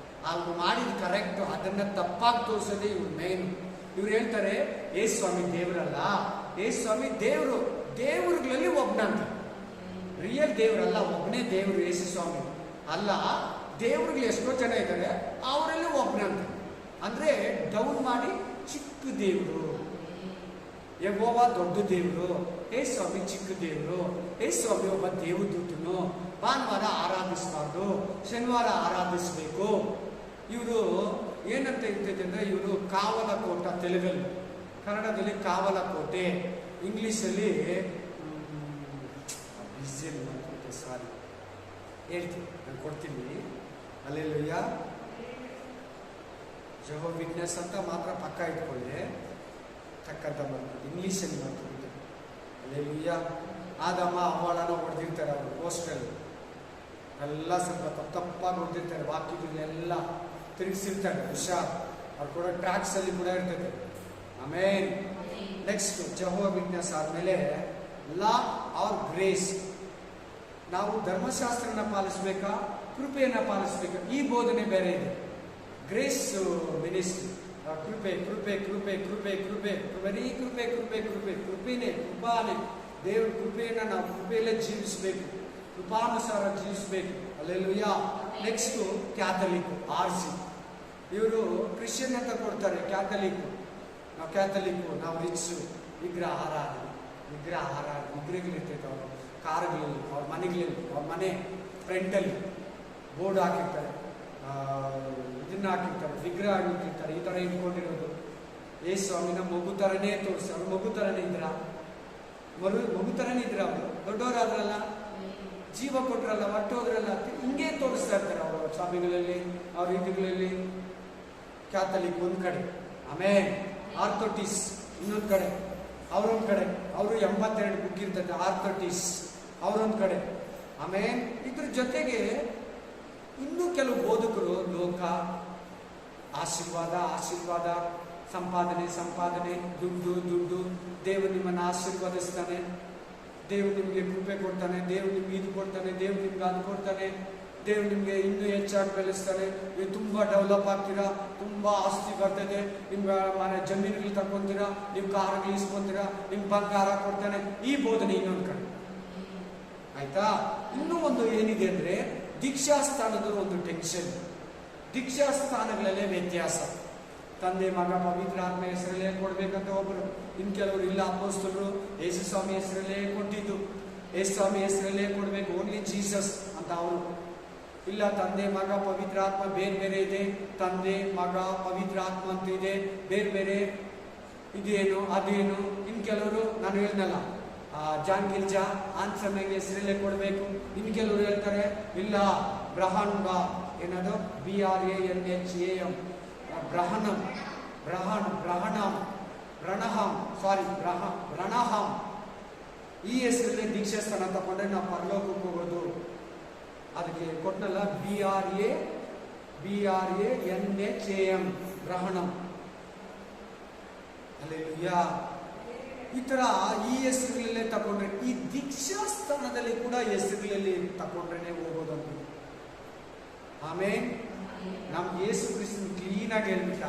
ಅವ್ರು ಮಾಡಿದ್ ಕರೆಕ್ಟ್, ಅದನ್ನ ತಪ್ಪಾಗಿ ತೋರಿಸೋದೇ ಇವ್ರು ಮೇನ್. ಇವ್ರು ಹೇಳ್ತಾರೆ ಯೇಸು ಸ್ವಾಮಿ ದೇವರಲ್ಲ, ಯೇಸು ಸ್ವಾಮಿ ದೇವರುಗಳಲ್ಲಿ ಒಬ್ಬನಂತ. ರಿಯಲ್ ದೇವರಲ್ಲ, ಒಬ್ಬನೇ ದೇವರು ಯೇಸು ಸ್ವಾಮಿ ಅಲ್ಲ. ದೇವ್ರಿಗೆ ಎಷ್ಟೋ ಜನ ಇದ್ದಾರೆ, ಅವರಲ್ಲಿ ಒಬ್ಬನಂತ. ಅಂದ್ರೆ ಡೌನ್ ಮಾಡಿ ಚಿಕ್ಕ ದೇವರು. ಯೆಹೋವ ದೊಡ್ಡ ದೇವರು, ಯೇಸು ಸ್ವಾಮಿ ಚಿಕ್ಕ ದೇವರು. ಯೇಸು ಸ್ವಾಮಿ ಒಬ್ಬ ದೇವದೂತನು. ಭಾನುವಾರ ಆರಾಧಿಸಬಾರ್ದು, ಶನಿವಾರ ಆರಾಧಿಸಬೇಕು. ಇವರು ಏನಂತ ಇರ್ತೈತೆ ಅಂದ್ರೆ, ಇವರು ಕಾವಲಕೋಟ, ತೆಲುಗಲ್ಲಿ, ಕನ್ನಡದಲ್ಲಿ ಕಾವಲಕೋಟೆ, ಇಂಗ್ಲಿಷಲ್ಲಿ ಸಾರಿ ಹೇಳ್ತೀನಿ, ನಾನು ಕೊಡ್ತೀನಿ. ಅಲ್ಲೆಲ್ಲೂಯ್ಯ. ಜೆಹೋವಾ ವಿಟ್ನೆಸ್ ಅಂತ ಮಾತ್ರ ಪಕ್ಕ ಇಟ್ಕೊಳ್ಳಿ, ತಕ್ಕಂತ ಬರ್ತದೆ. ಇಂಗ್ಲೀಷಲ್ಲಿ ಮಾಡ್ತಿದ್ದೆ. ಅಲ್ಲೆಲ್ಲೂಯ್ಯ. ಆದಮ್ಮ ಅವಳನ್ನ ಹೊಡೆದಿರ್ತಾರೆ ಅವರು ಪೋಸ್ಟಲ್ಲಿ ಎಲ್ಲ, ಸ್ವಲ್ಪ ತಪ್ಪಾಗಿ ಹೊಡೆದಿರ್ತಾರೆ. ವಾಕ್ಯಗಳನ್ನೆಲ್ಲ ತಿರುಗಿಸಿರ್ತಾರೆ. ಹುಷಾರ್. ಅವ್ರು ಕೂಡ ಟ್ರ್ಯಾಕ್ಸ್ ಅಲ್ಲಿ ಕೂಡ ಇರ್ತದೆ. ಆಮೇಲೆ ನೆಕ್ಸ್ಟ್ ಜೆಹೋವಾ ವಿಟ್ನೆಸ್ ಆದ್ಮೇಲೆ ಲಾ ಆರ್ ಗ್ರೇಸ್. ನಾವು ಧರ್ಮಶಾಸ್ತ್ರನ ಪಾಲಿಸ್ಬೇಕಾ, ಕೃಪೆಯನ್ನ ಪಾಲಿಸ್ಬೇಕಾ? ಈ ಬೋಧನೆ ಬೇರೆ ಇದೆ. ಗ್ರೇಸ್ ಮಿನಿಸ್ಟ್ರಿ, ಕೃಪೆ ಕೃಪೆ ಕೃಪೆ ಕೃಪೆ ಕೃಪೆ ಬರೀ ಕೃಪೆ ಕೃಪೆ ಕೃಪೆ ಕೃಪೆನೇ, ಕೃಪಾನೆ. ದೇವ್ರ ಕೃಪೆಯನ್ನ ನಾವು ಕೃಪೆಯಲ್ಲೇ ಜೀವಿಸಬೇಕು, ಕೃಪಾನುಸಾರ ಜೀವಿಸಬೇಕು. ಅಲ್ಲೆಲ್ಲೂಯ್ಯ. Next Catholic, RC. ಇವರು ಕ್ರಿಶ್ಚಿಯನ್ ಅಂತ ಕೊಡ್ತಾರೆ. ಕ್ಯಾಥಲಿಕ್, ನಾವು ರಿಚ್. ವಿಗ್ರಹ ಆರಾಧನೆ, ವಿಗ್ರಹಗಳಿರ್ತೈತೆ. ಅವರು ಕಾರುಗಳಲ್ಲಿ, ಅವ್ರ ಮನೆಗಳಲ್ಲಿ, ಅವ್ರ ಮನೆ ಫ್ರಂಟಲ್ಲಿ ಬೋರ್ಡ್ ಹಾಕಿರ್ತಾರೆ, ಇದನ್ನ ಹಾಕಿರ್ತಾರೆ, ವಿಗ್ರಹ ಆಗಿರ್ತಾರೆ. ಈ ಥರ ಇಟ್ಕೊಂಡಿರೋದು. ಯೇಸು ಸ್ವಾಮಿನ ಮಗು ಥರನೇ ತೋರಿಸಿ, ಅವ್ರು ಮಗು ಥರನೇ ಇದ್ರ, ಮಗು ಥರನೇ ಇದ್ರ. ಅವರು ದೊಡ್ಡವರಾದ್ರಲ್ಲ, ಜೀವ ಕೊಟ್ರಲ್ಲ, ಹೊಟ್ಟೋದ್ರಲ್ಲ, ಹಿಂಗೆ ತೋರಿಸ್ತಾ ಇರ್ತಾರೆ ಅವರು ಸ್ವಾಮಿಗಳಲ್ಲಿ, ಅವ್ರ ರೀತಿಗಳಲ್ಲಿ. ಕ್ಯಾಥಲಿಕ್ ಒಂದ್ ಕಡೆ. ಆಮೇಲೆ ಆರ್ಥೋಟಿಸ್ ಇನ್ನೊಂದು ಕಡೆ, ಅವರೊಂದು ಕಡೆ. ಅವರು 82 ಬುಕ್ ಇರ್ತದೆ. ಆರ್ಥೋಟಿಸ್ ಅವರೊಂದು ಕಡೆ. ಆಮೇಲೆ ಇದ್ರ ಜೊತೆಗೆ ಇನ್ನೂ ಕೆಲವು ಬೋಧಕರು ಲೋಕ, ಆಶೀರ್ವಾದ, ಸಂಪಾದನೆ, ದುಡ್ಡು. ದೇವರು ನಿಮ್ಮನ್ನು ಆಶೀರ್ವಾದಿಸ್ತಾನೆ, ದೇವರು ನಿಮಗೆ ಕೃಪೆ ಕೊಡ್ತಾನೆ, ದೇವರು ನಿಮ್ಗೆ ಇದು ಕೊಡ್ತಾನೆ, ದೇವರು ನಿಮ್ಗೆ ಅದು ಕೊಡ್ತಾನೆ, ದೇವ್ರು ನಿಮ್ಗೆ ಇನ್ನೂ ಹೆಚ್ಚಾಗಿ ಬೆಳೆಸ್ತಾನೆ, ನೀವು ತುಂಬಾ ಡೆವಲಪ್ ಆಗ್ತೀರಾ, ತುಂಬಾ ಆಸ್ತಿ ಬರ್ತದೆ, ನಿಮ್ಗೆ ಮನೆ ಜಮೀನುಗಳು ತಗೊಂತೀರಾ, ನೀವು ಕಾರುಗಳು ಇಸ್ಕೊಂತೀರಾ, ನಿಮ್ಗೆ ಬಂಗಾರ ಕೊಡ್ತಾನೆ. ಈ ಬೋಧನೆ ಇನ್ನೊಂದು ಕಡೆ ಆಯ್ತಾ. ಇನ್ನೂ ಒಂದು ಏನಿದೆ ಅಂದ್ರೆ, ದೀಕ್ಷಾಸ್ಥಾನದ ಒಂದು ಟೆನ್ಷನ್. ದೀಕ್ಷಾಸ್ಥಾನಗಳಲ್ಲೇ ವ್ಯತ್ಯಾಸ. ತಂದೆ, ಮಗ, ಪವಿತ್ರ ಆತ್ಮ ಹೆಸರಲ್ಲೇ ಕೊಡ್ಬೇಕಂತ ಒಬ್ಬರು, ಇನ್ ಕೆಲವರು ಇಲ್ಲ, ಅಪೊಸ್ತಲರು ಯೇಸು ಸ್ವಾಮಿ ಹೆಸರಲ್ಲೇ ಕೊಟ್ಟಿದ್ದು, ಯೇಸು ಸ್ವಾಮಿ ಹೆಸರಲ್ಲೇ ಕೊಡ್ಬೇಕು, ಓನ್ಲಿ ಜೀಸಸ್ ಅಂತ ಅವರು. ಇಲ್ಲ, ತಂದೆ, ಮಗ, ಪವಿತ್ರ ಆತ್ಮ ಬೇರೆ ಬೇರೆ ಇದೆ, ತಂದೆ, ಮಗ, ಪವಿತ್ರ ಆತ್ಮ ಅಂತ ಇದೆ, ಬೇರೆ ಬೇರೆ ಇದೇನು ಅದೇನು. ಇನ್ ಕೆಲವರು ನಾನು ಹೇಳ್ದಲ್ಲ, ಜಾನ್ ಗಿಲ್ಜಾ ಆನ್ಸರ್ ನಂಗೆ ಹೆಸರಲ್ಲೇ ಕೊಡಬೇಕು. ಇನ್ನು ಕೆಲವರು ಹೇಳ್ತಾರೆ ಇಲ್ಲ ಬ್ರಹ್ಮಾಂಡ ಏನದು BRANHAM ಬ್ರಹ್ಮಣಂ ಬ್ರಣಹಂ ಈ ಹೆಸರಲ್ಲೇ ದೀಕ್ಷಾ ಸ್ಥಾನ ತಗೊಂಡ್ರೆ ನಾವು ಪರಲೋಕಕ್ಕೆ ಹೋಗೋದು. ಅದಕ್ಕೆ ಕೊಟ್ಟನಲ್ಲ BRANHAM ಬ್ರಹ್ಮಣಂ. ಅಲ್ಲೆಲ್ಲೂಯಾ. ಈ ತರ ಈ ಹೆಸರುಗಳಲ್ಲೇ ತಗೊಂಡ್ರೆ, ಈ ದೀಕ್ಷಾ ಸ್ಥಾನದಲ್ಲಿ ಕೂಡ ಹೆಸರುಗಳಲ್ಲಿ ತಗೊಂಡ್ರೆ ಹೋಗೋದಂತ. ಆಮೇಲೆ ನಮ್ಗೆ ಯೇಸು ಕ್ರಿಸ್ತನ್ ಕ್ಲೀನ್ ಆಗಿ ಹೇಳ್ಬಿಟ್ಟ,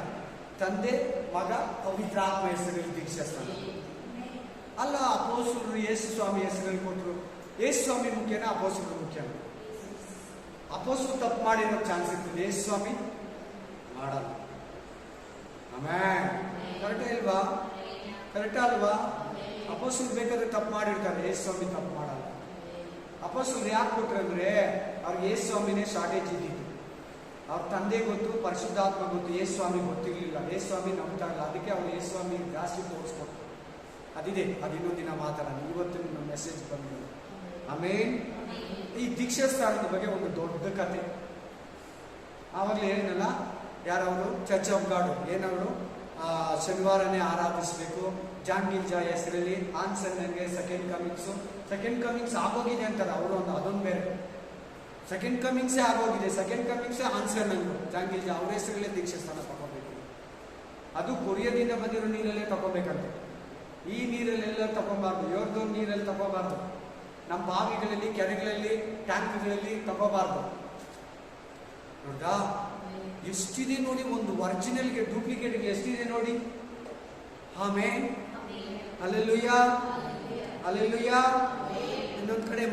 ತಂದೆ ಮಗ ಪವಿತ್ರಾತ್ಮ ಹೆಸರಲ್ಲಿ ದೀಕ್ಷಾ ಸ್ಥಾನ ಅಲ್ಲ. ಅಪೊಸ್ತಲರು ಯೇಸು ಸ್ವಾಮಿ ಹೆಸರಲ್ಲಿ ಕೊಟ್ಟರು. ಯೇಸು ಸ್ವಾಮಿ ಮುಖ್ಯನಾ ಅಪೊಸ್ತಲರು ಮುಖ್ಯನಾ? ಅಪೊಸ್ತಲರು ತಪ್ಪು ಮಾಡಿರೋ ಚಾನ್ಸ್ ಇರ್ತದೆ, ಯೇಸು ಸ್ವಾಮಿ ಮಾಡಲ್ಲ. ಆಮೇಲೆ ಕರೆಕ್ಟ್ ಇಲ್ವಾ? ಕರೆಕ್ಟ್ ಅಲ್ವಾ? ಅಪೊಸ್ತಲರು ಬೇಕಾದ್ರೆ ತಪ್ಪು ಮಾಡಿರ್ತಾರೆ, ಯೇಸು ಸ್ವಾಮಿ ತಪ್ಪು ಮಾಡಲ್ಲ. ಅಪೊಸ್ತಲರು ಯಾಕೆ ಕೊಟ್ರು ಅಂದ್ರೆ ಅವ್ರಿಗೆ ಯೇಸು ಸ್ವಾಮಿನೇ ಶಾರ್ಟೇಜ್ ಇದ್ದಿತ್ತು. ಅವ್ರ ತಂದೆ ಗೊತ್ತು, ಪರಿಶುದ್ಧಾತ್ಮ ಗೊತ್ತು, ಯೇಸು ಸ್ವಾಮಿ ಗೊತ್ತಿರ್ಲಿಲ್ಲ. ಯೇಸು ಸ್ವಾಮಿ ನಂಬ್ತಾ ಇಲ್ಲ, ಅದಕ್ಕೆ ಅವ್ರು ಯೇಸು ಸ್ವಾಮಿ ಜಾಸ್ತಿ ತೋರಿಸ್ಕೊಟ್ರು. ಅದಿದೆ, ಅದು ಇನ್ನೊಂದು ದಿನ ಮಾತಾಡೋಣ. ಇವತ್ತು ನಿಮ್ಮ ಮೆಸೇಜ್ ಬಂದಿದೆ. ಆಮೇಲೆ ಈ ದೀಕ್ಷಾ ಸ್ಥಾನದ ಬಗ್ಗೆ ಒಂದು ದೊಡ್ಡ ಕತೆ. ಆವಾಗಲೇ ಹೇಳಿದ್ನಲ್ಲ, ಯಾರವರು ಚರ್ಚ್ ಆಫ್ ಗಾಡ್ ಏನವರು ಶನಿವಾರನೇ ಆರಾಧಿಸಬೇಕು. ಜಾನ್ ಗಿಲ್ಜಾ ಹೆಸರಲ್ಲಿ ಆನ್ಸರ್ ನನಗೆ ಸೆಕೆಂಡ್ ಕಮಿಂಗ್ಸ್ ಆಗೋಗಿದೆ ಅಂತಾರೆ ಅವರು. ಅದೊಂದು ಬೇರೆ, ಸೆಕೆಂಡ್ ಕಮಿಂಗ್ಸೇ ಆಗೋಗಿದೆ. ಸೆಕೆಂಡ್ ಕಮಿಂಗ್ಸೇ ಆನ್ಸರ್ ನನಗೆ ಜಾನ್ ಗಿಲ್ಜಾ ಅವ್ರ ಹೆಸರಲ್ಲೇ ದೀಕ್ಷಾ ಸ್ಥಾನ ತಗೋಬೇಕು. ಅದು ಕೊರಿಯಾದಿಂದ ಬಂದಿರೋ ನೀರಲ್ಲೇ ತಗೋಬೇಕಂತೆ. ಈ ನೀರಲ್ಲೆಲ್ಲ ತಗೋಬಾರ್ದು, ಇವ್ರದ್ದು ನೀರಲ್ಲಿ ತಗೋಬಾರ್ದು. ನಮ್ಮ ಬಾವಿಗಳಲ್ಲಿ, ಕೆರೆಗಳಲ್ಲಿ, ಟ್ಯಾಂಕ್ಗಳಲ್ಲಿ ತಗೋಬಾರ್ದು. ನೋಡ್ದಾ ಎಷ್ಟಿದೆ ನೋಡಿ, ಒಂದು ಒರಿಜಿನಲ್ಗೆ ಡೂಪ್ಲಿಕೇಟ್ಗೆ ಎಷ್ಟಿದೆ ನೋಡಿ. ಆಮೇಲೆ ಅಲ್ಲೆಲ್ಲೂಯಾ. ಇನ್ನೊಂದು ಕಡೆ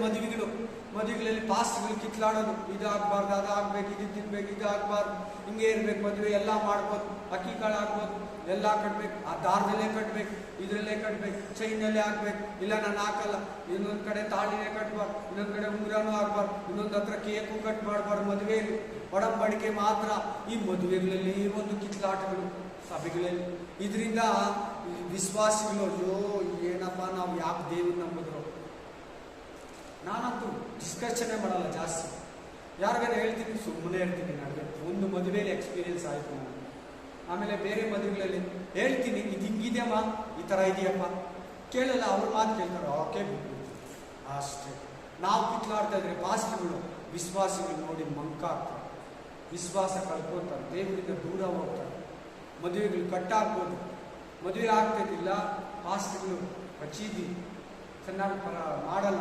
ಮದುವೆಗಳಲ್ಲಿ ಪಾಸ್ಟ್ಗಳು ಕಿತ್ಲಾಡೋದು, ಇದಾಗಬಾರ್ದು, ಅದಾಗಬೇಕು, ಇದು ತಿನ್ಬೇಕು, ಇದಾಗಬಾರ್ದು, ಹಿಂಗೆ ಇರ್ಬೇಕು, ಮದುವೆ ಎಲ್ಲ ಮಾಡ್ಬೋದು, ಅಕ್ಕಿ ಕಾಳು ಹಾಕ್ಬೋದು, ಎಲ್ಲ ಕಟ್ಬೇಕು, ಆ ದಾರದಲ್ಲೇ ಕಟ್ಬೇಕು, ಇದರಲ್ಲೇ ಕಟ್ಬೇಕು, ಚೈನಲ್ಲೇ ಹಾಕ್ಬೇಕು, ಇಲ್ಲ ನಾನು ಹಾಕಲ್ಲ. ಇನ್ನೊಂದು ಕಡೆ ತಾಳಿನೇ ಕಟ್ಬಾರ್ದು, ಇನ್ನೊಂದು ಕಡೆ ಉಂಗುರನೂ ಹಾಕ್ಬಾರ್ದು, ಇನ್ನೊಂದು ಹತ್ರ ಕೇಕು ಕಟ್ ಮಾಡಬಾರ್ದು. ಮದುವೆಯಲ್ಲಿ ಒಡಂಬಡಿಕೆ ಮಾತ್ರ. ಈ ಮದುವೆಗಳಲ್ಲಿ ಒಂದು ಕಿತ್ಲಾಟಗಳು ಸಭೆಗಳಲ್ಲಿ. ಇದರಿಂದ ವಿಶ್ವಾಸಿಗಳು ಅಯ್ಯೋ ಏನಪ್ಪ ನಾವು ಯಾಕೆ ದೇವ್ರು ನಂಬಿದ್ರು. ನಾನಂತೂ ಡಿಸ್ಕಷನ್ನೇ ಮಾಡಲ್ಲ ಜಾಸ್ತಿ. ಯಾರಿಗಾರ ಹೇಳ್ತೀನಿ, ಸುಮ್ಮನೆ ಹೇಳ್ತೀನಿ. ನನಗೆ ಒಂದು ಮದುವೆಯಲ್ಲಿ ಎಕ್ಸ್ಪೀರಿಯನ್ಸ್ ಆಯಿತು ನಾನು. ಆಮೇಲೆ ಬೇರೆ ಮದುವೆಗಳಲ್ಲಿ ಹೇಳ್ತೀನಿ, ಇದು ಹಿಂಗಿದೆಯಮ್ಮ, ಈ ಥರ ಇದೆಯಪ್ಪ, ಕೇಳಲ್ಲ. ಅವ್ರ ಮಾತು ಕೇಳ್ತಾರೆ, ಓಕೆ ಬಿಟ್ಟು ಅಷ್ಟೇ. ನಾವು ಕಿತ್ಲಾಡ್ತಾ ಇದ್ರೆ ಪಾಸ್ಟ್ಗಳು ವಿಶ್ವಾಸಿಗಳು ನೋಡಿ ಮಂಕಾಗ್ತಾರೆ, ವಿಶ್ವಾಸ ಕಳ್ಕೊತಾರೆ, ದೇವರಿಂದ ದೂರ ಹೋಗ್ತಾರೆ. ಮದುವೆಗಳು ಕಟ್ಟಾಗ್ಬೋದು, ಮದುವೆ ಆಗ್ತಿದ್ದಿಲ್ಲ, ಪಾಸ್ಟ್ಗಳು ರಚೀದಿ ಚೆನ್ನಾಗಿ ಮಾಡಲ್ಲ,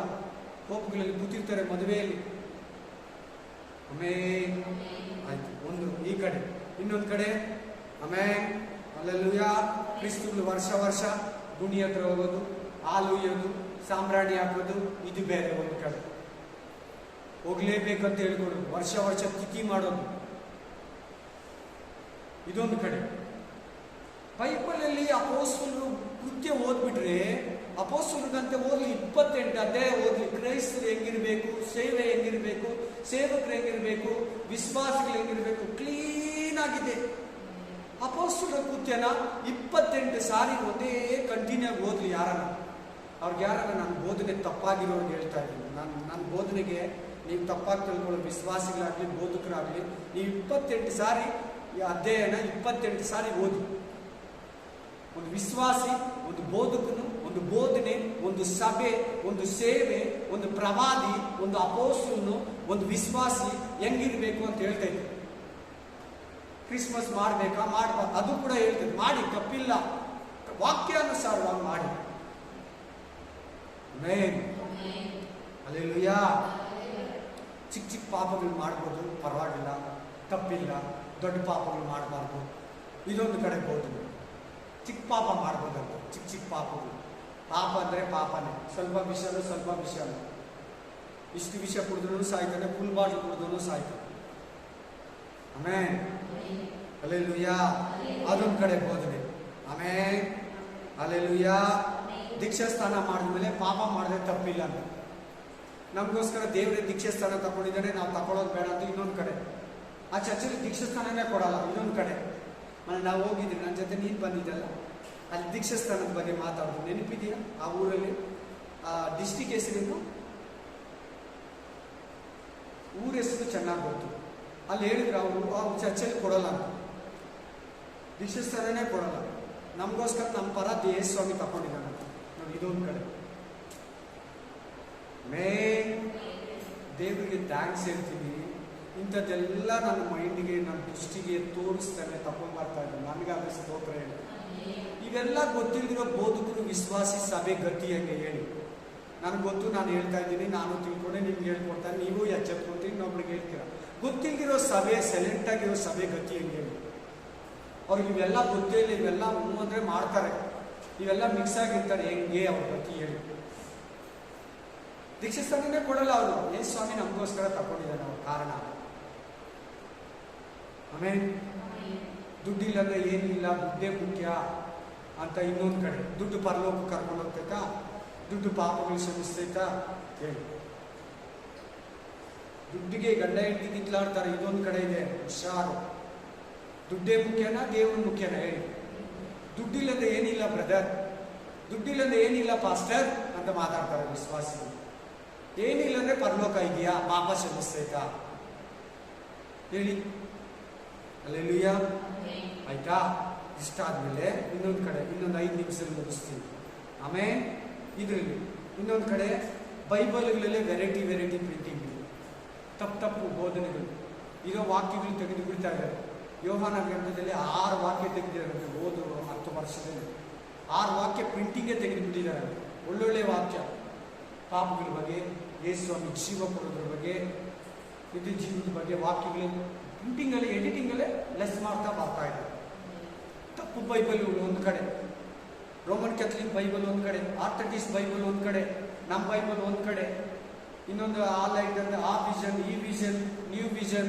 ಕೋಪಗಳಲ್ಲಿ ಕೂತಿರ್ತಾರೆ ಮದುವೆಯಲ್ಲಿ. ಆಮೇಲೆ ಆಯ್ತು ಒಂದು ಈ ಕಡೆ, ಇನ್ನೊಂದು ಕಡೆ ಆಮೇಲೆ ಅಲ್ಲೆಲ್ಲೂಯಾ ಕ್ರಿಸ್ತಗಳು ವರ್ಷ ಗುಣಿ ಹತ್ರ ಹೋಗೋದು, ಹಾಲು ಉಯ್ಯೋದು, ಸಾಂಬ್ರಾಣಿ ಹಾಕೋದು, ಇದು ಬೇರೆ. ಒಂದು ಕಡೆ ಹೋಗ್ಲೇಬೇಕಂತ ಹೇಳ್ಕೊಡೋದು, ವರ್ಷ ತಿಥಿ ಮಾಡೋದು, ಇದೊಂದು ಕಡೆ. ಬೈಬಲಲ್ಲಿ ಅಪೊಸ್ತಲರು ಕೃತ್ಯ ಓದ್ಬಿಟ್ರೆ, ಅಪೊಸ್ತಲರಿಗಂತೆ ಓದ್ಲಿ 28 ಅಧ್ಯಾಯ ಓದ್ಲಿ. ಕ್ರೈಸ್ತರು ಹೆಂಗಿರ್ಬೇಕು, ಸೇವೆ ಹೆಂಗಿರ್ಬೇಕು, ಸೇವಕರು ಹೆಂಗಿರ್ಬೇಕು, ವಿಶ್ವಾಸಿಗಳು ಹೆಂಗಿರ್ಬೇಕು, ಕ್ಲೀನ್ ಆಗಿದೆ. ಅಪೊಸ್ತಲರ ಕೃತ್ಯನ 28 ಸಾರಿ ಒಂದೇ ಕಂಟಿನ್ಯೂ ಓದ್ಲಿ. ಅವ್ರಿಗೆ ಯಾರನ್ನ ನಾನು ಬೋಧನೆ ತಪ್ಪಾಗಿರೋರ್ಗೆ ಹೇಳ್ತಾ ಇದ್ದೀನಿ. ನನ್ನ ಬೋಧನೆಗೆ ನೀವು ತಪ್ಪಾಗಿ ತಿಳ್ಕೊಳ್ಳೋ ವಿಶ್ವಾಸಿಗಳಾಗಲಿ ಬೋಧಕರಾಗಲಿ, ನೀವು 28 ಸಾರಿ ಈ ಅಧ್ಯಯನ 28 ಸಾರಿ ಓದಿ. ಒಂದು ವಿಶ್ವಾಸಿ, ಒಂದು ಬೋಧಕನು, ಒಂದು ಬೋಧನೆ, ಒಂದು ಸಭೆ, ಒಂದು ಸೇವೆ, ಒಂದು ಪ್ರವಾದಿ, ಒಂದು ಅಪೊಸ್ತಲನು, ಒಂದು ವಿಶ್ವಾಸಿ ಹೆಂಗಿರ್ಬೇಕು ಅಂತ ಹೇಳ್ತಾ ಇದ್ದೆ. ಕ್ರಿಸ್ಮಸ್ ಮಾಡಬೇಕಾ ಮಾಡಬಾರ್ದು ಅದು ಕೂಡ ಹೇಳ್ತದೆ. ಮಾಡಿ, ತಪ್ಪಿಲ್ಲ, ವಾಕ್ಯಾನುಸಾರವಾಗಿ ಮಾಡಿ. ಅಲ್ಲೆಲ್ಲೂಯಾ. ಚಿಕ್ಕ ಪಾಪಗಳು ಮಾಡ್ಬೋದು, ಪರವಾಗಿಲ್ಲ, ತಪ್ಪಿಲ್ಲ. ದೊಡ್ಡ ಪಾಪಗಳು ಮಾಡಬಾರ್ದು. ಇದೊಂದು ಕಡೆ ಬೋಧನೆ. ಚಿಕ್ಕ ಪಾಪ ಮಾಡ್ಬೋದಂತ, ಚಿಕ್ಕ ಪಾಪಗಳು. ಪಾಪ ಅಂದರೆ ಪಾಪನೇ, ಸ್ವಲ್ಪ ವಿಷಯನೇ. ಇಷ್ಟು ವಿಷ ಕುಡಿದ್ರೂ ಸಾಯ್ತಾನೆ, ಫುಲ್ ಬಾಟ್ಲ್ ಕುಡಿದ್ರೂ ಸಾಯ್ತಾನೆ. ಆಮೇಲೆ ಅಲ್ಲೆಲ್ಲೂಯಾ. ಅದೊಂದು ಕಡೆ ಬೋಧನೆ. ಆಮೇಲೆ ಅಲ್ಲೆಲ್ಲೂಯಾ. ದೀಕ್ಷಾ ಸ್ಥಾನ ಮಾಡಿದ್ಮೇಲೆ ಪಾಪ ಮಾಡಿದ್ರೆ ತಪ್ಪಿಲ್ಲ ಅಂತ ನಮಗೋಸ್ಕರ ದೇವರೇ ದೀಕ್ಷಾ ಸ್ಥಾನ ತಗೊಂಡಿದ್ದಾನೆ, ನಾವು ತಗೊಳ್ಳೋದು ಬೇಡ ಅಂತ ಇನ್ನೊಂದು ಕಡೆ. ಆ ಚರ್ಚಲ್ಲಿ ದೀಕ್ಷಾ ಸ್ಥಾನನೇ ಕೊಡಲ್ಲ, ಇನ್ನೊಂದು ಕಡೆ. ನಾವು ಹೋಗಿದ್ವಿ, ನನ್ನ ಜೊತೆ ನೀನು ಬಂದಿದ್ದಲ್ಲ, ಅಲ್ಲಿ ದೀಕ್ಷಾ ಸ್ಥಾನದ ಬಗ್ಗೆ ಮಾತಾಡೋದು ನೆನಪಿದೆಯಾ? ಆ ಊರಲ್ಲಿ ಡಿಸ್ಟಿಕ್ ಹೆಸರೇನು, ಊರ ಹೆಸರು ಚೆನ್ನಾಗಿ ಗೊತ್ತು. ಅಲ್ಲಿ ಹೇಳಿದ್ರು ಅವ್ರು ಚರ್ಚಲ್ಲಿ ಕೊಡಲ್ಲ ಅಂತ, ದೀಕ್ಷಿಸ್ತಾರನೇ ಕೊಡಲ್ಲ. ನಮಗೋಸ್ಕರ ನಮ್ಮ ಪರ ಯೇಸು ಸ್ವಾಮಿ ತಗೊಂಡಿದ್ದಾನೆ ನೋಡಿ. ಇದೊಂದು ಕಡೆ ದೇವರಿಗೆ ಥ್ಯಾಂಕ್ಸ್ ಹೇಳ್ತೀನಿ. ಇಂಥದ್ದೆಲ್ಲ ನನ್ನ ಮೈಂಡಿಗೆ, ನನ್ನ ದೃಷ್ಟಿಗೆ ತೋರಿಸ್ತಾನೆ, ತಗೊಂಡು ಬರ್ತಾ ಇದ್ದಾನೆ. ನನಗಾದ್ರೆ ಸ್ತೋತ್ರ ಹೇಳಿ. ಇವೆಲ್ಲ ಗೊತ್ತಿಲ್ದಿರೋ ಬೋಧಕರು, ವಿಶ್ವಾಸಿ ಸಭೆ ಗತಿ ಹೆಂಗೆ ಹೇಳಿ? ನನಗೆ ಗೊತ್ತು, ನಾನು ಹೇಳ್ತಾ ಇದ್ದೀನಿ, ನಾನು ತಿಳ್ಕೊಂಡೆ ನಿಮ್ಗೆ ಹೇಳ್ಕೊಡ್ತಾನೆ, ನೀವು ಎಚ್ಚೆತ್ಕೊಳ್ತೀನಿ, ಇನ್ನೊಬ್ರಿಗೆ ಹೇಳ್ತೀರ. ಗೊತ್ತಿಲ್ದಿರೋ ಸಭೆ, ಸೈಲೆಂಟ್ ಆಗಿರೋ ಸಭೆ ಗತಿ ಹೆಂಗೆ ಹೇಳಿ? ಅವ್ರಿಗೆ ಇವೆಲ್ಲ ಗೊತ್ತೇ ಇಲ್ಲ. ಇವೆಲ್ಲ ಅಂದರೆ ಮಾಡ್ತಾರೆ, ಇವೆಲ್ಲ ಮಿಕ್ಸ್ ಆಗಿರ್ತಾರೆ, ಹೆಂಗೆ ಅವ್ರ ಗತಿ ಹೇಳಿ? ದೀಕ್ಷಿಸ್ತಾನೇ ಕೊಡಲ್ಲ ಅವರು. ಯೇಸು ಸ್ವಾಮಿ ನಮಗೋಸ್ಕರ ತಗೊಂಡಿದ್ದಾನೆ, ಅವ್ರ ಕಾರಣ. ಆಮೇಲೆ ದುಡ್ಡಿಲ್ಲ ಅಂದ್ರೆ ಏನಿಲ್ಲ, ದುಡ್ಡೇ ಮುಖ್ಯ ಅಂತ ಇನ್ನೊಂದು ಕಡೆ. ದುಡ್ಡು ಪರಲೋಕ ಕರ್ಕೊಂಡು ಹೋಗ್ತೈತಾ? ದುಡ್ಡು ಪಾಪಗಳು ಶ್ರಮಿಸ್ತೈತಾ ಹೇಳಿ? ದುಡ್ಡಿಗೆ ಗಂಡ ಹೆಂಡತಿ ಕಿತ್ಲಾಡ್ತಾರೆ. ಇದೊಂದು ಕಡೆ ಇದೆ, ಹುಷಾರು. ದುಡ್ಡೇ ಮುಖ್ಯನಾ, ದೇವ್ರ ಮುಖ್ಯನಾ ಹೇಳಿ? ದುಡ್ಡಿಲ್ಲದೆ ಏನಿಲ್ಲ ಬ್ರದರ್, ದುಡ್ಡಿಲ್ಲದೆ ಏನಿಲ್ಲ ಪಾಸ್ಟರ್ ಅಂತ ಮಾತಾಡ್ತಾರೆ ವಿಶ್ವಾಸಿಗಳು. ಏನಿಲ್ಲ ಅಂದ್ರೆ ಪರಲೋಕ ಇದೆಯಾ, ಪಾಪ ಶ್ರಮಿಸ್ತೈತಾ ಹೇಳಿ? ಅಲ್ಲೆಲ್ಲೂಯ್ಯ. ಆಯ್ತಾ? ಇಷ್ಟ ಆದ್ಮೇಲೆ ಇನ್ನೊಂದು ಕಡೆ, ಇನ್ನೊಂದು 5 ನಿಮಿಷದಲ್ಲಿ ಮುಗಿಸ್ತೀನಿ. ಆಮೇಲೆ ಇದರಲ್ಲಿ ಇನ್ನೊಂದು ಕಡೆ ಬೈಬಲ್ಗಳಲ್ಲೇ ವೆರೈಟಿ ಪ್ರಿಂಟಿಂಗ್, ತಪ್ಪು ಬೋಧನೆಗಳು ಇರೋ ವಾಕ್ಯಗಳು ತೆಗೆದು ಬಿಡ್ತಾ ಇದ್ದಾರೆ. ಯೋಹಾನ ಗ್ರಂಥದಲ್ಲಿ 6 ವಾಕ್ಯ ತೆಗೆದಿದ್ದಾರೆ. ಓದು 10 ವರ್ಷದಲ್ಲಿ 6 ವಾಕ್ಯ ಪ್ರಿಂಟಿಂಗೇ ತೆಗೆದು ಬಿಟ್ಟಿದ್ದಾರೆ. ಒಳ್ಳೊಳ್ಳೆ ವಾಕ್ಯ, ಪಾಪಗಳ ಬಗ್ಗೆ, ಯೇಸು ಸ್ವಾಮಿ ಜೀವ ಕೊಡೋದ್ರ ಬಗ್ಗೆ, ಇದು ಜೀವನದ ಬಗ್ಗೆ ವಾಕ್ಯಗಳು ಪ್ರಿಂಟಿಂಗಲ್ಲಿ, ಎಡಿಟಿಂಗಲ್ಲೇ ಲೆಸ್ ಮಾಡ್ತಾ ಬರ್ತಾ ಇದ್ದಾರೆ. ತಪ್ಪು ಬೈಬಲ್ ಒಂದು ಕಡೆ, ರೋಮನ್ ಕ್ಯಾಥಲಿಕ್ ಬೈಬಲ್ ಒಂದು ಕಡೆ, ಆರ್ಥೋಡಾಕ್ಸ್ ಬೈಬಲ್ ಒಂದು ಕಡೆ, ನಮ್ಮ ಬೈಬಲ್ ಒಂದು ಕಡೆ, ಇನ್ನೊಂದು ಆ ಲೈಟ್ ಅಂದರೆ ಆ ವಿಷನ್, ಈ ವಿಷನ್,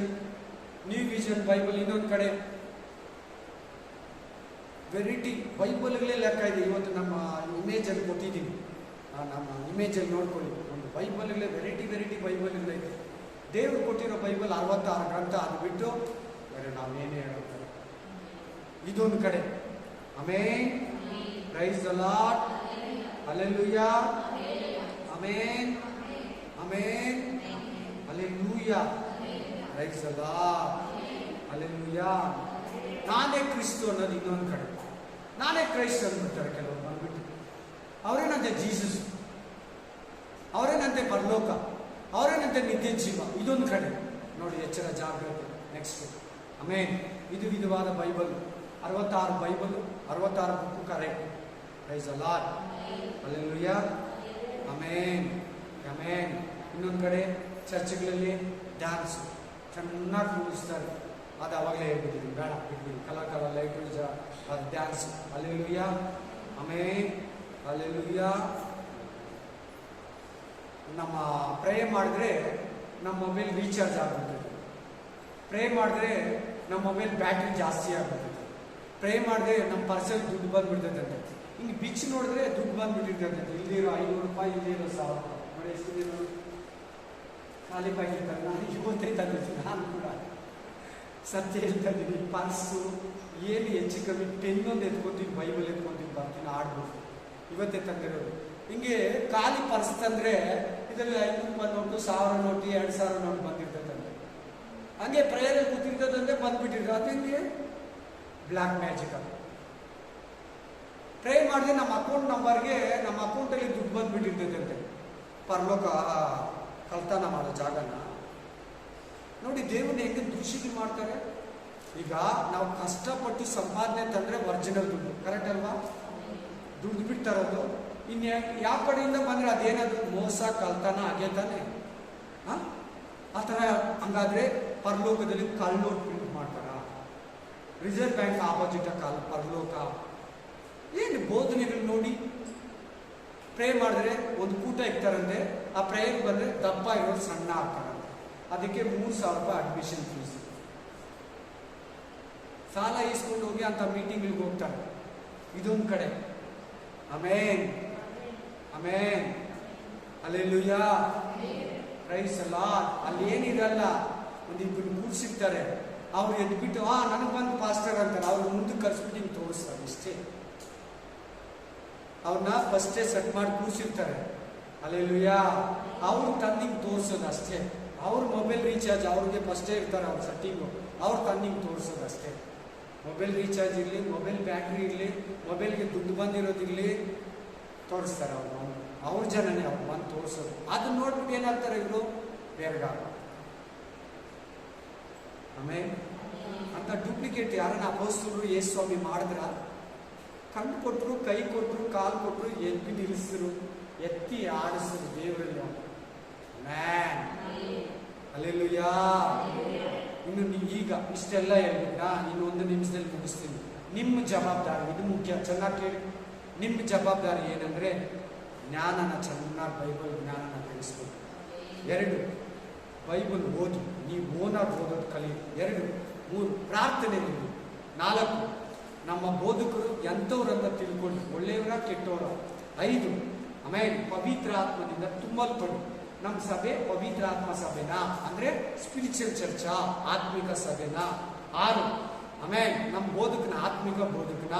ನ್ಯೂ ವಿಷನ್ ಬೈಬಲ್ ಇನ್ನೊಂದು ಕಡೆ. ವೆರೈಟಿ ಬೈಬಲ್ಗಳೇ ಲೆಕ್ಕ ಇದೆ. ಇವತ್ತು ನಮ್ಮ ಇಮೇಜಲ್ಲಿ ಕೊಟ್ಟಿದ್ದೀನಿ, ನಮ್ಮ ಇಮೇಜಲ್ಲಿ ನೋಡ್ಕೊಳ್ಳಿ. ಒಂದು ಬೈಬಲ್ಗಳೇ ವೆರೈಟಿ ಬೈಬಲ್ಗಳೈತೆ. ದೇವರು ಕೊಟ್ಟಿರೋ ಬೈಬಲ್ 66 ಗ್ರಂಥ, ಅದು ಬಿಟ್ಟು ಬೇರೆ ನಾವೇನೇ ಹೇಳ್ತಾರೆ. ಇದೊಂದು ಕಡೆ. Amen, praise the Lord, hallelujah, amen, hallelujah, praise the Lord, hallelujah. ನಾನೇ ಕ್ರಿಸ್ತು ಅನ್ನೋದು ಇನ್ನೊಂದು ಕಡೆ. ನಾನೇ ಕ್ರೈಸ್ಟ್ ಅಂದ್ಬಿಡ್ತಾರೆ ಕೆಲವರು ಬಂದ್ಬಿಟ್ಟು. ಅವರೇನಂತೆ ಜೀಸಸ್, ಅವರೇನಂತೆ ಪರಲೋಕ, ಅವರೇನಂತೆ ನಿತ್ಯ ಜೀವ. ಇದೊಂದು ಕಡೆ ನೋಡಿ, ಎಚ್ಚರ, ಜಾಗ್ರತೆ. Next amen. ಇದು ವಿಧವಾದ Bible, 66 Bible, 66 book correct. Praise the Lord, hallelujah, amen. ಇನ್ನೊಂದು ಕಡೆ ಚರ್ಚ್ಗಳಲ್ಲಿ ಡ್ಯಾನ್ಸ್ ಚೆನ್ನಾಗಿ ಕೂಡಿಸ್ತಾರೆ. ಅದು ಅವಾಗಲೇ ಹೇಳ್ಬಿಟ್ಟಿದ್ದೀನಿ, ಬೇಡ ಬಿಟ್ಬಿಡಿ. ಕಲರ್ ಲೈಟ್ ಅದು ಡ್ಯಾನ್ಸ್. Hallelujah, amen, hallelujah. ನಮ್ಮ ಪ್ರೇ ಮಾಡಿದ್ರೆ ನಮ್ಮ ಮೊಬೈಲ್ ರೀಚಾರ್ಜ್ ಆಗ್ಬಿಡ್ತದೆ. ಪ್ರೇ ಮಾಡಿದ್ರೆ ನಮ್ಮ ಮೊಬೈಲ್ ಬ್ಯಾಟ್ರಿ ಜಾಸ್ತಿ ಆಗ್ಬಿಡ್ತದೆ. ಪ್ರೇ ಮಾಡಿದ್ರೆ ನಮ್ಮ ಪರ್ಸಲ್ಲಿ ದುಡ್ಡು ಬಂದ್ಬಿಡ್ತೈತೆ. ಹಿಂಗೆ ಬಿಚ್ಚಿ ನೋಡಿದ್ರೆ ದುಡ್ಡು ಬಂದ್ಬಿಟ್ಟಿರ್ತೈತೆ. ಇಲ್ಲಿರೋ 500 ರೂಪಾಯಿ, ಇಲ್ಲಿರೋ 1000 ರೂಪಾಯಿ. ನೋಡಿ ಎಷ್ಟಿದೆ ಖಾಲಿ ಪ್ಯಾಕೆಟ್. ನಾನು ಇವತ್ತೇ ತಂದಿದ್ದೀನಿ, ನಾನು ಕೂಡ ಸತ್ಯ ಹೇಳ್ತಾ ಇದ್ದೀನಿ. ಪರ್ಸು ಏನು ಹೆಚ್ಚು ಕಮ್ಮಿ ಪೆನ್ನೊಂದು ಎತ್ಕೊತೀನಿ, ಬೈಬಲ್ ಎತ್ಕೊತೀನಿ, ಬರ್ತೀನಿ, ಆಡ್ಬೋದು. ಇವತ್ತೇ ತಂದಿರೋದು. ಹಿಂಗೆ ಖಾಲಿ ಪರ್ಸ್ ತಂದರೆ ಇದರಲ್ಲಿ 500 ರೂಪಾಯಿ ನೋಟು, 1000 ನೋಟು, 2000 ನೋಟು ಬಂದಿರ್ತದಂತೆ. ಹಂಗೆ ಪ್ರೇಯರಲ್ಲಿ ಕೂತಿರ್ತದಂತೆ ಬಂದ್ಬಿಟ್ಟಿರ್ತದೆ. ಅದೇನಿಗೆ ಬ್ಲ್ಯಾಕ್ ಮ್ಯಾಜಿಕ್. ಅದು ಪ್ರೇ ಮಾಡಿದ್ರೆ ನಮ್ಮ ಅಕೌಂಟ್ ನಂಬರ್ಗೆ, ನಮ್ಮ ಅಕೌಂಟಲ್ಲಿ ದುಡ್ಡು ಬಂದ್ಬಿಟ್ಟಿರ್ತದಂತೆ. ಪರಲೋಕ ಕಳ್ತನ ಮಾಡೋ ಜಾಗನ ನೋಡಿ. ದೇವರನ್ನ ಹೆಂಗೆ ದೂಷಿತ ಮಾಡ್ತಾರೆ. ಈಗ ನಾವು ಕಷ್ಟಪಟ್ಟು ಸಂಪಾದನೆ ತಂದರೆ ಒರಿಜಿನಲ್ ದುಡ್ಡು, ಕರೆಕ್ಟ್ ಅಲ್ವಾ? ದುಡ್ಡು ಬಿಡ್ತಾರದು. ಇನ್ನು ಯಾವ ಕಡೆಯಿಂದ ಬಂದರೆ ಅದೇನಾದ್ರು ಮೋಸ, ಕಳ್ತನ ಹಾಗೆ ತಾನೆ. ಆ ಥರ ಹಂಗಾದ್ರೆ ಪರಲೋಕದಲ್ಲಿ ಕಳ್ಳೋಟ್ ಪ್ರಿಂಟ್ ಮಾಡ್ತಾರ. ರಿಸರ್ವ್ ಬ್ಯಾಂಕ್ ಆಪೋಸಿಟ್ ಪರಲೋಕ. ಏನು ಬೋಧನೆಗಳು ನೋಡಿ. ಪ್ರೇ ಮಾಡಿದ್ರೆ ಒಂದು ಕೂಟ ಇಕ್ತಾರಂತೆ, ಆ ಪ್ರೇಯರ್ ಬಂದರೆ ದಪ್ಪ ಇರೋದು ಸಣ್ಣ ಆಗ್ತಾರಂತೆ. ಅದಕ್ಕೆ 3000 ರೂಪಾಯಿ ಅಡ್ಮಿಷನ್ ಫೀಸ್. ಸಾಲ ಈಸ್ಕೊಂಡು ಹೋಗಿ ಅಂತ ಮೀಟಿಂಗ್ಗಳಿಗೆ ಹೋಗ್ತಾರೆ. ಇದೊಂದು ಕಡೆ. ಆಮೇನ್, ಹಲ್ಲೆಲೂಯಾ, ಪ್ರೈಸ್ ದ ಲಾರ್ಡ್. ಅಲ್ಲಿ ಏನಿರಲ್ಲ, ಒಂದಿಬ್ಬರು ಕೂರ್ಸಿರ್ತಾರೆ. ಅವ್ರು ಎದ್ಬಿಟ್ಟು ನನಗೆ ಬಂದು ಪಾಸ್ಟರ್ ಅಂತಾರೆ. ಅವ್ರು ಮುಂದಕ್ಕೆ ಕರ್ಸ್ಬಿಟ್ಟು ಹಿಂಗೆ ತೋರಿಸ್ತಾರೆ. ಇಷ್ಟೇ. ಅವ್ರನ್ನ ಫಸ್ಟೇ ಸೆಟ್ ಮಾಡಿ ಕೂರಿಸಿರ್ತಾರೆ. ಅಲ್ಲೆಲ್ಲೂಯಾ. ಅವ್ರು ತಂದಿಗೆ ತೋರಿಸೋದು ಅಷ್ಟೇ. ಅವ್ರ ಮೊಬೈಲ್ ರೀಚಾರ್ಜ್ ಅವ್ರಿಗೆ ಫಸ್ಟೇ ಇರ್ತಾರೆ, ಅವ್ರ ಸೆಟ್ಟಿಂಗು. ಅವ್ರು ತಂದಿಗೆ ತೋರಿಸೋದು ಅಷ್ಟೇ. ಮೊಬೈಲ್ ರೀಚಾರ್ಜ್ ಇರಲಿ, ಮೊಬೈಲ್ ಬ್ಯಾಟ್ರಿ ಇರಲಿ, ಮೊಬೈಲ್ಗೆ ದುಡ್ಡು ಬಂದಿರೋದಿರಲಿ, ತೋರಿಸ್ತಾರೆ ಅವ್ರು. ಅವ್ರ ಜನನೇ ಅವ್ರು ಬಂದು ತೋರಿಸೋದು. ಅದನ್ನ ನೋಡ್ಬಿಟ್ಟು ಏನಾಗ್ತಾರೆ ಇವರು ಬೇರ್ಗ. ಆಮೇಲೆ ಅಂತ ಡೂಪ್ಲಿಕೇಟ್ ಯಾರನ್ನ ಅಪೋಸ್ತಲರು ಯೇಸು ಸ್ವಾಮಿ ಮಾಡಿದ್ರ? ಕಣ್ಣು ಕೊಟ್ಟರು, ಕೈ ಕೊಟ್ಟರು, ಕಾಲು ಕೊಟ್ಟರು, ಎತ್ತಿ ನಿಲ್ಲಿಸಿದ್ರು, ಎತ್ತಿ ಆಡಿಸಿದ್ರು ದೇವರಲ್ಲಿ. Man hallelujah. ಇನ್ನು ಈಗ ಇಷ್ಟೆಲ್ಲ ಹೇಳ್ಬಿಟ್ಟ, ಇನ್ನು 1 ನಿಮಿಷದಲ್ಲಿ ಮುಗಿಸ್ತೀನಿ. ನಿಮ್ಮ ಜವಾಬ್ದಾರಿ ಇದು ಮುಖ್ಯ, ಚೆನ್ನಾಗಿ ಕೇಳಿ. ನಿಮ್ಮ ಜವಾಬ್ದಾರಿ ಏನಂದ್ರೆ ಜ್ಞಾನನ ಚೆನ್ನಾಗಿ ಬೈಬಲ್ ಜ್ಞಾನನ ತಿಳಿಸ್ಬೇಕು. 2, ಬೈಬಲ್ ಓದಿ, ನೀವು ಓನಾಗಿ ಓದೋದು ಕಲಿ. 2, 3 ಪ್ರಾರ್ಥನೆ ನೀವು. 4, ನಮ್ಮ ಬೋಧಕರು ಎಂಥವ್ರಂತ ತಿಳ್ಕೊಂಡು ಒಳ್ಳೆಯವರ ಕೆಟ್ಟವರ. 5, ಆಮೇಲೆ ಪವಿತ್ರ ಆತ್ಮದಿಂದ ತುಂಬಲ್ಪಡಿ. ನಮ್ಮ ಸಭೆ ಪವಿತ್ರ ಆತ್ಮ ಸಭೆನಾ ಅಂದ್ರೆ ಸ್ಪಿರಿಚುವಲ್ ಚರ್ಚಾ, ಆತ್ಮಿಕ ಸಭೆನಾ. 6, ಆಮೇಲೆ ನಮ್ಮ ಬೋಧಕನ ಆತ್ಮಿಕ ಬೋಧಕನ.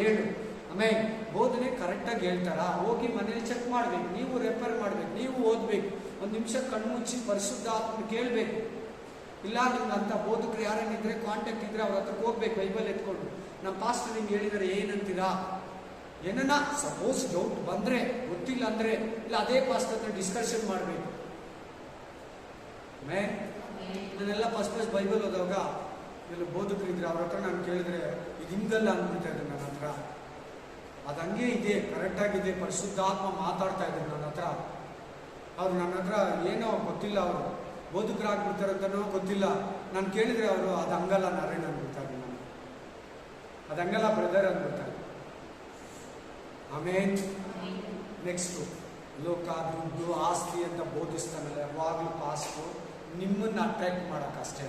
7, ಆಮೇಲೆ ಬೋಧನೆ ಕರೆಕ್ಟಾಗಿ ಹೇಳ್ತಾರ, ಹೋಗಿ ಮನೇಲಿ ಚೆಕ್ ಮಾಡ್ಬೇಕು, ನೀವು ರೆಫರ್ ಮಾಡ್ಬೇಕು, ನೀವು ಓದ್ಬೇಕು, 1 ನಿಮಿಷ ಕಣ್ಮುಚ್ಚಿ ಪರಿಶುದ್ಧ ಆತ್ಮ ಕೇಳಬೇಕು. ಇಲ್ಲ ನಿಮ್ಗಂತ ಬೋಧಕರು ಯಾರೇನಿದ್ರೆ ಕಾಂಟ್ಯಾಕ್ಟ್ ಇದ್ರೆ ಅವ್ರ ಹತ್ರಕ್ಕೆ ಹೋಗ್ಬೇಕು, ಬೈಬಲ್ ಎತ್ಕೊಂಡು. ನಮ್ಮ ಪಾಸ್ಟರ್ ನಿಮ್ಗೆ ಹೇಳಿದರೆ ಏನಂತೀರಾ? ಏನನ್ನ ಸಪೋಸ್ ಡೌಟ್ ಬಂದ್ರೆ, ಗೊತ್ತಿಲ್ಲ ಅಂದ್ರೆ, ಇಲ್ಲ ಅದೇ ಪಾಸ್ಟರ್ ಹತ್ರ ಡಿಸ್ಕಷನ್ ಮಾಡಬೇಕು. ನಾನೆಲ್ಲ ಫಸ್ಟ್ ಬೈಬಲ್ ಓದುವಾಗ ಎಲ್ಲ ಬೋಧಕರು ಇದ್ರೆ ಅವ್ರ ಹತ್ರ ನಾನು ಕೇಳಿದ್ರೆ ಇದು ಹಿಂಗಲ್ಲ ಅಂದ್ಬಿಡ್ತಾ ಇದ್ರು ನನ್ನ ಹತ್ರ. ಅದು ಹಂಗೆ ಇದೆ, ಕರೆಕ್ಟಾಗಿದೆ, ಪರಿಶುದ್ಧಾತ್ಮ ಮಾತಾಡ್ತಾ ಇದ್ರು ನನ್ನ ಹತ್ರ. ಅವ್ರು ನನ್ನ ಹತ್ರ ಏನೋ ಗೊತ್ತಿಲ್ಲ, ಅವರು ಬೋಧಕರಾಗ್ಬಿಡ್ತಾರಂತನೋ ಗೊತ್ತಿಲ್ಲ. ನಾನು ಕೇಳಿದ್ರೆ ಅವರು ಅದು ಹಂಗಲ್ಲ ನಾರಾಯಣ ಅಂದ್ಬಿಡ್ತಾರೆ, ನಾನು ಅದು ಹಂಗಲ್ಲ ಬ್ರದರ್ ಅಂದ್ಬಿಡ್ತಾರೆ. ಆಮೇಲೆ ನೆಕ್ಸ್ಟು ಲೋಕ, ದುಡ್ಡು, ಆಸ್ತಿ ಅಂತ ಬೋಧಿಸ್ತಾನಲ್ಲ ಯಾವಾಗಲೂ ಪಾಸ್ಟು ನಿಮ್ಮನ್ನು ಅಟ್ರಾಕ್ಟ್ ಮಾಡೋಕ್ಕಷ್ಟೇ.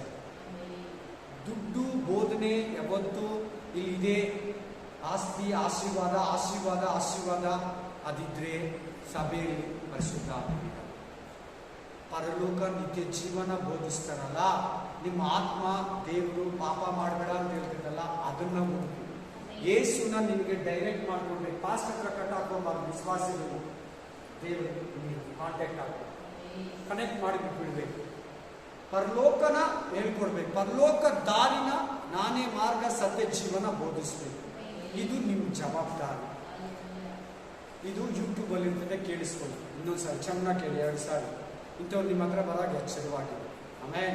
ದುಡ್ಡು ಬೋಧನೆ ಯಾವತ್ತು ಇಲ್ಲಿದೆ, ಆಸ್ತಿ ಆಶೀರ್ವಾದ ಆಶೀರ್ವಾದ ಆಶೀರ್ವಾದ ಅದಿದ್ರೆ ಸಭೆಯಲ್ಲಿ ಪರಿಶುದ್ಧ ಪರಲೋಕ ನಿತ್ಯ ಜೀವನ ಬೋಧಿಸ್ತಾರಲ್ಲ, ನಿಮ್ಮ ಆತ್ಮ ದೇವರು ಪಾಪ ಮಾಡಬೇಡ ಅಂತ ಹೇಳ್ತಿದ್ದಲ್ಲ, ಅದನ್ನ ಹುಡುಕಿ. ಯೇಸುನ ನಿಮಗೆ ಡೈರೆಕ್ಟ್ ಮಾಡ್ಕೊಡ್ಬೇಕು. ಪಾಸ್ಟ್ ಹತ್ರ ಕಟ್ ಹಾಕೊಂಬಾರ್ದು. ವಿಶ್ವಾಸಿಗಳು ದೇವರು ಕಾಂಟ್ಯಾಕ್ಟ್ ಆಗ್ಬೇಕು, ಕನೆಕ್ಟ್ ಮಾಡಿಬಿಟ್ಟು ಬಿಡ್ಬೇಕು. ಪರಲೋಕನ ಹೇಳ್ಕೊಡ್ಬೇಕು, ಪರಲೋಕ ದಾರಿನ ನಾನೇ ಮಾರ್ಗ ಸತ್ಯ ಜೀವನ ಬೋಧಿಸ್ಬೇಕು. ಇದು ನಿಮ್ಮ ಜವಾಬ್ದಾರಿ. ಇದು ಯೂಟ್ಯೂಬಲ್ಲಿ ಇರ್ತದೆ, ಕೇಳಿಸ್ಕೊಳ್ಳಿ. ಇನ್ನೊಂದ್ಸರಿ ಚೆನ್ನಾಗಿ ಕೇಳಿ, 2 ಸಾರಿ. ಇಂಥವ್ರು ನಿಮ್ಮ ಹತ್ರ ಬರಾಗ ಎಚ್ಚರವಾಗಿದೆ. ಆಮೇಲೆ